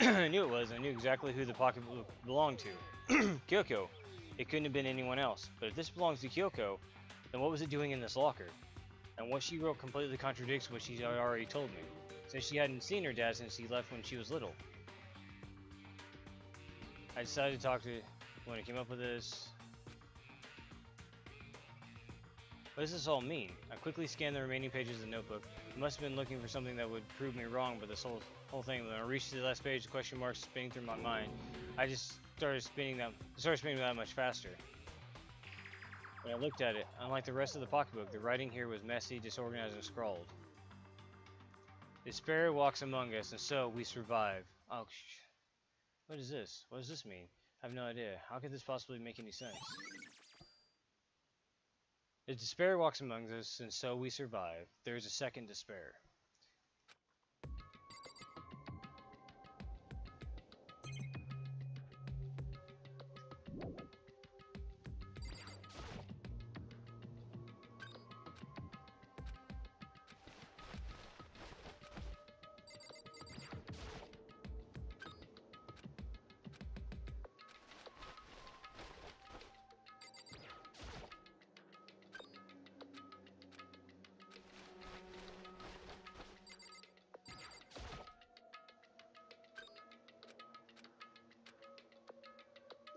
A: I knew it was. I knew exactly who the pocketbook belonged to. Kyoko. It couldn't have been anyone else. But if this belongs to Kyoko, then what was it doing in this locker? And what she wrote completely contradicts what she had already told me, since she hadn't seen her dad since he left when she was little. I decided to talk to when I came up with this. What does this all mean? I quickly scanned the remaining pages of the notebook. I must have been looking for something that would prove me wrong, but this whole thing, when I reached the last page, the question marks spinning through my mind. I just started spinning that much faster. When I looked at it, unlike the rest of the pocketbook, the writing here was messy, disorganized, and scrawled. Despair walks among us, and so we survive. Oh, what is this? What does this mean? I have no idea. How could this possibly make any sense? The despair walks among us, and so we survive. There is a second despair.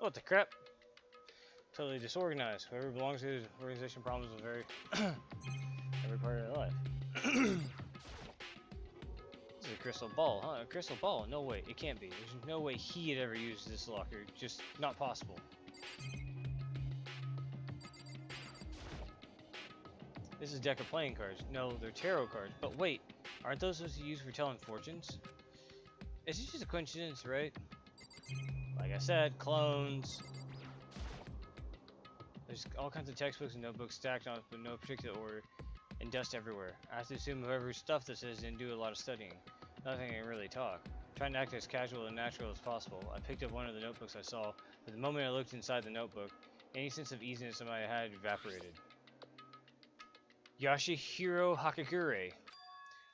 A: What the crap? Totally disorganized. Whoever belongs to his organization problems with every part of their life. This is a crystal ball, huh? A crystal ball? No way. It can't be. There's no way he had ever used this locker. Just not possible. This is a deck of playing cards. No, they're tarot cards. But wait, aren't those supposed to be used for telling fortunes? Is this just a coincidence, right? Like I said, clones. There's all kinds of textbooks and notebooks stacked up in no particular order, and dust everywhere. I have to assume whoever's stuff this is didn't do a lot of studying. Nothing can really talk. Trying to act as casual and natural as possible, I picked up one of the notebooks I saw, but the moment I looked inside the notebook, any sense of easiness I might have had evaporated. Yashihiro Hakagure.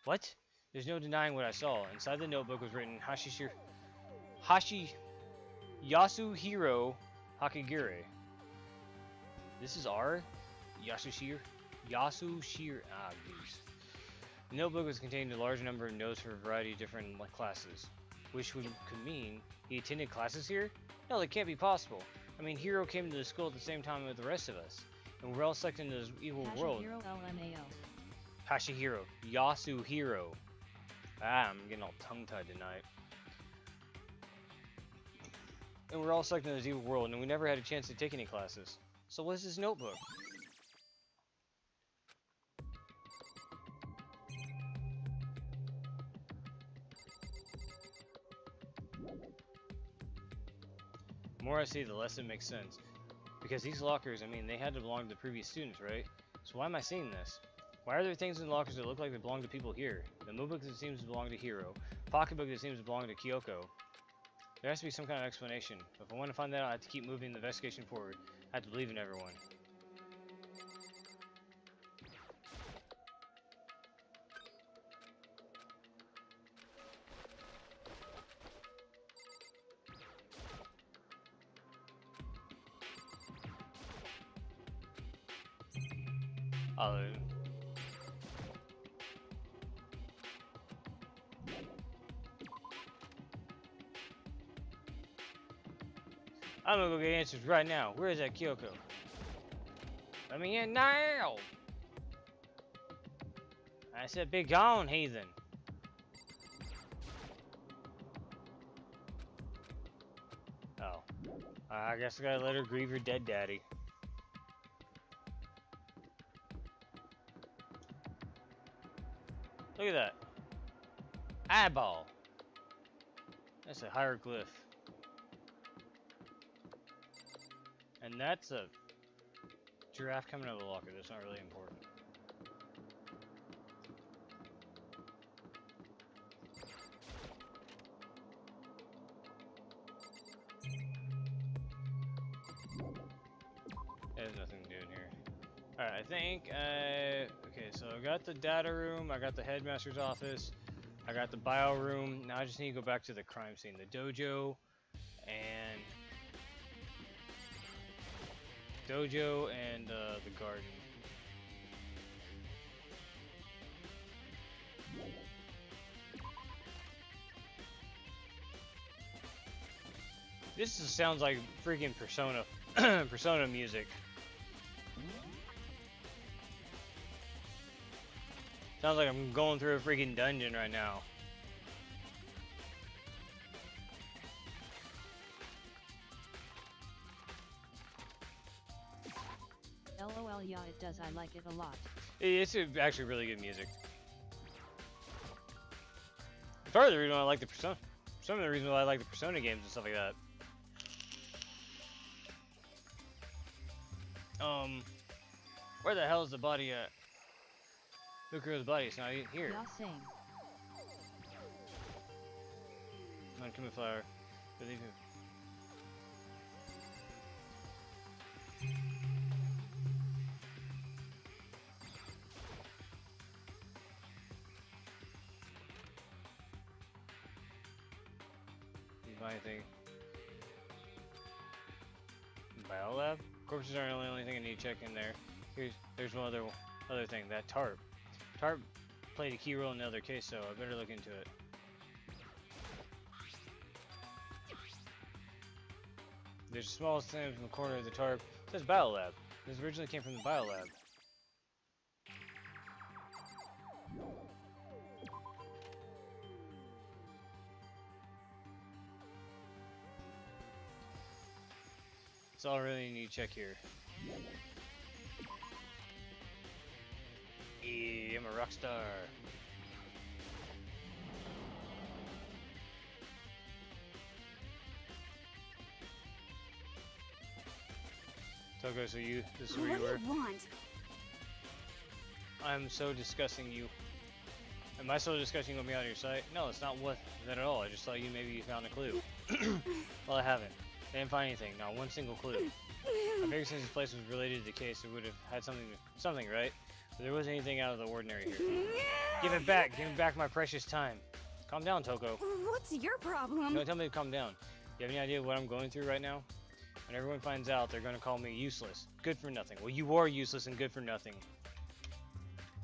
A: What? There's no denying what I saw. Inside the notebook was written Yasuhiro Hakagure. This is R? Yasushiro? Ah, geez. The notebook was contained a large number of notes for a variety of different classes, which could mean he attended classes here? No, that can't be possible. I mean, Hiro came to the school at the same time with the rest of us, and we're all sucked into this evil world. Hashihiro. Yasuhiro. Ah, I'm getting all tongue-tied tonight. And we're all sucked into this evil world, and we never had a chance to take any classes. So what's this notebook? The more I see, the less it makes sense. Because these lockers, I mean, they had to belong to the previous students, right? So why am I seeing this? Why are there things in the lockers that look like they belong to people here? The notebook that seems to belong to Hiro. Pocketbook that seems to belong to Kyoko. There has to be some kind of explanation. But if I want to find that out, I have to keep moving the investigation forward. I have to believe in everyone. I'm gonna go get answers right now. Where is that Kyoko? Let me in now! I said be gone, heathen. Oh. I guess I gotta let her grieve her dead daddy. Look at that. Eyeball. That's a hieroglyph. And that's a giraffe coming out of the locker. That's not really important. There's nothing to do in here. Alright, I think, okay, so I got the data room, I got the headmaster's office, I got the bio room. Now I just need to go back to the crime scene, the dojo, and the garden. This just sounds like freaking Persona, Persona music. Sounds like I'm going through a freaking dungeon right now.
B: LOL, yeah, it does. I like it a lot.
A: It's actually really good music. Part of the reason why I like the Persona, some of the reasons why I like the Persona games and stuff like that. Where the hell is the body at? Lucaro's body, it's not here.
B: Yeah, same.
A: Come on, come on, flower. Believe you. Buy anything. Biolab? Corpses aren't the only thing I need to check in there. There's one other thing, that tarp. Tarp played a key role in the other case, so I better look into it. There's a small stamp in the corner of the tarp. It says Biolab. This originally came from the Biolab. That's all I really need to check here. Yeah, I'm a rock star. Toko, so this is where
E: What
A: you
E: do
A: were?
E: you want?
A: I'm so disgusting you. Am I so disgusting you want me out of your sight? No, it's not what that at all. I just thought maybe you found a clue. Well, I haven't. I didn't find anything. Not one single clue. I figured since this place was related to the case, it would have had something, right? But there wasn't anything out of the ordinary here. Give it back! Give me back my precious time. Calm down, Toko.
E: What's your problem?
A: Don't tell me to calm down. You have any idea what I'm going through right now? When everyone finds out, they're going to call me useless. Good for nothing. Well, you are useless and good for nothing.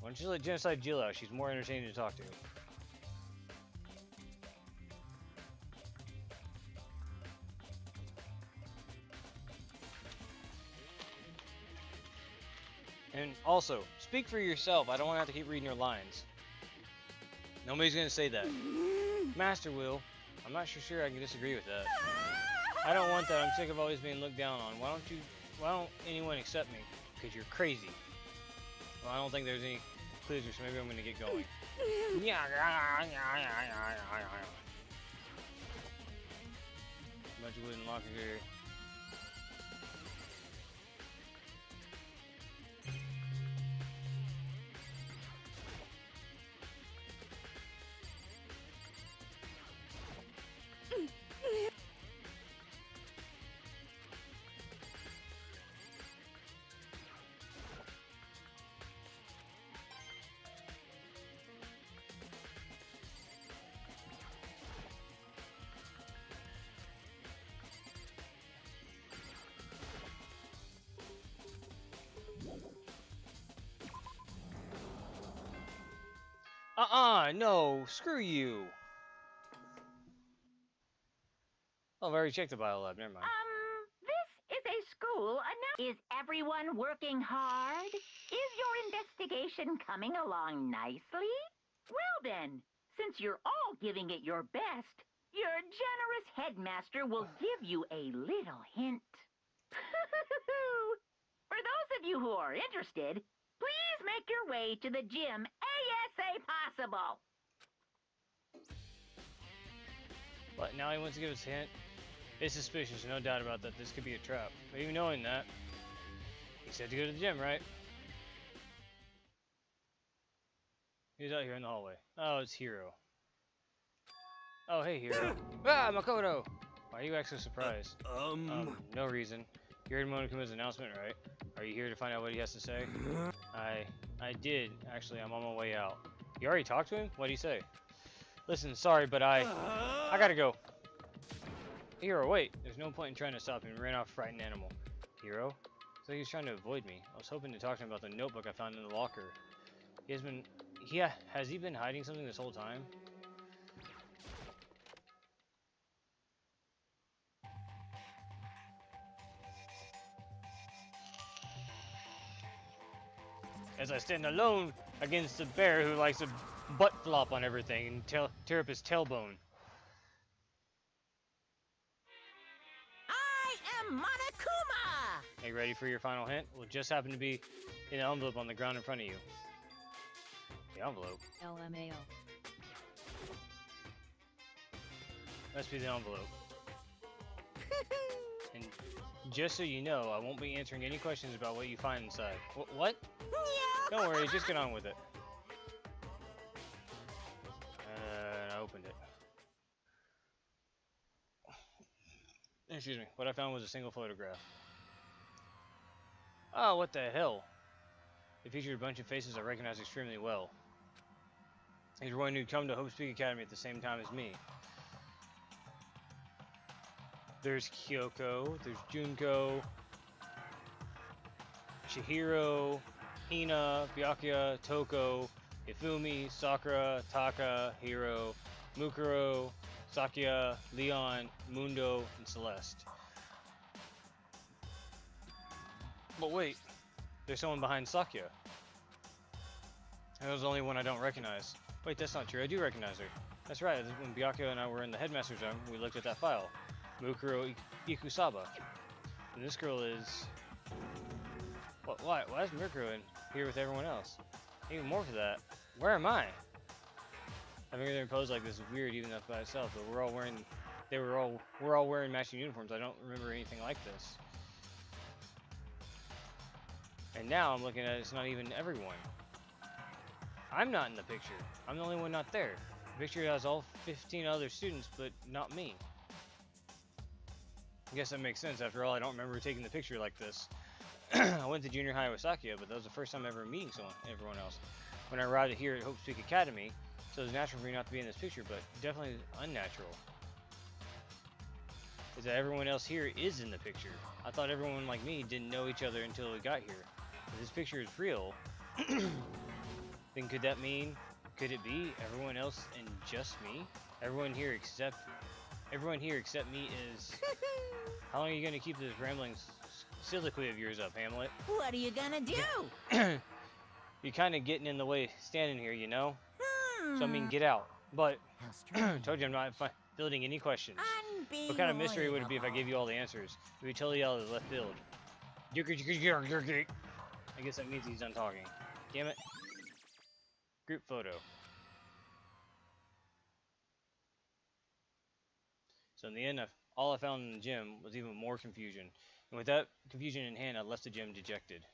A: Why don't you let Genocide Jill out? She's more entertaining to talk to. And also, speak for yourself. I don't want to have to keep reading your lines. Nobody's going to say that. Master will. I'm not sure I can disagree with that. I don't want that. I'm sick of always being looked down on. Why don't anyone accept me? Because you're crazy. Well, I don't think there's any clues, so maybe I'm going to get going. Bunch of wooden locker here. No, screw you. Oh, I've already checked the bio lab, never mind.
G: This is a school. Is everyone working hard? Is your investigation coming along nicely? Well then, since you're all giving it your best, your generous headmaster will give you a little hint. For those of you who are interested, please make your way to the gym ASA possible.
A: But now he wants to give us a hint. It's suspicious, no doubt about that. This could be a trap. But even knowing that, he said to go to the gym, right? He's out here in the hallway. Oh, it's Hiro. Oh, hey, Hiro. Ah, Makoto! Why are you acting so surprised? No reason. You heard Monokuma's announcement, right? Are you here to find out what he has to say? I did, actually. I'm on my way out. You already talked to him? What'd he say? Listen, sorry, but I gotta go. Hiro, wait. There's no point in trying to stop him. He ran off, frightened animal. Hiro? So he was trying to avoid me. I was hoping to talk to him about the notebook I found in the locker. Has he been hiding something this whole time? As I stand alone against the bear who likes to butt flop on everything and tear up his tailbone.
H: I am Monokuma!
A: Are you ready for your final hint? Will just happen to be in an envelope on the ground in front of you. The envelope?
B: LMAO.
A: Must be the envelope. And just so you know, I won't be answering any questions about what you find inside. What? Don't worry, just get on with it. I opened it. Excuse me. What I found was a single photograph. Oh, what the hell? It featured a bunch of faces I recognized extremely well. These were one who'd come to Hope Speak Academy at the same time as me. There's Kyoko, there's Junko, Chihiro, Hina, Byakuya, Toko, Ifumi, Sakura, Taka, Hiro, Mukuro, Sakuya, Leon, Mundo, and Celeste. But wait, there's someone behind Sakuya. That was the only one I don't recognize. Wait, that's not true. I do recognize her. That's right. When Byakuya and I were in the headmaster's room, we looked at that file. Mukuro Ikusaba. And this girl is... What? Why is Mukuro in here with everyone else? Even more for that, where am I? Having her pose like this is weird even enough by itself, but we're all wearing matching uniforms. I don't remember anything like this. And now I'm looking at it, it's not even everyone. I'm not in the picture. I'm the only one not there. The picture has all 15 other students, but not me. I guess that makes sense. After all, I don't remember taking the picture like this. I went to junior high with Sakia, but that was the first time ever meeting everyone else. When I arrived here at Hope Peak Academy, so it's natural for me not to be in this picture, but definitely unnatural. Is that everyone else here is in the picture. I thought everyone like me didn't know each other until we got here. If this picture is real, then could that mean, could it be everyone else and just me? Everyone here except me is... How long are you going to keep this rambling soliloquy of yours up, Hamlet?
H: What are you gonna do?
A: You're kind of getting in the way standing here, you know? So I mean,
H: Hmm.
A: get out. But,
H: How strange.
A: told you I'm not building any questions.
H: Unbelievable.
A: What kind of mystery would it be if I gave you all the answers? It would be totally out of the left field. I guess that means he's done talking. Damn it. Group photo. So in the end, all I found in the gym was even more confusion. And with that confusion in hand, I left the gym dejected.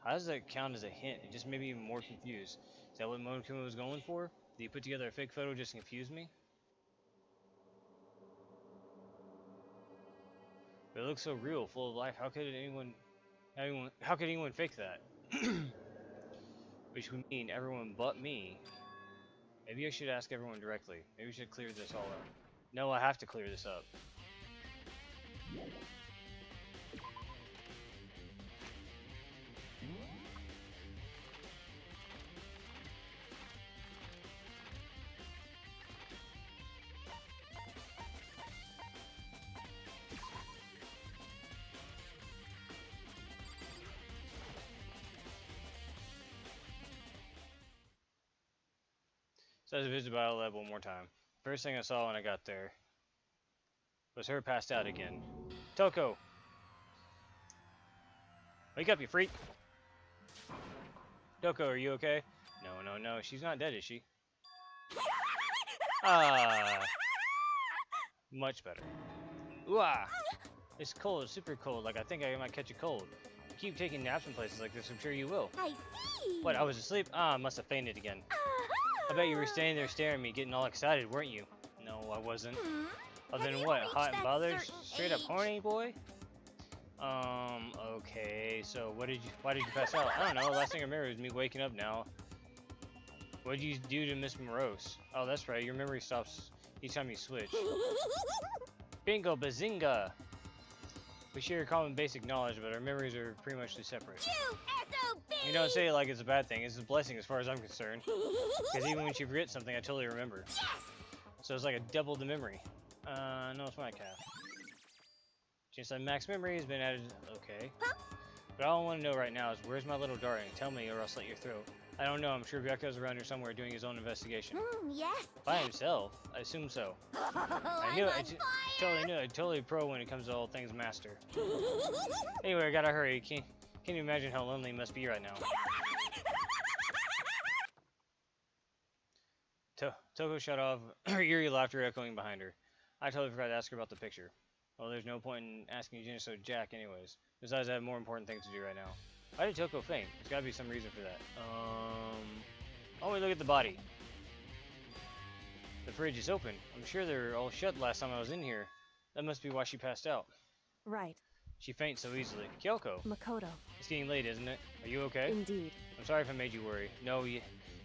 A: How does that count as a hint? It just made me even more confused. Is that what Monokuma was going for? Did he put together a fake photo just to confuse me? But it looks so real, full of life. How could anyone fake that? Which would mean everyone but me. Maybe I should ask everyone directly. Maybe we should clear this all up. No, I have to clear this up. So let's visit Battle Lab one more time. First thing I saw when I got there was her passed out again. Toko! Wake up, you freak! Toko, are you okay? No, she's not dead, is she? Ah, much better. Ooh, ah! It's cold, it's super cold, like I think I might catch a cold. You keep taking naps in places like this, I'm sure you will.
E: I see.
A: What, I was asleep? Ah, I must have fainted again. I bet you were standing there staring at me, getting all excited, weren't you? No, I wasn't. Oh,
E: Have
A: then
E: you
A: what?
E: reached
A: Hot and
E: that
A: bothered?
E: certain
A: Straight up
E: age?
A: horny, boy? Okay. So why did you pass out? I don't know. Last thing I remember is me waking up now. What did you do to Miss Morose? Oh, that's right. Your memory stops each time you switch. Bingo, bazinga! We share common basic knowledge, but our memories are pretty much separate.
E: You SOB!
A: You don't say it like it's a bad thing. It's a blessing as far as I'm concerned. Because even when she forgets something, I totally remember.
E: Yes!
A: So it's like a double the memory. No, it's my calf. Just like max memory has been added. Okay.
E: Huh?
A: But all I want to know right now is where's my little darling? Tell me or I'll slit your throat. I don't know. I'm sure Gecko's around here somewhere doing his own investigation.
E: Yes.
A: By himself? I assume so. I knew it. Totally knew it. Totally pro when it comes to all things master. Anyway, I gotta hurry. Can you imagine how lonely he must be right now? Toko shut off, her eerie laughter echoing behind her. I totally forgot to ask her about the picture. Well, there's no point in asking Geneso Jack anyways. Besides, I have more important things to do right now. Why did Toko faint? There's gotta be some reason for that. Oh, wait, look at the body. The fridge is open. I'm sure they were all shut last time I was in here. That must be why she passed out.
C: Right.
A: She faints so easily. Kyoko,
C: Makoto.
A: it's getting late, isn't it? Are you okay?
C: Indeed.
A: I'm sorry if I made you worry. No, you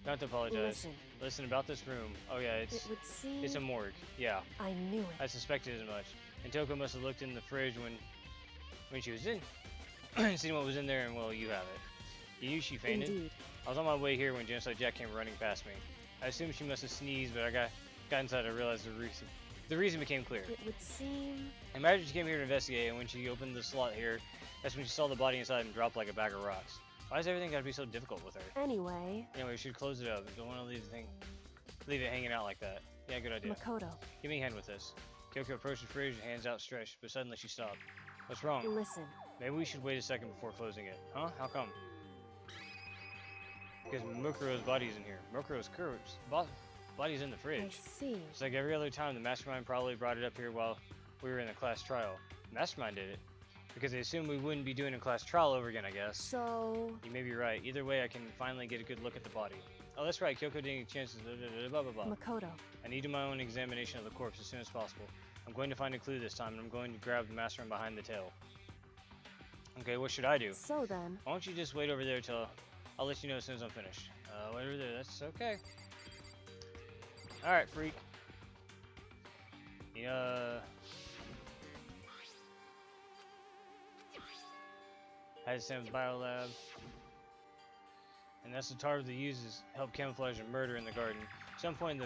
A: don't have to apologize. Listen about this room. Oh yeah,
C: It would seem...
A: it's a morgue. Yeah,
C: I knew it.
A: I suspected as much. And Toko must have looked in the fridge when she was in, and seen what was in there, and well, you have it. You knew she fainted.
C: Indeed.
A: I was on my way here when Genocide Jack came running past me. I assumed she must have sneezed, but I got inside. I realized the reason became clear.
C: It would seem...
A: Imagine she came here to investigate, and when she opened the slot here, that's when she saw the body inside and dropped like a bag of rocks. Why does everything gotta be so difficult with her?
C: Anyway...
A: Anyway, we should close it up. Don't want to leave it hanging out like that. Yeah, good idea.
C: Makoto.
A: Give me a hand with this. Kyoko approached the fridge, hands outstretched, but suddenly she stopped. What's wrong?
C: Listen.
A: Maybe we should wait a second before closing it. Huh? How come? Because Mukuro's body's in here. Mukuro's body's in the
C: I
A: fridge.
C: see.
A: It's like every other time the mastermind probably brought it up here while we were in the class trial. Mastermind did it. Because they assumed we wouldn't be doing a class trial over again, I guess.
C: So...
A: You may be right. Either way, I can finally get a good look at the body. Oh, that's right. Kyoko didn't get chances. Blah, blah, blah.
C: Makoto.
A: I need my own examination of the corpse as soon as possible. I'm going to find a clue this time, and I'm going to grab the master from behind the tail. Okay, what should I do?
C: So then...
A: Why don't you just wait over there till... I'll let you know as soon as I'm finished. Wait over there. That's okay. Alright, freak. Yeah... Had Sam's biolab. And that's the tarp they uses help camouflage a murder in the garden. At some point,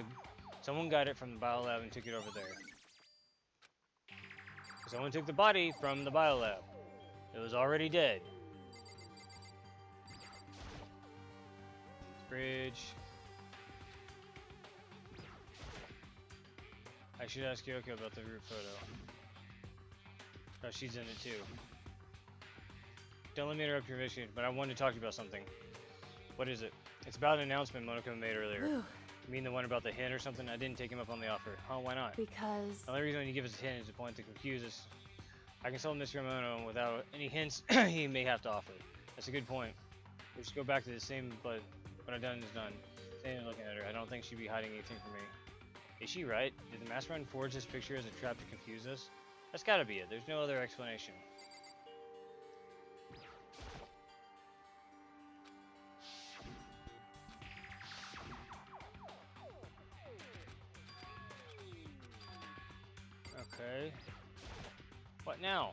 A: someone got it from the biolab and took it over there. Someone took the body from the biolab. It was already dead. Bridge. I should ask Kyoko about the group photo. Oh, she's in it too. Don't let me interrupt your mission, but I wanted to talk to you about something. What is it? It's about an announcement Monoko made earlier.
C: Whew.
A: You mean the one about the hint or something? I didn't take him up on the offer. Oh, why not?
C: Because...
A: The only reason you give us a hint is the point to confuse us. I can solve Mr. Mono without any hints he may have to offer. That's a good point. We should go back to the same, but what I've done is done. Standing and looking at her, I don't think she'd be hiding anything from me. Is she right? Did the mastermind forge this picture as a trap to confuse us? That's gotta be it. There's no other explanation. Okay. What now?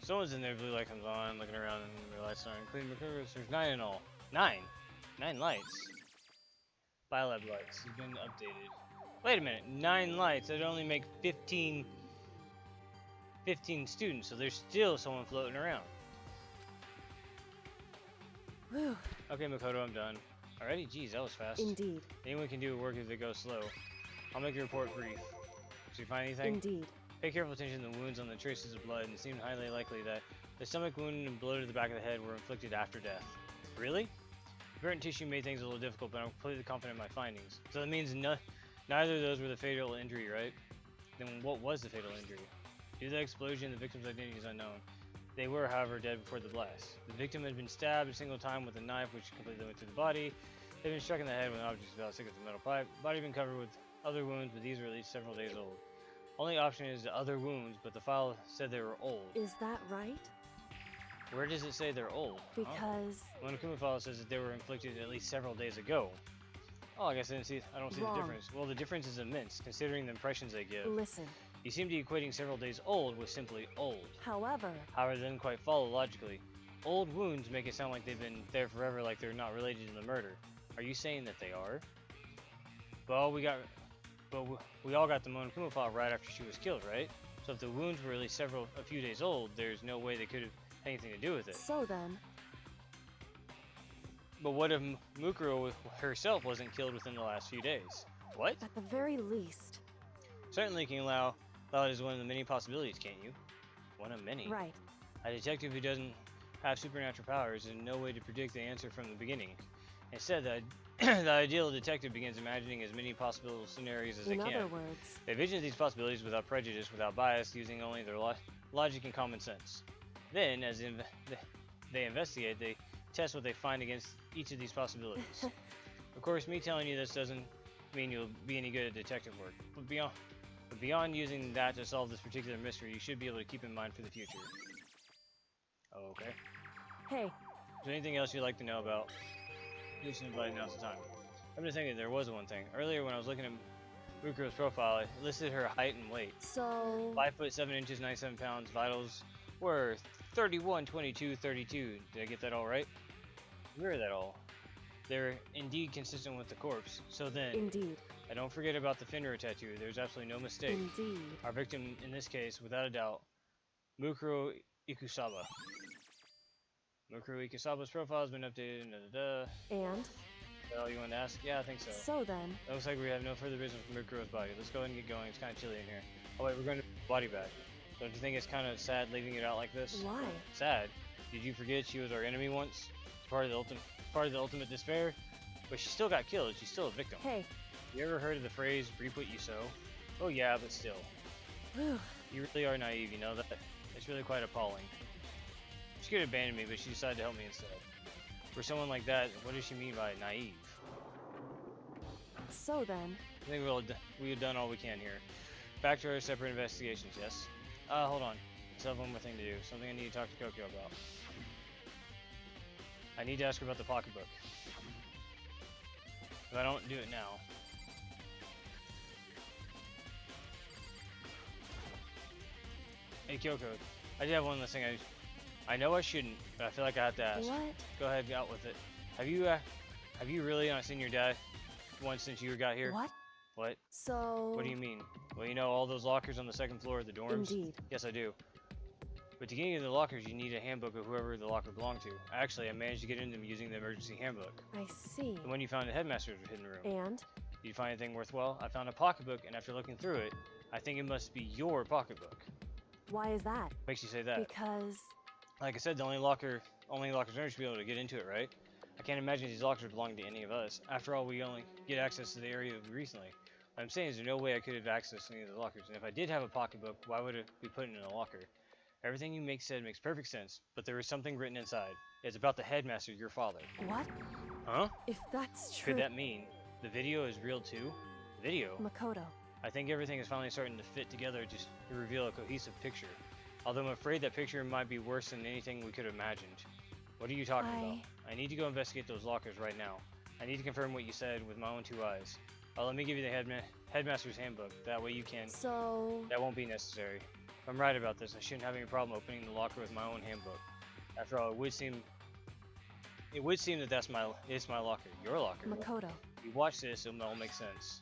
A: Someone's in there, blue light comes on, looking around, and the lights aren't clean. There's 9 in all. 9? 9 lights. Biolab lights. Has been updated. Wait a minute. 9 lights. That'd only make 15 students, so there's still someone floating around.
C: Whew.
A: Okay, Makoto, I'm done. Alrighty, geez, that was fast.
C: Indeed.
A: Anyone can do work if they go slow. I'll make your report brief. Did you find anything?
C: Indeed.
A: Pay careful attention to the wounds on the traces of blood, and it seemed highly likely that the stomach wound and blow to the back of the head were inflicted after death. Really? Burnt tissue made things a little difficult, but I'm completely confident in my findings. So that means neither of those were the fatal injury, right? Then what was the fatal injury? Due to the explosion, the victim's identity is unknown. They were, however, dead before the blast. The victim had been stabbed a single time with a knife, which completely went through the body. They'd been struck in the head with an object about 6 with a metal pipe. The body had been covered with other wounds, but these were at least several days old. Only option is the other wounds, but the file said they were old.
C: Is that right?
A: Where does it say they're old?
C: Because...
A: Huh? Monokuma file says that they were inflicted at least several days ago. Oh, I guess I don't see
C: Wrong.
A: the difference. Well, the difference is immense, considering the impressions they give.
C: Listen.
A: You seem to be equating several days old with simply old.
C: However,
A: it doesn't quite follow logically. Old wounds make it sound like they've been there forever, like they're not related to the murder. Are you saying that they are? Well, we all got the Monokuma file right after she was killed, right? So if the wounds were at least a few days old, there's no way they could have had anything to do with it.
C: so then...
A: But what if Mukuro herself wasn't killed within the last few days? What?
C: At the very least...
A: Certainly can allow it as one of the many possibilities, can't you? One of many.
C: Right.
A: A detective who doesn't have supernatural powers is no way to predict the answer from the beginning. Instead, the ideal detective begins imagining as many possible scenarios as they can.
C: In other words...
A: They envision these possibilities without prejudice, without bias, using only their logic and common sense. Then, as they investigate, they test what they find against each of these possibilities. Of course, me telling you this doesn't mean you'll be any good at detective work, but beyond using that to solve this particular mystery, you should be able to keep in mind for the future. Okay.
C: Hey.
A: Is there anything else you'd like to know about? Just anybody, now's the time. I'm just thinking there was one thing. Earlier when I was looking at Mukuro's profile, it listed her height and weight.
C: So...
A: 5 foot 7 inches, 97 pounds. Vitals were 31, 22, 32. Did I get that all right? Where that all? They're indeed consistent with the corpse. So then...
C: Indeed.
A: Don't forget about the Finra tattoo. There's absolutely no mistake.
C: Indeed.
A: Our victim, in this case, without a doubt, Mukuro Ikusaba. Mukuro Ikusaba's profile has been updated.
C: And?
A: Well, you wanted to ask? Yeah, I think so.
C: So then...
A: It looks like we have no further business with Mukuro's body. Let's go ahead and get going. It's kind of chilly in here. Oh wait, we're going to body bag. Don't you think it's kind of sad leaving it out like this?
C: Why?
A: Sad? Did you forget she was our enemy once? Part of the ultimate despair? But she still got killed. She's still a victim.
C: Hey.
A: You ever heard of the phrase, reap what you sow? Oh yeah, but still.
C: Whew.
A: You really are naive, you know that? It's really quite appalling. She could abandon me, but she decided to help me instead. For someone like that, what does she mean by naive?
C: So then.
A: I think we've done all we can here. Back to our separate investigations, yes? Hold on. I still have one more thing to do. Something I need to talk to Coco about. I need to ask her about the pocketbook. If I don't do it now. Hey Kyoko, I do have one last thing I know I shouldn't, but I feel like I have to ask.
C: What?
A: Go ahead, get out with it. Have you really not seen your dad once since you got here?
C: What?
A: What?
C: So.
A: What do you mean? Well, you know all those lockers on the second floor of the dorms?
C: Indeed.
A: Yes, I do. But to get into the lockers, you need a handbook of whoever the locker belonged to. Actually, I managed to get into them using the emergency handbook.
C: I see.
A: The one you found in the headmaster's hidden room.
C: And?
A: Did you find anything worthwhile? I found a pocketbook, and after looking through it, I think it must be your pocketbook.
C: Why is that?
A: Makes you say that?
C: Because.
A: Like I said, the only lockers owners should be able to get into it, right? I can't imagine these lockers belong to any of us. After all, we only get access to the area recently. What I'm saying is there's no way I could have access to any of the lockers, and if I did have a pocketbook, why would it be put in a locker? Everything you said makes perfect sense, but there is something written inside. It's about the headmaster, your father.
C: What?
A: Huh?
C: If that's true.
A: Could that mean the video is real too? The video?
C: Makoto.
A: I think everything is finally starting to fit together to reveal a cohesive picture. Although I'm afraid that picture might be worse than anything we could have imagined. What are you talking about? I need to go investigate those lockers right now. I need to confirm what you said with my own 2 eyes. Let me give you the headmaster's handbook. That way you can.
C: So.
A: That won't be necessary. If I'm right about this, I shouldn't have any problem opening the locker with my own handbook. After all, it would seem that it's my locker, your locker.
C: Makoto.
A: If you watch this, it'll all make sense.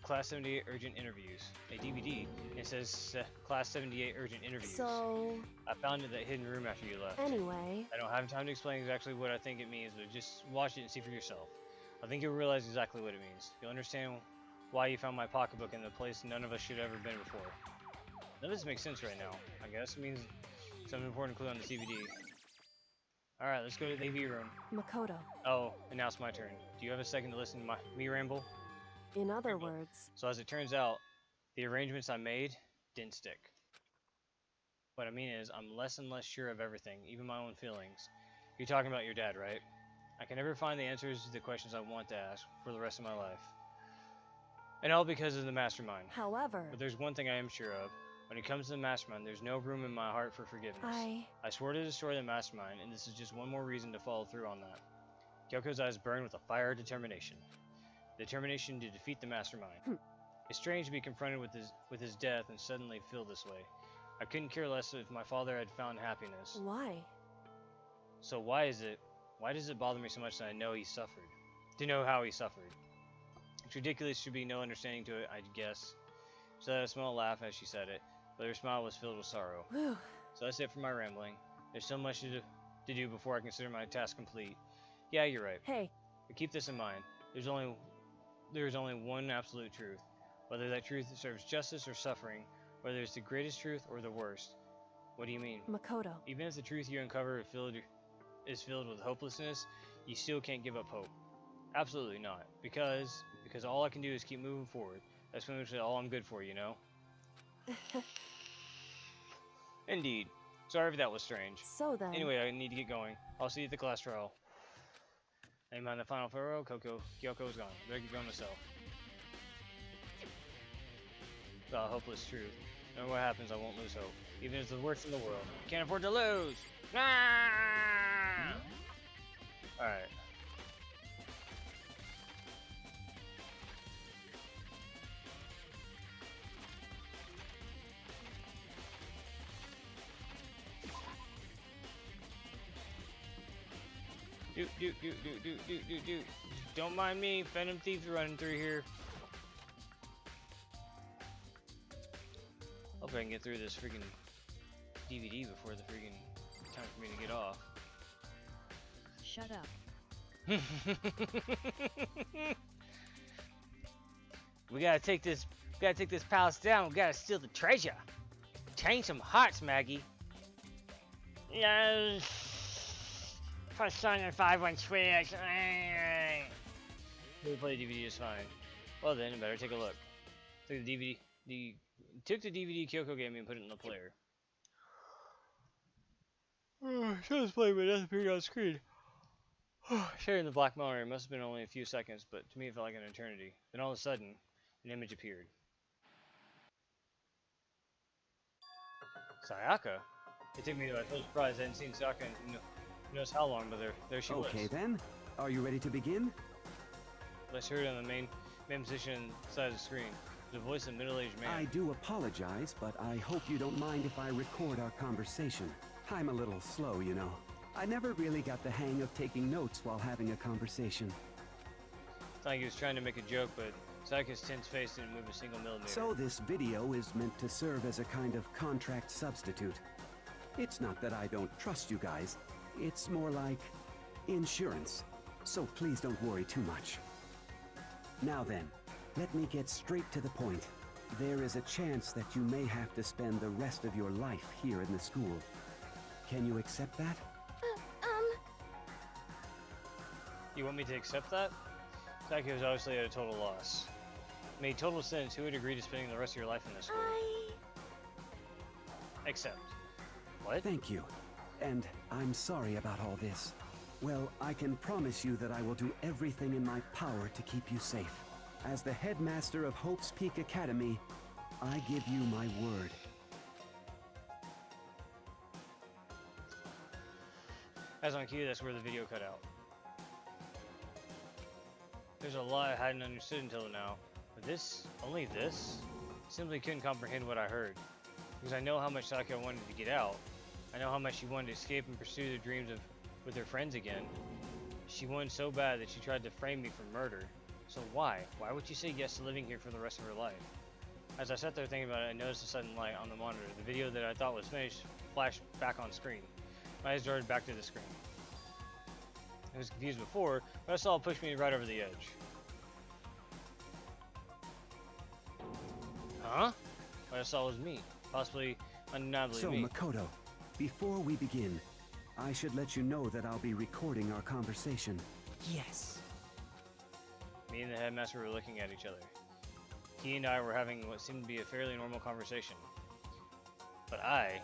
A: Class 78 Urgent Interviews. A DVD. It says Class 78 Urgent Interviews.
C: So.
A: I found it in that hidden room after you left.
C: Anyway.
A: I don't have time to explain exactly what I think it means, but just watch it and see for yourself. I think you'll realize exactly what it means. You'll understand why you found my pocketbook in the place none of us should have ever been before. None of this makes sense right now. I guess it means some important clue on the DVD. Alright, let's go to the AV room.
C: Makoto.
A: Oh, and now it's my turn. Do you have a second to listen to me ramble?
C: In other words.
A: So as it turns out, the arrangements I made didn't stick. What I mean is, I'm less and less sure of everything, even my own feelings. You're talking about your dad, right? I can never find the answers to the questions I want to ask for the rest of my life. And all because of the mastermind.
C: However.
A: But there's one thing I am sure of. When it comes to the mastermind, there's no room in my heart for forgiveness. I swore to destroy the mastermind, and this is just one more reason to follow through on that. Kyoko's eyes burn with a fire of determination. Determination to defeat the mastermind. It's strange to be confronted with his death and suddenly feel this way. I couldn't care less if my father had found happiness.
C: Why?
A: So why does it bother me so much that I know he suffered? To know how he suffered. It's ridiculous, should be no understanding to it, I guess. So I smelled a laugh as she said it, but her smile was filled with sorrow.
C: Whew.
A: So that's it for my rambling. There's so much to do before I consider my task complete. Yeah, you're right.
C: Hey.
A: But keep this in mind. There's only one absolute truth. Whether that truth serves justice or suffering, whether it's the greatest truth or the worst. What do you mean?
C: Makoto.
A: Even if the truth you uncover is filled with hopelessness, you still can't give up hope. Absolutely not. Because all I can do is keep moving forward. That's pretty much all I'm good for, you know? Indeed. Sorry if that was strange.
C: So then.
A: Anyway, I need to get going. I'll see you at the class trial. Name on the final farewell, Kyoko's gone. Better get going myself. The hopeless truth. No matter what happens, I won't lose hope. Even if it's the worst in the world. Can't afford to lose! Ah! Alright. Do. Don't mind me, Phantom Thieves running through here. Hope I can get through this freaking DVD before the freaking time for me to get off.
B: Shut up.
A: We gotta take this Gotta take this palace down. We gotta steal the treasure. Change some hearts, Maggie. Yes. Press song and 5 on Switch. We play DVD is fine. Well then, better take a look. Took the DVD Kyoko game and put it in the player. Show's playing, but nothing appeared on screen. Sharing the black monitor must have been only a few seconds, but to me it felt like an eternity. Then all of a sudden, an image appeared. Sayaka? It took me to my full surprise. I hadn't seen Sayaka in who knows how long, but there she was.
I: Okay then, are you ready to begin?
A: Let's hear it on the main position side of the screen. The voice of a middle-aged man.
I: I do apologize, but I hope you don't mind if I record our conversation. I'm a little slow, you know. I never really got the hang of taking notes while having a conversation.
A: It's like he was trying to make a joke, but Sayaka's tense face didn't move a single millimeter.
I: So this video is meant to serve as a kind of contract substitute. It's not that I don't trust you guys. It's more like insurance. So please don't worry too much. Now then, let me get straight to the point. There is a chance that you may have to spend the rest of your life here in the school. Can you accept that?
A: You want me to accept that? Sayaka was obviously at a total loss. It made total sense. Who would agree to spending the rest of your life in this school? Accept. What?
I: Thank you. And I'm sorry about all this. Well, I can promise you that I will do everything in my power to keep you safe. As the headmaster of Hope's Peak Academy, I give you my word.
A: As on cue, that's where the video cut out. There's a lot I hadn't understood until now, but only this, simply couldn't comprehend what I heard. Because I know how much Sayaka wanted to get out. I know how much she wanted to escape and pursue their dreams with her friends again. She wanted so bad that she tried to frame me for murder. So why? Why would she say yes to living here for the rest of her life? As I sat there thinking about it, I noticed a sudden light on the monitor. The video that I thought was finished flashed back on screen. My eyes darted back to the screen. I was confused before, but I saw it push me right over the edge. Huh? What I saw was me. Possibly, undeniably
I: So,
A: me.
I: Makoto, before we begin, I should let you know that I'll be recording our conversation.
H: Yes.
A: Me and the headmaster were looking at each other. He and I were having what seemed to be a fairly normal conversation. But I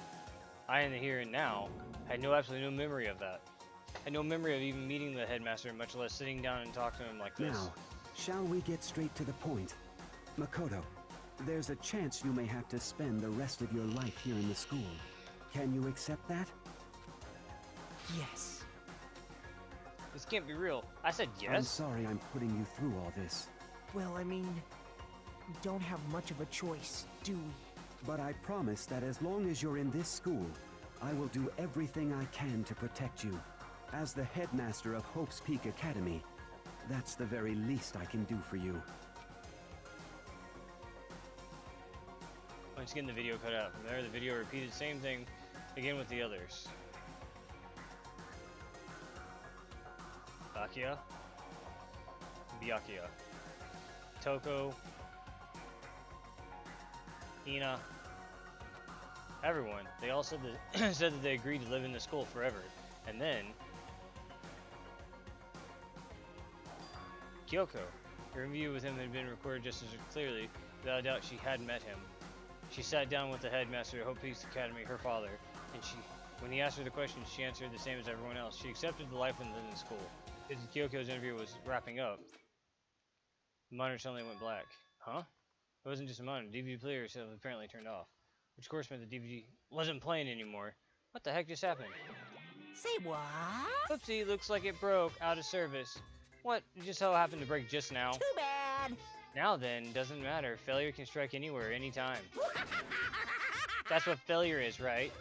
A: in the here and now, had absolutely no memory of that. Had no memory of even meeting the headmaster, much less sitting down and talking to him like this.
I: Now, shall we get straight to the point? Makoto, there's a chance you may have to spend the rest of your life here in the school. Can you accept that?
H: Yes.
A: This can't be real. I said yes.
I: I'm sorry I'm putting you through all this.
H: Well, I mean, we don't have much of a choice, do we?
I: But I promise that as long as you're in this school, I will do everything I can to protect you. As the headmaster of Hope's Peak Academy, that's the very least I can do for you.
A: Once again, the video cut out. From there, the video repeated the same thing again with the others. Byakuya, Toko, Hina, everyone. They all said that, said that they agreed to live in the school forever. And then Kyoko. Her interview with him had been recorded just as clearly. Without a doubt, she had met him. She sat down with the headmaster of Hope Peace Academy, her father, and when he asked her the question, she answered the same as everyone else. She accepted the life within the school. As Kyoko's interview was wrapping up, the monitor suddenly went black. Huh? It wasn't just a monitor. The DVD player was apparently turned off, which of course meant the DVD wasn't playing anymore. What the heck just happened?
H: Say what?
A: Oopsie, looks like it broke, out of service. What? It just so happened to break just now.
H: Too bad.
A: Now then, doesn't matter. Failure can strike anywhere, anytime. That's what failure is, right?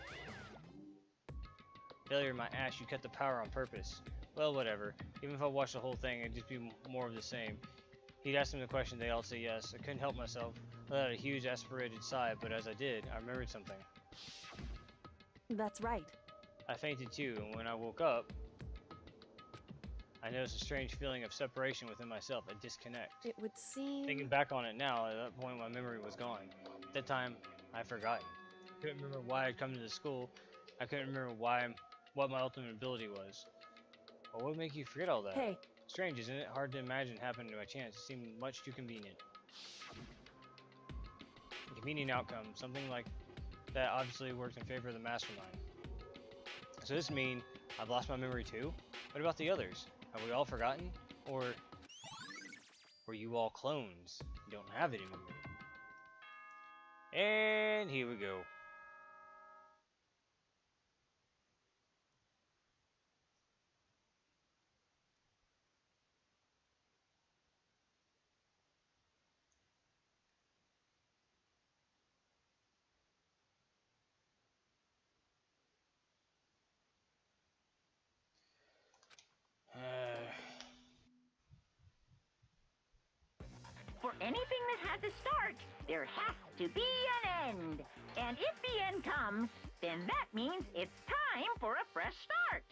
A: Failure, my ass, you cut the power on purpose. Well, whatever. Even if I watched the whole thing, it'd just be more of the same. He'd ask them the question, they'd all say yes. I couldn't help myself. I let out a huge aspirated sigh, but as I did, I remembered something.
C: That's right.
A: I fainted too, and when I woke up, I noticed a strange feeling of separation within myself, a disconnect.
C: It would seem...
A: Thinking back on it now, at that point my memory was gone. At that time, I had forgotten. I couldn't remember why I'd come to the school. I couldn't remember what my ultimate ability was. What would make you forget all that?
C: Hey.
A: Strange, isn't it? Hard to imagine happening by chance. It seemed much too convenient. A convenient outcome. Something like that obviously worked in favor of the mastermind. So does this mean I've lost my memory too? What about the others? Have we all forgotten? Or were you all clones? You don't have it anymore. And here we go.
G: For anything that has a start, there has to be an end. And if the end comes, then that means it's time for a fresh start.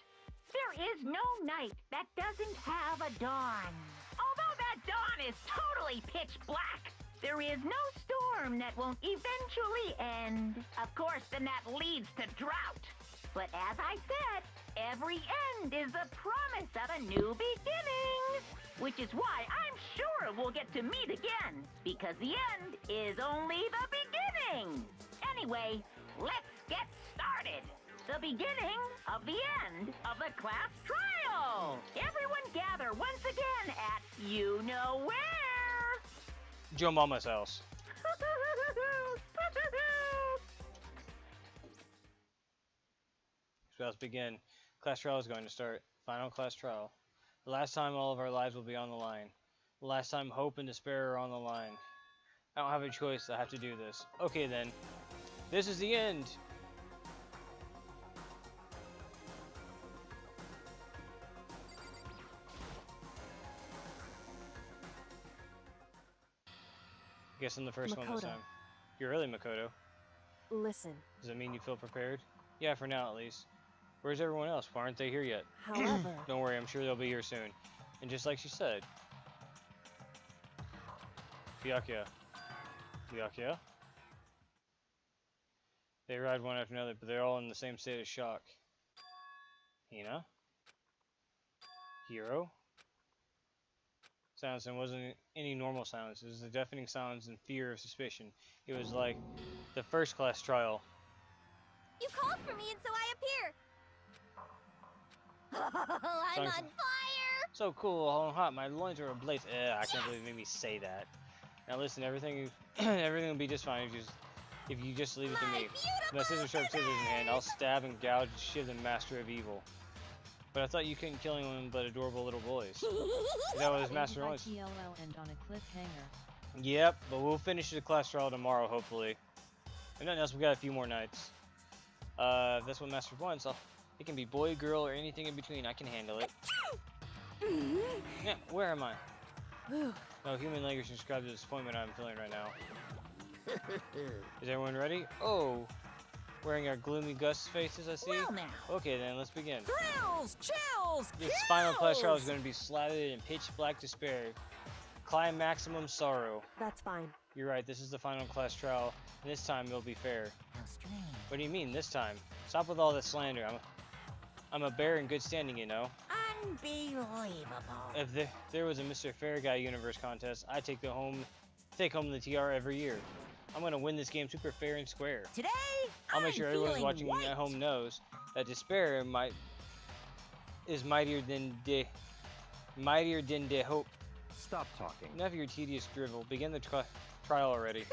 G: There is no night that doesn't have a dawn. Although that dawn is totally pitch black, there is no storm that won't eventually end. Of course, then that leads to drought. But as I said, every end is the promise of a new beginning. Which is why I'm sure we'll get to meet again, because the end is only the beginning. Anyway, let's get started. The beginning of the end of the class trial. Everyone gather once again at you-know-where.
A: Joe Mama's house. So let's begin. Class trial is going to start. Final class trial. The last time all of our lives will be on the line. The last time hope and despair are on the line. I don't have a choice. I have to do this. Okay then. This is the end. Guess I'm the first one this
C: Makoto.
A: time. You're really Makoto.
C: Listen.
A: Does that mean you feel prepared? Yeah, for now at least. Where's everyone else? Why aren't they here yet?
C: However...
A: Don't worry, I'm sure they'll be here soon. And just like she said... Byakuya. Byakuya? They arrived one after another, but they're all in the same state of shock. Hina? Hiro? Silence, and wasn't any normal silence. It was the deafening silence and fear of suspicion. It was like the first class trial.
E: You called for me and so I appear. I'm on fire!
A: So cool, all hot, my loins are ablaze. I can't believe you made me say that. Now listen, everything will be just fine if you just leave it to me. With my scissors sharp scissors in hand, I'll stab and gouge and shiv the master of evil. But I thought you couldn't kill anyone but adorable little boys. Is that what his master wants?
B: TLL end on a cliffhanger.
A: Yep, but we'll finish the class trial tomorrow, hopefully. If nothing else, we got a few more nights. If that's what master wants, it can be boy, girl, or anything in between. I can handle it. Yeah, where am I? No human language can describe the disappointment I'm feeling right now. Is everyone ready? Oh, wearing our gloomy Gus faces, I see.
G: Well now.
A: Okay then, let's begin.
H: Thrills, chills,
A: This final class trial is going to be slathered in pitch black despair. Climaximum sorrow.
C: That's fine.
A: You're right, this is the final class trial, and this time it'll be fair.
H: How strange.
A: What do you mean, this time? Stop with all this slander. I'm a bear in good standing, you know.
H: Unbelievable.
A: If there was a Mr. Fair Guy Universe contest, I'd take home the TR every year. I'm gonna win this game super fair and square.
H: Today,
A: I'll make sure everyone who's watching
H: white.
A: at home knows that despair is mightier than the hope.
F: Stop talking.
A: Enough of your tedious drivel. Begin the trial already.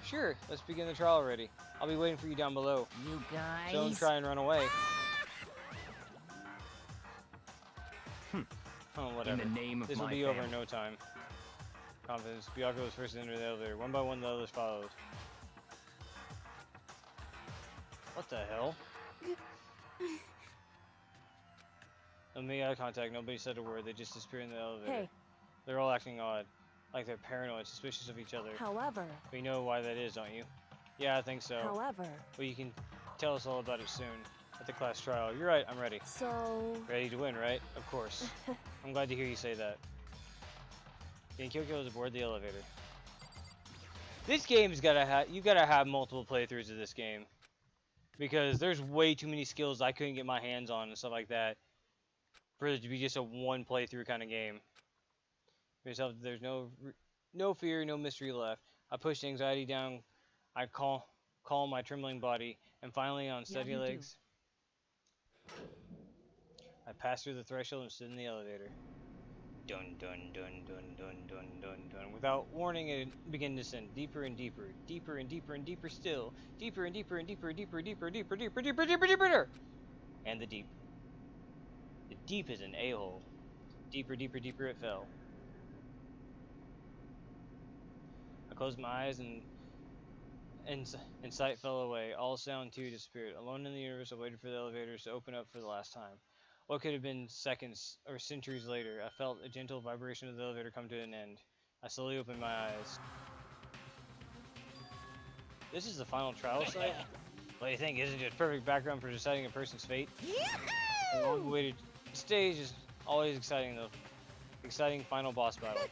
A: Sure, let's begin the trial already. I'll be waiting for you down below.
H: You guys.
A: Don't try and run away. Oh, whatever.
F: In the name of
A: This will
F: my
A: be over in
F: family.
A: no time. Confidence. Byakuya was first to enter the elevator. One by one, the others followed. What the hell? No made eye contact. Nobody said a word. They just disappeared in the elevator.
C: Hey.
A: They're all acting odd, like they're paranoid, suspicious of each other.
C: However...
A: We know why that is, don't you? Yeah, I think so.
C: However...
A: Well, you can tell us all about it soon. at the class trial. You're right, I'm ready.
C: So...
A: Ready to win, right? Of course. I'm glad to hear you say that. And Kyoko is aboard the elevator. This game's you gotta have multiple playthroughs of this game. Because there's way too many skills I couldn't get my hands on and stuff like that. For it to be just a one playthrough kind of game. There's no fear, no mystery left. I pushed anxiety down. I calm my trembling body, and finally on steady legs, I passed through the threshold and stood in the elevator. Dun dun dun dun dun dun dun dun. Without warning, it began to descend deeper and deeper, deeper and deeper and deeper still, deeper and deeper and deeper, deeper, deeper, deeper, deeper, deeper, deeper, deeper, and the deep. The deep is an a-hole. Deeper, deeper, deeper it fell. I closed my eyes and sight fell away. All sound too disappeared. Alone in the universe, I waited for the elevators to open up for the last time. What could have been seconds or centuries later, I felt a gentle vibration of the elevator come to an end. I slowly opened my eyes. This is the final trial site? What do you think? Isn't it a perfect background for deciding a person's fate? The long-awaited stage is always exciting, though. Exciting final boss battle.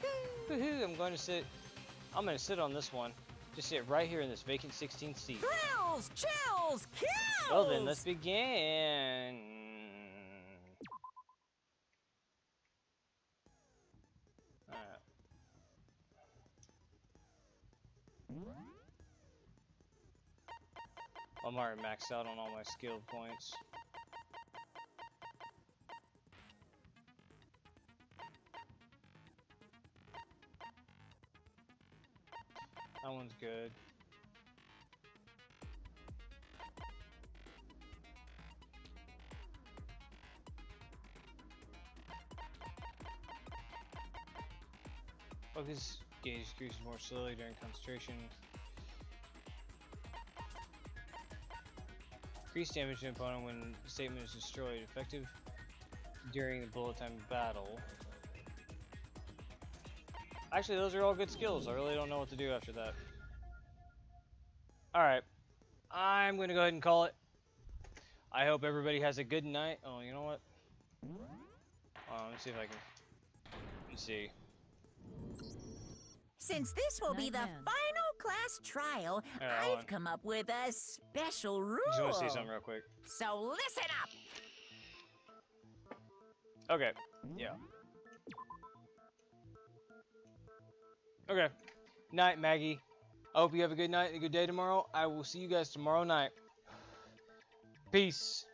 A: Woohoo! I'm gonna sit on this one. Just sit right here in this vacant 16th seat.
H: Thrills, chills, kills!
A: Well then, let's begin. Alright. I'm already maxed out on all my skill points. That one's good. Focus gauge decreases more slowly during concentration. Increase damage to an opponent when the statement is destroyed. Effective during the bullet time battle. Actually, those are all good skills. I really don't know what to do after that. Alright. I'm going to go ahead and call it. I hope everybody has a good night. Oh, you know what? Let me see if I can... Let's see.
G: Since this will be the final class trial, I've come up with a special rule.
A: I just want to see something real quick.
G: So listen up!
A: Okay. Yeah. Okay. Night, Maggie. I hope you have a good night and a good day tomorrow. I will see you guys tomorrow night. Peace.